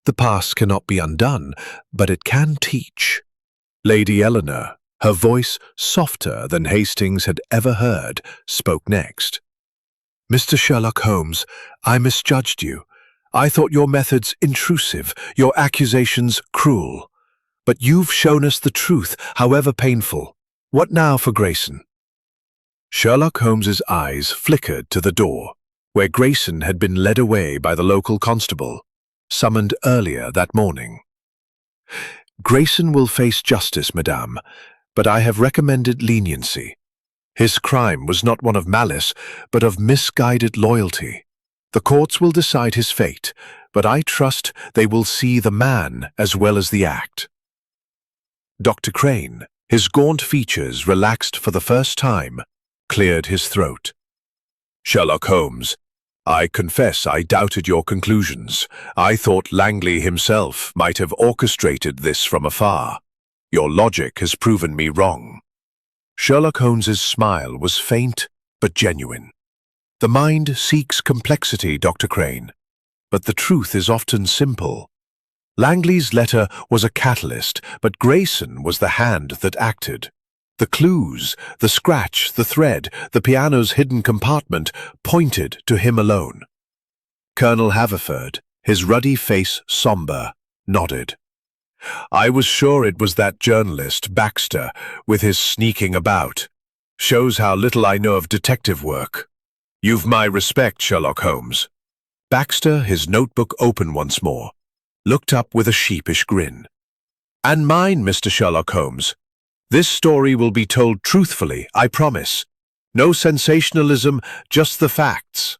The past cannot be undone, but it can teach." Lady Eleanor, her voice softer than Hastings had ever heard, spoke next. "Mr. Sherlock Holmes, I misjudged you. I thought your methods intrusive, your accusations cruel. But you've shown us the truth, however painful. What now for Grayson?" Sherlock Holmes's eyes flickered to the door, where Grayson had been led away by the local constable. summoned earlier that morning. Grayson will face justice, madame, but I have recommended leniency. His crime was not one of malice, but of misguided loyalty. The courts will decide his fate, but I trust they will see the man as well as the act. Dr. Crane, his gaunt features relaxed for the first time, cleared his throat. Sherlock Holmes, I confess I doubted your conclusions. I thought Langley himself might have orchestrated this from afar. Your logic has proven me wrong. Sherlock Holmes's smile was faint but genuine. The mind seeks complexity, Dr. Crane, but the truth is often simple. Langley's letter was a catalyst, but Grayson was the hand that acted. The clues, the scratch, the thread, the piano's hidden compartment pointed to him alone. Colonel Haverford, his ruddy face somber, nodded. I was sure it was that journalist, Baxter, with his sneaking about. Shows how little I know of detective work. You've my respect, Sherlock Holmes. Baxter, his notebook open once more, looked up with a sheepish grin. And mine, Mr. Sherlock Holmes. This story will be told truthfully, I promise. No sensationalism, just the facts.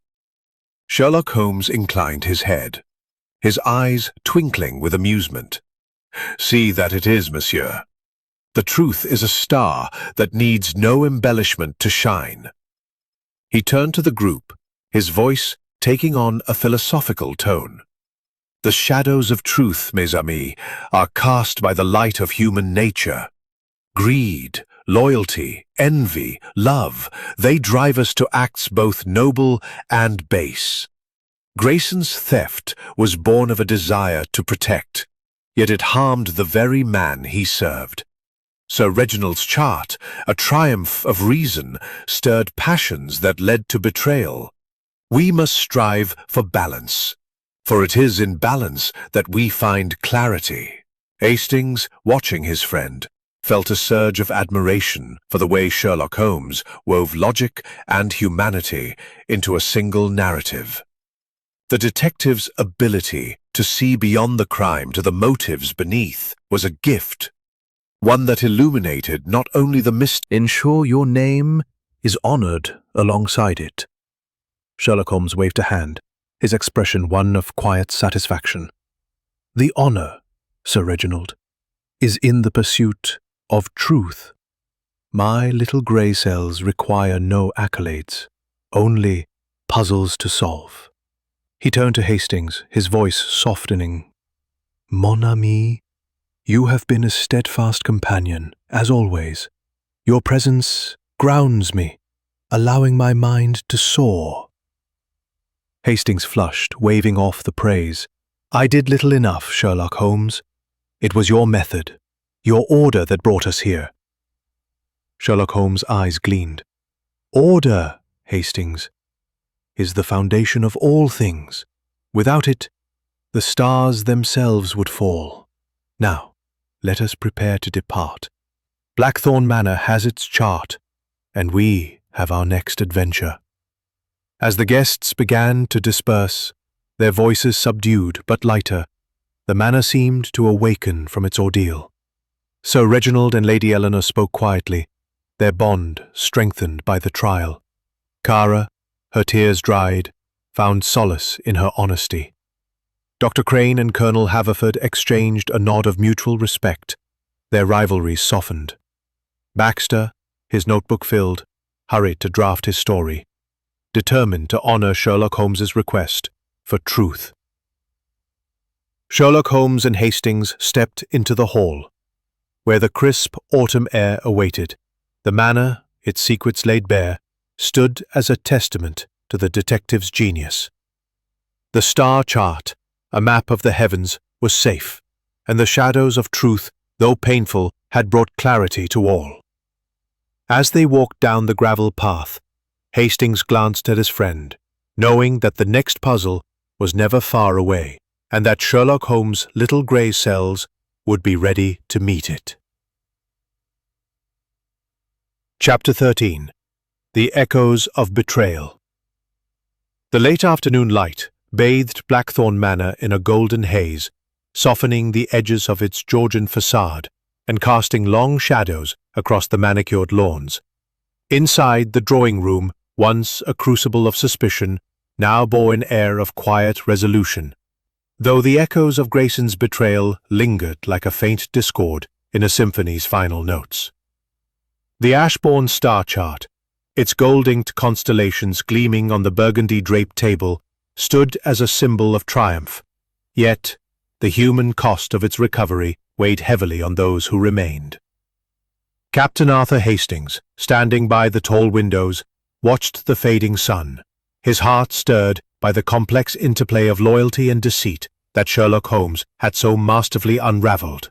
Sherlock Holmes inclined his head, his eyes twinkling with amusement. See that it is, monsieur. The truth is a star that needs no embellishment to shine. He turned to the group, his voice taking on a philosophical tone. The shadows of truth, mes amis, are cast by the light of human nature. Greed, loyalty, envy, love, they drive us to acts both noble and base. Grayson's theft was born of a desire to protect, yet it harmed the very man he served. Sir Reginald's chart, a triumph of reason, stirred passions that led to betrayal. We must strive for balance, for it is in balance that we find clarity. Hastings, watching his friend, felt a surge of admiration for the way Sherlock Holmes wove logic and humanity into a single narrative. The detective's ability to see beyond the crime to the motives beneath was a gift, one that illuminated not only the mystery. Ensure your name is honored alongside it. Sherlock Holmes waved a hand, his expression one of quiet satisfaction. The honor, Sir Reginald, is in the pursuit of truth. My little grey cells require no accolades, only puzzles to solve. He turned to Hastings, his voice softening. Mon ami, you have been a steadfast companion, as always. Your presence grounds me, allowing my mind to soar. Hastings flushed, waving off the praise. I did little enough, Sherlock Holmes. It was your method, your order that brought us here. Sherlock Holmes' eyes gleamed. Order, Hastings, is the foundation of all things. Without it, the stars themselves would fall. Now, let us prepare to depart. Blackthorn Manor has its chart, and we have our next adventure. As the guests began to disperse, their voices subdued but lighter, the manor seemed to awaken from its ordeal. Sir Reginald and Lady Eleanor spoke quietly, their bond strengthened by the trial. Cara, her tears dried, found solace in her honesty. Dr. Crane and Colonel Haverford exchanged a nod of mutual respect. Their rivalries softened. Baxter, his notebook filled, hurried to draft his story, determined to honor Sherlock Holmes's request for truth. Sherlock Holmes and Hastings stepped into the hall, where the crisp autumn air awaited. The manor, its secrets laid bare, stood as a testament to the detective's genius. The star chart, a map of the heavens, was safe, and the shadows of truth, though painful, had brought clarity to all. As they walked down the gravel path, Hastings glanced at his friend, knowing that the next puzzle was never far away, and that Sherlock Holmes' little grey cells would be ready to meet it. Chapter 13. The Echoes of Betrayal. The late afternoon light, bathed Blackthorn Manor in a golden haze, softening the edges of its Georgian facade and casting long shadows across the manicured lawns. Inside the drawing room, once a crucible of suspicion, now bore an air of quiet resolution, though the echoes of Grayson's betrayal lingered like a faint discord in a symphony's final notes. The Ashbourne star chart, its gold-inked constellations gleaming on the burgundy-draped table, stood as a symbol of triumph, yet the human cost of its recovery weighed heavily on those who remained. Captain Arthur Hastings, standing by the tall windows, watched the fading sun, his heart stirred by the complex interplay of loyalty and deceit that Sherlock Holmes had so masterfully unraveled.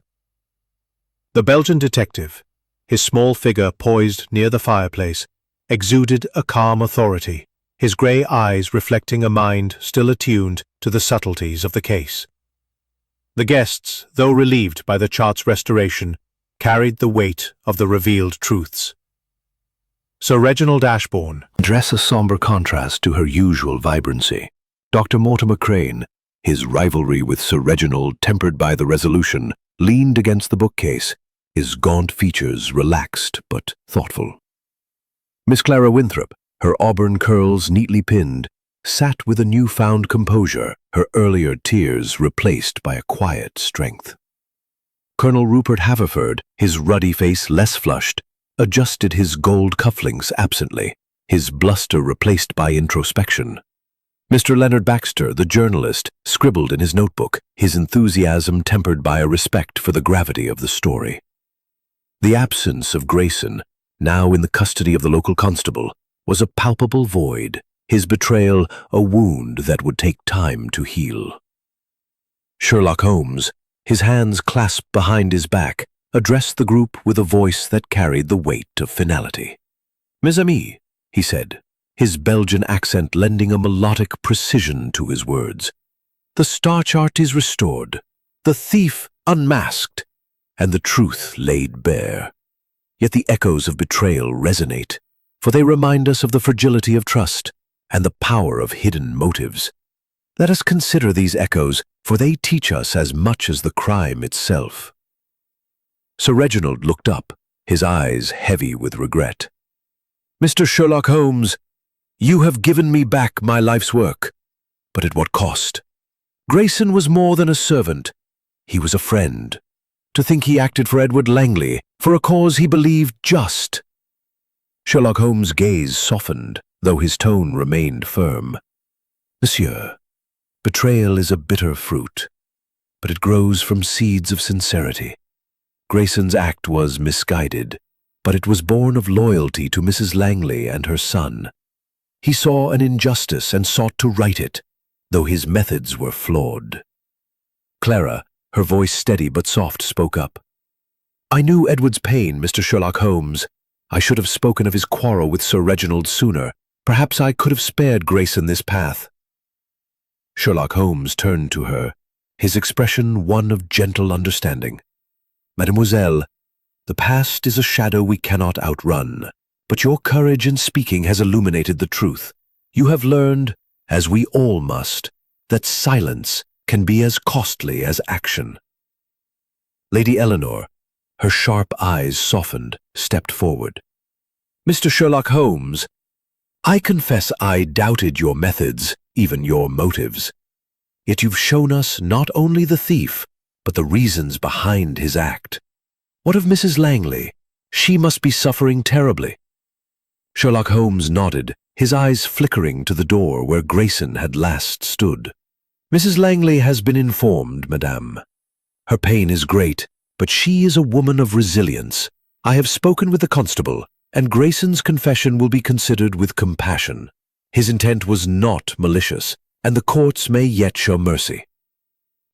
The Belgian detective, his small figure poised near the fireplace, exuded a calm authority, his grey eyes reflecting a mind still attuned to the subtleties of the case. The guests, though relieved by the chart's restoration, carried the weight of the revealed truths. Sir Reginald Ashbourne Dress a somber contrast to her usual vibrancy. Dr. Mortimer Crane, his rivalry with Sir Reginald tempered by the resolution, leaned against the bookcase, his gaunt features relaxed but thoughtful. Miss Clara Winthrop, her auburn curls neatly pinned, sat with a newfound composure, her earlier tears replaced by a quiet strength. Colonel Rupert Haverford, his ruddy face less flushed, adjusted his gold cufflinks absently, his bluster replaced by introspection. Mr. Leonard Baxter, the journalist, scribbled in his notebook, his enthusiasm tempered by a respect for the gravity of the story. The absence of Grayson, now in the custody of the local constable, was a palpable void, his betrayal a wound that would take time to heal. Sherlock Holmes, his hands clasped behind his back, addressed the group with a voice that carried the weight of finality. "Mes amis," he said, his Belgian accent lending a melodic precision to his words. "The star chart is restored, the thief unmasked, and the truth laid bare. Yet the echoes of betrayal resonate, for they remind us of the fragility of trust and the power of hidden motives. Let us consider these echoes, for they teach us as much as the crime itself." Sir Reginald looked up, his eyes heavy with regret. "Mr. Sherlock Holmes, you have given me back my life's work, but at what cost? Grayson was more than a servant. He was a friend. To think he acted for Edward Langley, for a cause he believed just." Sherlock Holmes' gaze softened, though his tone remained firm. "Monsieur, betrayal is a bitter fruit, but it grows from seeds of sincerity. Grayson's act was misguided, but it was born of loyalty to Mrs. Langley and her son. He saw an injustice and sought to right it, though his methods were flawed." Clara, her voice steady but soft, spoke up. "I knew Edward's pain, Mr. Sherlock Holmes. I should have spoken of his quarrel with Sir Reginald sooner. Perhaps I could have spared Grayson this path." Sherlock Holmes turned to her, his expression one of gentle understanding. "Mademoiselle, the past is a shadow we cannot outrun, but your courage in speaking has illuminated the truth. You have learned, as we all must, that silence can be as costly as action." Lady Eleanor, her sharp eyes softened, stepped forward. "Mr. Sherlock Holmes, I confess I doubted your methods, even your motives. Yet you've shown us not only the thief, but the reasons behind his act. What of Mrs. Langley? She must be suffering terribly." Sherlock Holmes nodded, his eyes flickering to the door where Grayson had last stood. "Mrs. Langley has been informed, madame. Her pain is great, but she is a woman of resilience. I have spoken with the constable, and Grayson's confession will be considered with compassion. His intent was not malicious, and the courts may yet show mercy."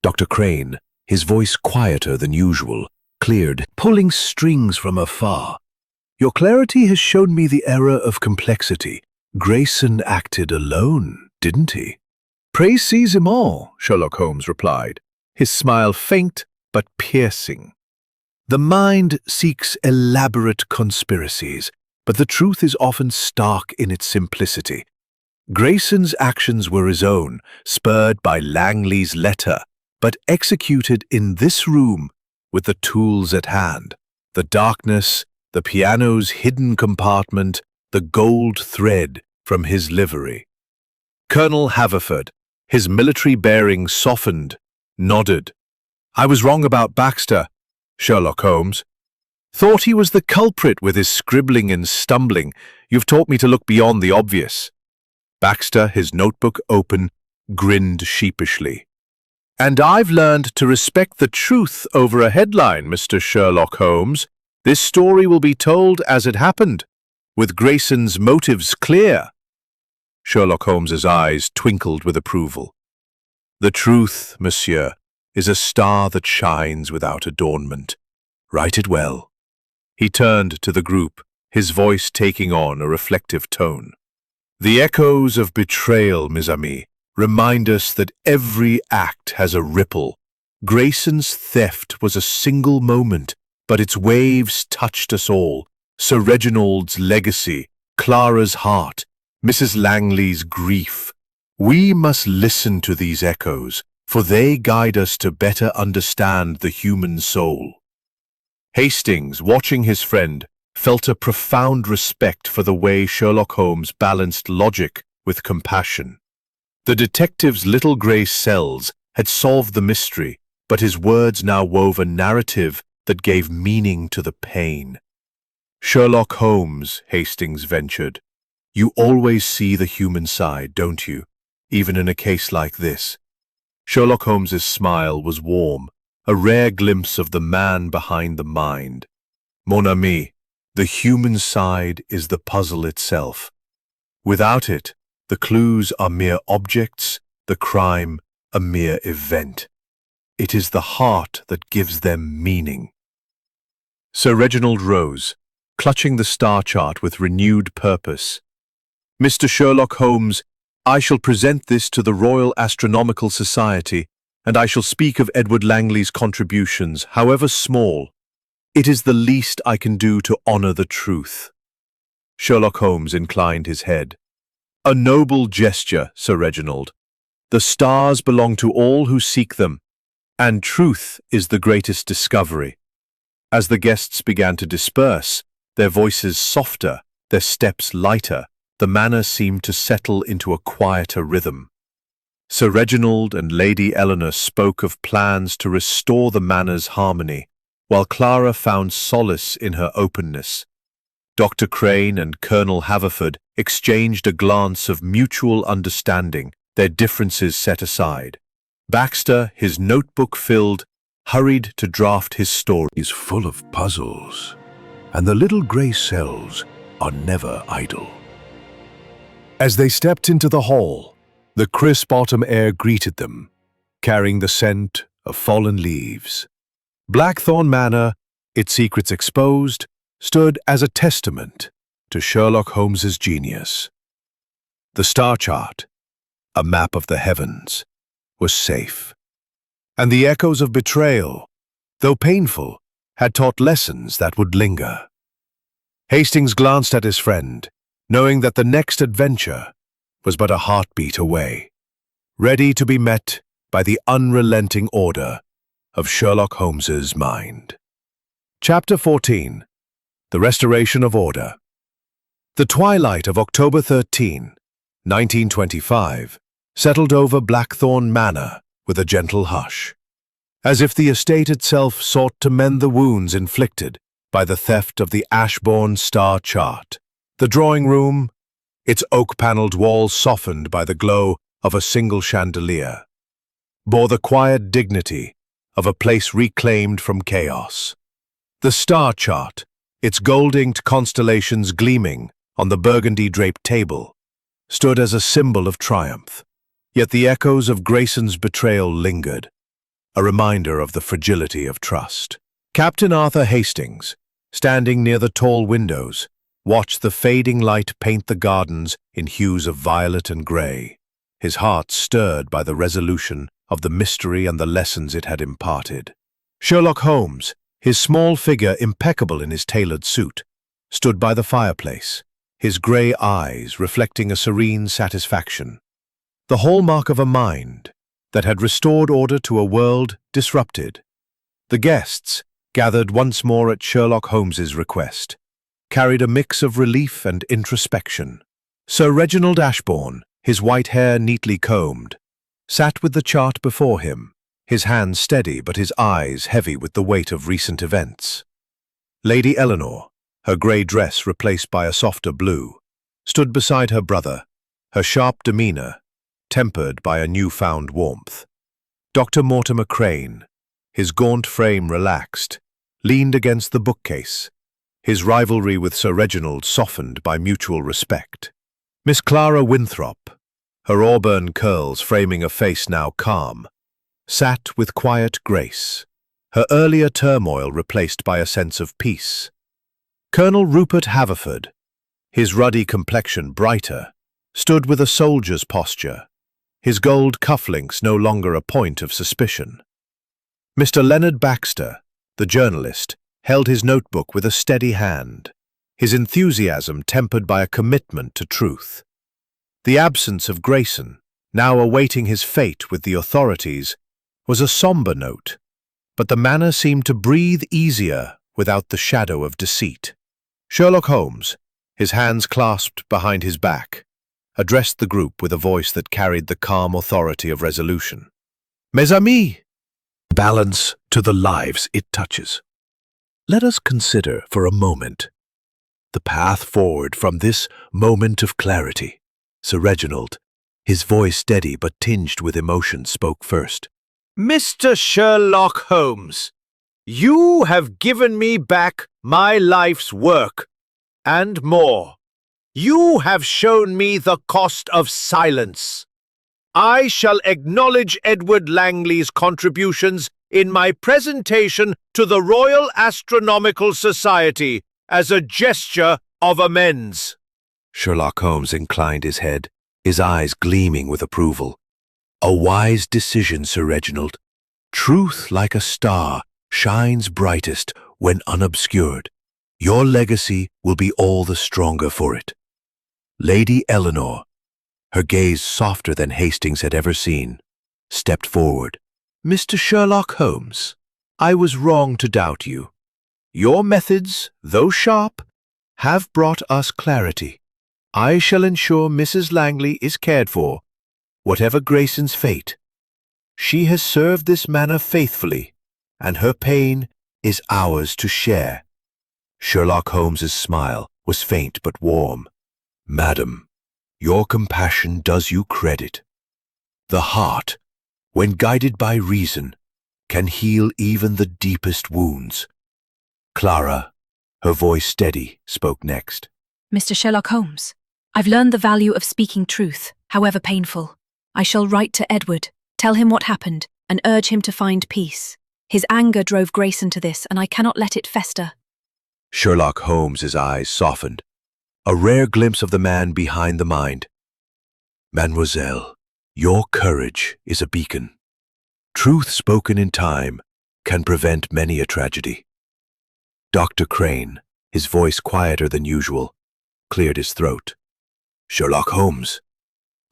Dr. Crane, his voice quieter than usual, cleared, pulling strings from afar. "Your clarity has shown me the error of complexity. Grayson acted alone, didn't he?" "Praise seize him all," Sherlock Holmes replied, his smile faint but piercing. "The mind seeks elaborate conspiracies, but the truth is often stark in its simplicity. Grayson's actions were his own, spurred by Langley's letter, but executed in this room with the tools at hand: the darkness, the piano's hidden compartment, the gold thread from his livery. Colonel Haverford, his military bearing softened, nodded. "I was wrong about Baxter, Sherlock Holmes. Thought he was the culprit with his scribbling and stumbling. You've taught me to look beyond the obvious." Baxter, his notebook open, grinned sheepishly. "And I've learned to respect the truth over a headline, Mr. Sherlock Holmes. This story will be told as it happened, with Grayson's motives clear." Sherlock Holmes's eyes twinkled with approval. "The truth, monsieur, is a star that shines without adornment. Write it well." He turned to the group, his voice taking on a reflective tone. "The echoes of betrayal, mes amis, remind us that every act has a ripple. Grayson's theft was a single moment, but its waves touched us all. Sir Reginald's legacy, Clara's heart, Mrs. Langley's grief. We must listen to these echoes, for they guide us to better understand the human soul." Hastings, watching his friend, felt a profound respect for the way Sherlock Holmes balanced logic with compassion. The detective's little grey cells had solved the mystery, but his words now wove a narrative that gave meaning to the pain. "Sherlock Holmes," Hastings ventured, "you always see the human side, don't you, even in a case like this?" Sherlock Holmes's smile was warm, a rare glimpse of the man behind the mind. "Mon ami, the human side is the puzzle itself. Without it, the clues are mere objects, the crime a mere event. It is the heart that gives them meaning." Sir Reginald rose, clutching the star chart with renewed purpose. "Mr. Sherlock Holmes, I shall present this to the Royal Astronomical Society, and I shall speak of Edward Langley's contributions, however small. It is the least I can do to honor the truth." Sherlock Holmes inclined his head. "A noble gesture, Sir Reginald. The stars belong to all who seek them, and truth is the greatest discovery." As the guests began to disperse, their voices softer, their steps lighter, the manor seemed to settle into a quieter rhythm. Sir Reginald and Lady Eleanor spoke of plans to restore the manor's harmony, while Clara found solace in her openness. Dr. Crane and Colonel Haverford exchanged a glance of mutual understanding, their differences set aside. Baxter, his notebook filled, hurried to draft his story. "Is full of puzzles, and the little grey cells are never idle." As they stepped into the hall, the crisp autumn air greeted them, carrying the scent of fallen leaves. Blackthorn Manor, its secrets exposed, stood as a testament to Sherlock Holmes's genius. The star chart, a map of the heavens, was safe, and the echoes of betrayal, though painful, had taught lessons that would linger. Hastings glanced at his friend, knowing that the next adventure was but a heartbeat away, ready to be met by the unrelenting order of Sherlock Holmes's mind. Chapter 14. The Restoration of Order. The twilight of October 13, 1925, settled over Blackthorn Manor with a gentle hush, as if the estate itself sought to mend the wounds inflicted by the theft of the Ashbourne star chart. The drawing room, its oak-paneled walls softened by the glow of a single chandelier, bore the quiet dignity of a place reclaimed from chaos. The star chart, its gold-inked constellations gleaming on the burgundy-draped table, stood as a symbol of triumph. Yet the echoes of Grayson's betrayal lingered, a reminder of the fragility of trust. Captain Arthur Hastings, standing near the tall windows, watched the fading light paint the gardens in hues of violet and grey, his heart stirred by the resolution of the mystery and the lessons it had imparted. Sherlock Holmes, his small figure impeccable in his tailored suit, stood by the fireplace, his grey eyes reflecting a serene satisfaction, the hallmark of a mind that had restored order to a world disrupted. The guests, gathered once more at Sherlock Holmes's request, carried a mix of relief and introspection. Sir Reginald Ashbourne, his white hair neatly combed, sat with the chart before him, his hands steady but his eyes heavy with the weight of recent events. Lady Eleanor, her grey dress replaced by a softer blue, stood beside her brother, her sharp demeanour tempered by a newfound warmth. Dr. Mortimer Crane, his gaunt frame relaxed, leaned against the bookcase, his rivalry with Sir Reginald softened by mutual respect. Miss Clara Winthrop, her auburn curls framing a face now calm, sat with quiet grace, her earlier turmoil replaced by a sense of peace. Colonel Rupert Haverford, his ruddy complexion brighter, stood with a soldier's posture, his gold cufflinks no longer a point of suspicion. Mr. Leonard Baxter, the journalist, held his notebook with a steady hand, his enthusiasm tempered by a commitment to truth. The absence of Grayson, now awaiting his fate with the authorities, was a somber note, but the manner seemed to breathe easier without the shadow of deceit. Sherlock Holmes, his hands clasped behind his back, addressed the group with a voice that carried the calm authority of resolution. Mes amis, balance to the lives it touches. Let us consider for a moment the path forward from this moment of clarity. Sir Reginald, his voice steady but tinged with emotion, spoke first. Mr. Sherlock Holmes, you have given me back my life's work, and more. You have shown me the cost of silence. I shall acknowledge Edward Langley's contributions in my presentation to the Royal Astronomical Society as a gesture of amends. Sherlock Holmes inclined his head, his eyes gleaming with approval. A wise decision, Sir Reginald. Truth, like a star, shines brightest when unobscured. Your legacy will be all the stronger for it. Lady Eleanor, her gaze softer than Hastings had ever seen, stepped forward. Mr. Sherlock Holmes, I was wrong to doubt you. Your methods, though sharp, have brought us clarity. I shall ensure Mrs. Langley is cared for, whatever Grayson's fate. She has served this manor faithfully, and her pain is ours to share. Sherlock Holmes's smile was faint but warm. Madam, your compassion does you credit. The heart, when guided by reason, can heal even the deepest wounds. Clara, her voice steady, spoke next. Mr. Sherlock Holmes, I've learned the value of speaking truth, however painful. I shall write to Edward, tell him what happened, and urge him to find peace. His anger drove Grayson to this, and I cannot let it fester. Sherlock Holmes's eyes softened, a rare glimpse of the man behind the mind. Mademoiselle, your courage is a beacon. Truth spoken in time can prevent many a tragedy. Dr. Crane, his voice quieter than usual, cleared his throat. Sherlock Holmes,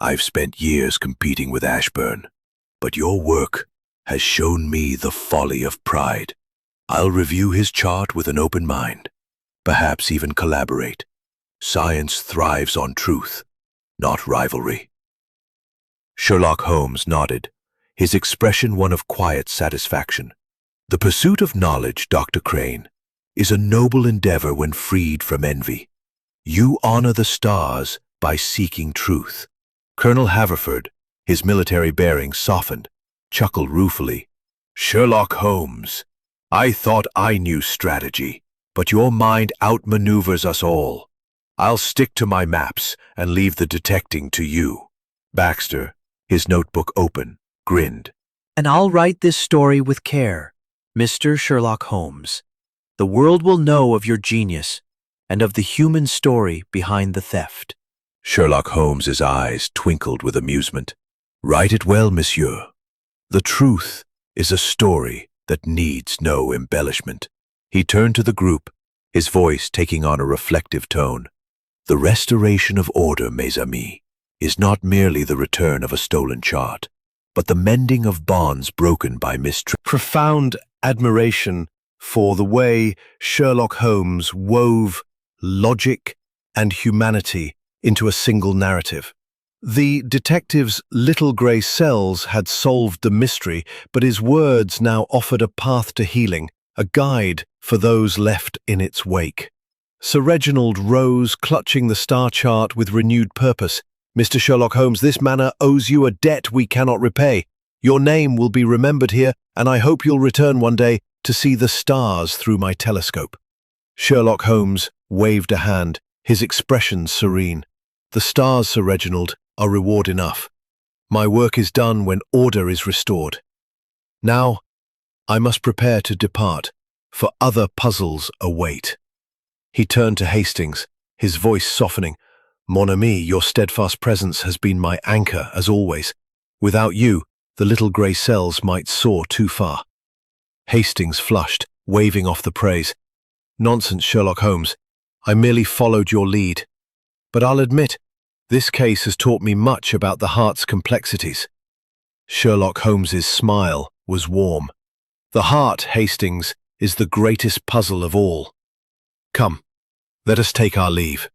I've spent years competing with Ashburn, but your work has shown me the folly of pride. I'll review his chart with an open mind, perhaps even collaborate. Science thrives on truth, not rivalry. Sherlock Holmes nodded, his expression one of quiet satisfaction. The pursuit of knowledge, Dr. Crane, is a noble endeavor when freed from envy. You honor the stars by seeking truth. Colonel Haverford, his military bearing softened, chuckled ruefully. Sherlock Holmes, I thought I knew strategy, but your mind outmaneuvers us all. I'll stick to my maps and leave the detecting to you. Baxter, his notebook open, grinned. And I'll write this story with care, Mr. Sherlock Holmes. The world will know of your genius and of the human story behind the theft. Sherlock Holmes's eyes twinkled with amusement. Write it well, monsieur. The truth is a story that needs no embellishment. He turned to the group, his voice taking on a reflective tone. The restoration of order, mes amis, is not merely the return of a stolen chart, but the mending of bonds broken by mistrust. Profound admiration for the way Sherlock Holmes wove logic and humanity into a single narrative. The detective's little grey cells had solved the mystery, but his words now offered a path to healing, a guide for those left in its wake. Sir Reginald rose, clutching the star chart with renewed purpose. "Mr. Sherlock Holmes, this manor owes you a debt we cannot repay. Your name will be remembered here, and I hope you'll return one day to see the stars through my telescope." Sherlock Holmes waved a hand, his expression serene. "The stars, Sir Reginald, are reward enough. My work is done when order is restored. Now, I must prepare to depart, for other puzzles await." He turned to Hastings, his voice softening. "Mon ami, your steadfast presence has been my anchor, as always. Without you, the little grey cells might soar too far." Hastings flushed, waving off the praise. "Nonsense, Sherlock Holmes. I merely followed your lead. But I'll admit, this case has taught me much about the heart's complexities." Sherlock Holmes's smile was warm. "The heart, Hastings, is the greatest puzzle of all. Come, let us take our leave."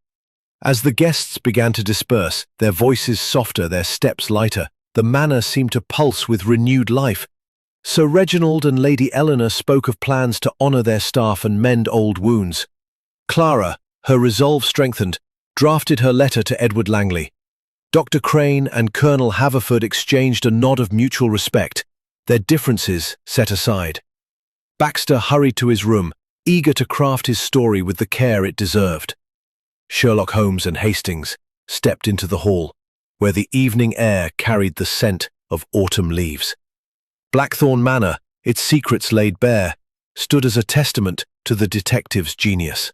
As the guests began to disperse, their voices softer, their steps lighter, the manor seemed to pulse with renewed life. Sir Reginald and Lady Eleanor spoke of plans to honour their staff and mend old wounds. Clara, her resolve strengthened, drafted her letter to Edward Langley. Dr. Crane and Colonel Haverford exchanged a nod of mutual respect, their differences set aside. Baxter hurried to his room, eager to craft his story with the care it deserved. Sherlock Holmes and Hastings stepped into the hall, where the evening air carried the scent of autumn leaves. Blackthorn Manor, its secrets laid bare, stood as a testament to the detective's genius.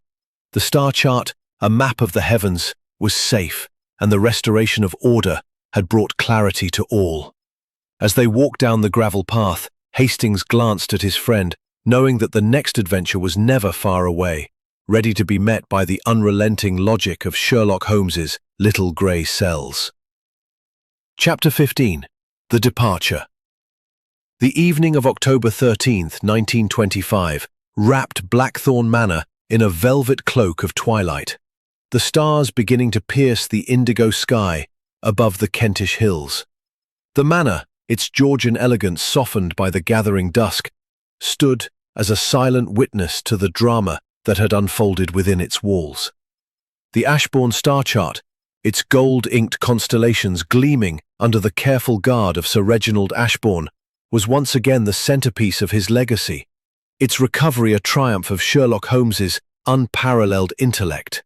The star chart, a map of the heavens, was safe, and the restoration of order had brought clarity to all. As they walked down the gravel path, Hastings glanced at his friend, knowing that the next adventure was never far away, ready to be met by the unrelenting logic of Sherlock Holmes's little grey cells. Chapter 15. The Departure. The evening of October 13th, 1925, wrapped Blackthorn Manor in a velvet cloak of twilight, the stars beginning to pierce the indigo sky above the Kentish hills. The manor, its Georgian elegance softened by the gathering dusk, stood as a silent witness to the drama that had unfolded within its walls. The Ashbourne star chart, its gold-inked constellations gleaming under the careful guard of Sir Reginald Ashbourne, was once again the centerpiece of his legacy, its recovery a triumph of Sherlock Holmes's unparalleled intellect.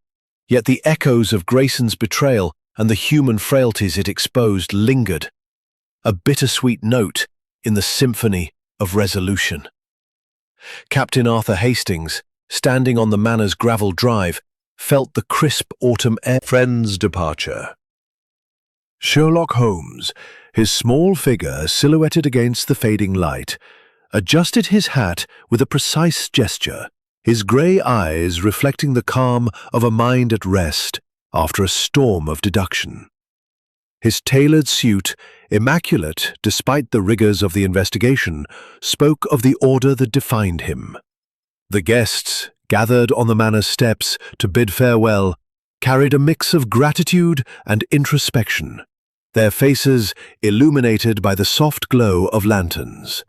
Yet the echoes of Grayson's betrayal and the human frailties it exposed lingered, a bittersweet note in the symphony of resolution. Captain Arthur Hastings, standing on the manor's gravel drive, felt the crisp autumn air. Friend's departure. Sherlock Holmes, his small figure silhouetted against the fading light, adjusted his hat with a precise gesture, his grey eyes reflecting the calm of a mind at rest after a storm of deduction. His tailored suit, immaculate despite the rigours of the investigation, spoke of the order that defined him. The guests, gathered on the manor's steps to bid farewell, carried a mix of gratitude and introspection, their faces illuminated by the soft glow of lanterns.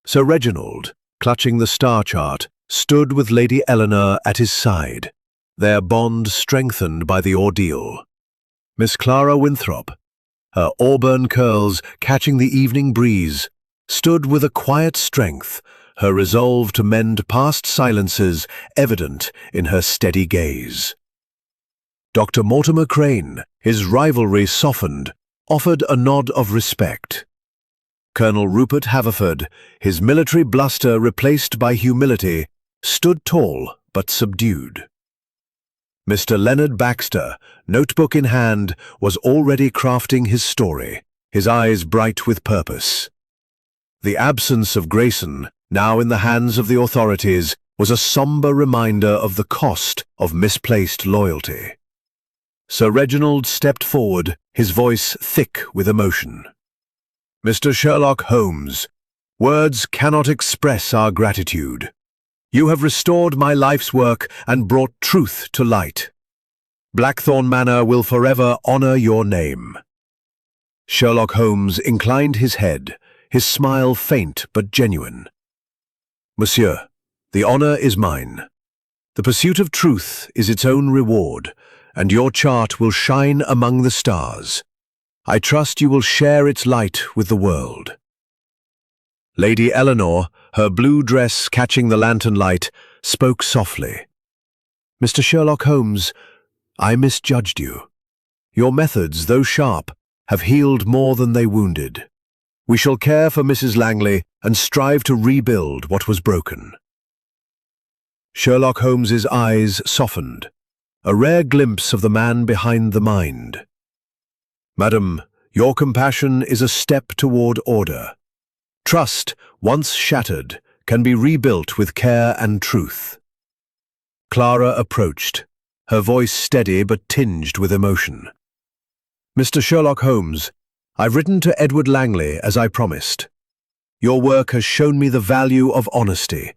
Sir Reginald, clutching the star chart, stood with Lady Eleanor at his side, their bond strengthened by the ordeal. Miss Clara Winthrop, her auburn curls catching the evening breeze, stood with a quiet strength, her resolve to mend past silences evident in her steady gaze. Dr. Mortimer Crane, his rivalries softened, offered a nod of respect. Colonel Rupert Haverford, his military bluster replaced by humility, stood tall but subdued. Mr. Leonard Baxter, notebook in hand, was already crafting his story, his eyes bright with purpose. The absence of Grayson, now in the hands of the authorities, was a somber reminder of the cost of misplaced loyalty. Sir Reginald stepped forward, his voice thick with emotion. "Mr. Sherlock Holmes, words cannot express our gratitude. You have restored my life's work and brought truth to light. Blackthorn Manor will forever honor your name." Sherlock Holmes inclined his head, his smile faint but genuine. "Monsieur, the honor is mine. The pursuit of truth is its own reward, and your chart will shine among the stars. I trust you will share its light with the world." Lady Eleanor, her blue dress catching the lantern light, spoke softly. "Mr. Sherlock Holmes, I misjudged you. Your methods, though sharp, have healed more than they wounded. We shall care for Mrs. Langley and strive to rebuild what was broken." Sherlock Holmes's eyes softened, a rare glimpse of the man behind the mind. "Madam, your compassion is a step toward order. Trust, once shattered, can be rebuilt with care and truth." Clara approached, her voice steady but tinged with emotion. "Mr. Sherlock Holmes, I've written to Edward Langley as I promised. Your work has shown me the value of honesty,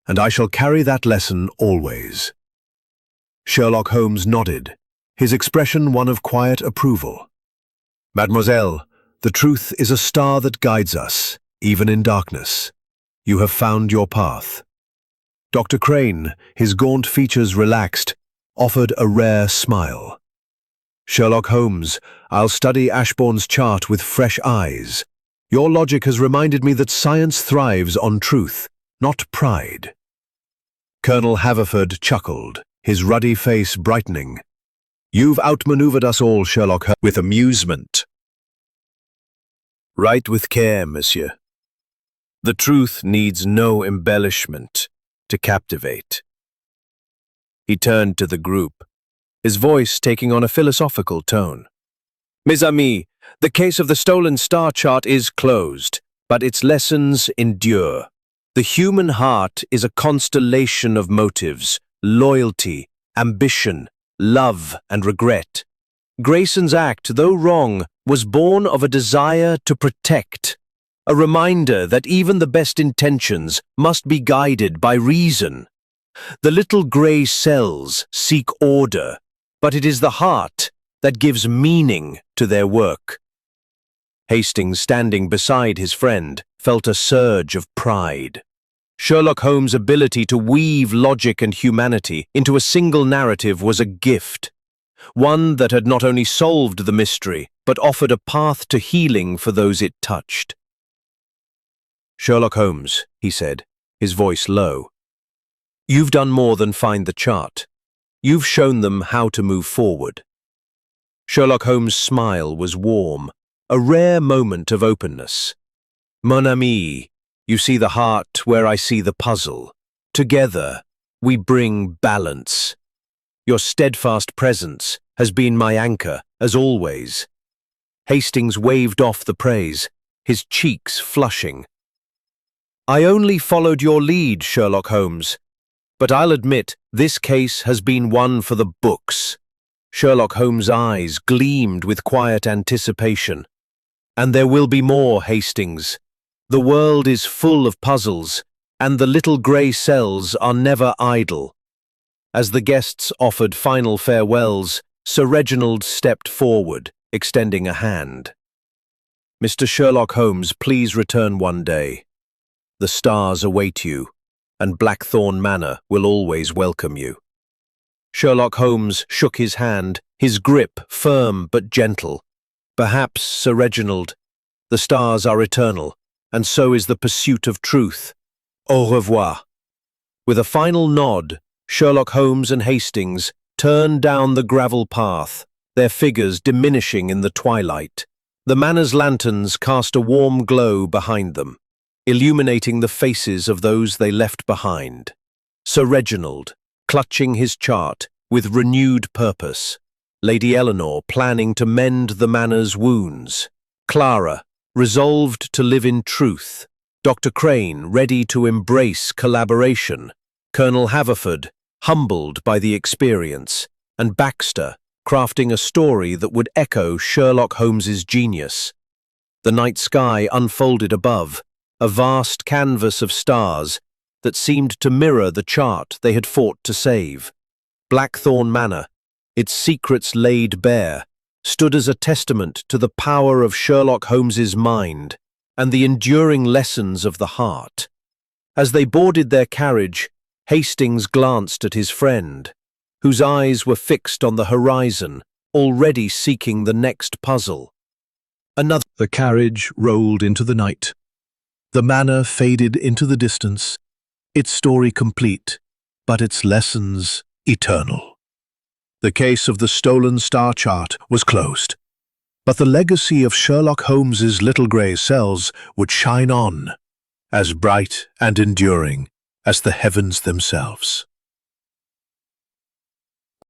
and I shall carry that lesson always." Sherlock Holmes nodded, his expression one of quiet approval. "Mademoiselle, the truth is a star that guides us, even in darkness. You have found your path." Dr. Crane, his gaunt features relaxed, offered a rare smile. "Sherlock Holmes, I'll study Ashbourne's chart with fresh eyes. Your logic has reminded me that science thrives on truth, not pride." Colonel Haverford chuckled, his ruddy face brightening. "You've outmaneuvered us all, Sherlock Holmes." With amusement. "Write with care, monsieur. The truth needs no embellishment to captivate." He turned to the group, his voice taking on a philosophical tone. "Mes amis, the case of the stolen star chart is closed, but its lessons endure. The human heart is a constellation of motives, loyalty, ambition, love, and regret. Grayson's act, though wrong, was born of a desire to protect, a reminder that even the best intentions must be guided by reason. The little grey cells seek order, but it is the heart that gives meaning to their work." Hastings, standing beside his friend, felt a surge of pride. Sherlock Holmes' ability to weave logic and humanity into a single narrative was a gift, one that had not only solved the mystery, but offered a path to healing for those it touched. "Sherlock Holmes," he said, his voice low, "you've done more than find the chart. You've shown them how to move forward." Sherlock Holmes' smile was warm, a rare moment of openness. "Mon ami, you see the heart where I see the puzzle. Together, we bring balance. Your steadfast presence has been my anchor, as always." Hastings waved off the praise, his cheeks flushing. "I only followed your lead, Sherlock Holmes. But I'll admit, this case has been one for the books." Sherlock Holmes' eyes gleamed with quiet anticipation. "And there will be more, Hastings. The world is full of puzzles, and the little grey cells are never idle." As the guests offered final farewells, Sir Reginald stepped forward, extending a hand. "Mr. Sherlock Holmes, please return one day. The stars await you, and Blackthorn Manor will always welcome you." Sherlock Holmes shook his hand, his grip firm but gentle. "Perhaps, Sir Reginald, the stars are eternal, and so is the pursuit of truth. Au revoir." With a final nod, Sherlock Holmes and Hastings turned down the gravel path, their figures diminishing in the twilight. The manor's lanterns cast a warm glow behind them, illuminating the faces of those they left behind. Sir Reginald, clutching his chart with renewed purpose. Lady Eleanor, planning to mend the manor's wounds. Clara, resolved to live in truth. Dr. Crane, ready to embrace collaboration. Colonel Haverford, humbled by the experience. And Baxter, crafting a story that would echo Sherlock Holmes's genius. The night sky unfolded above, a vast canvas of stars that seemed to mirror the chart they had fought to save. Blackthorn Manor, its secrets laid bare, stood as a testament to the power of Sherlock Holmes's mind and the enduring lessons of the heart. As they boarded their carriage, Hastings glanced at his friend, whose eyes were fixed on the horizon, already seeking the next puzzle. The carriage rolled into the night. The manor faded into the distance, its story complete, but its lessons eternal. The case of the stolen star chart was closed, but the legacy of Sherlock Holmes's little grey cells would shine on, as bright and enduring as the heavens themselves.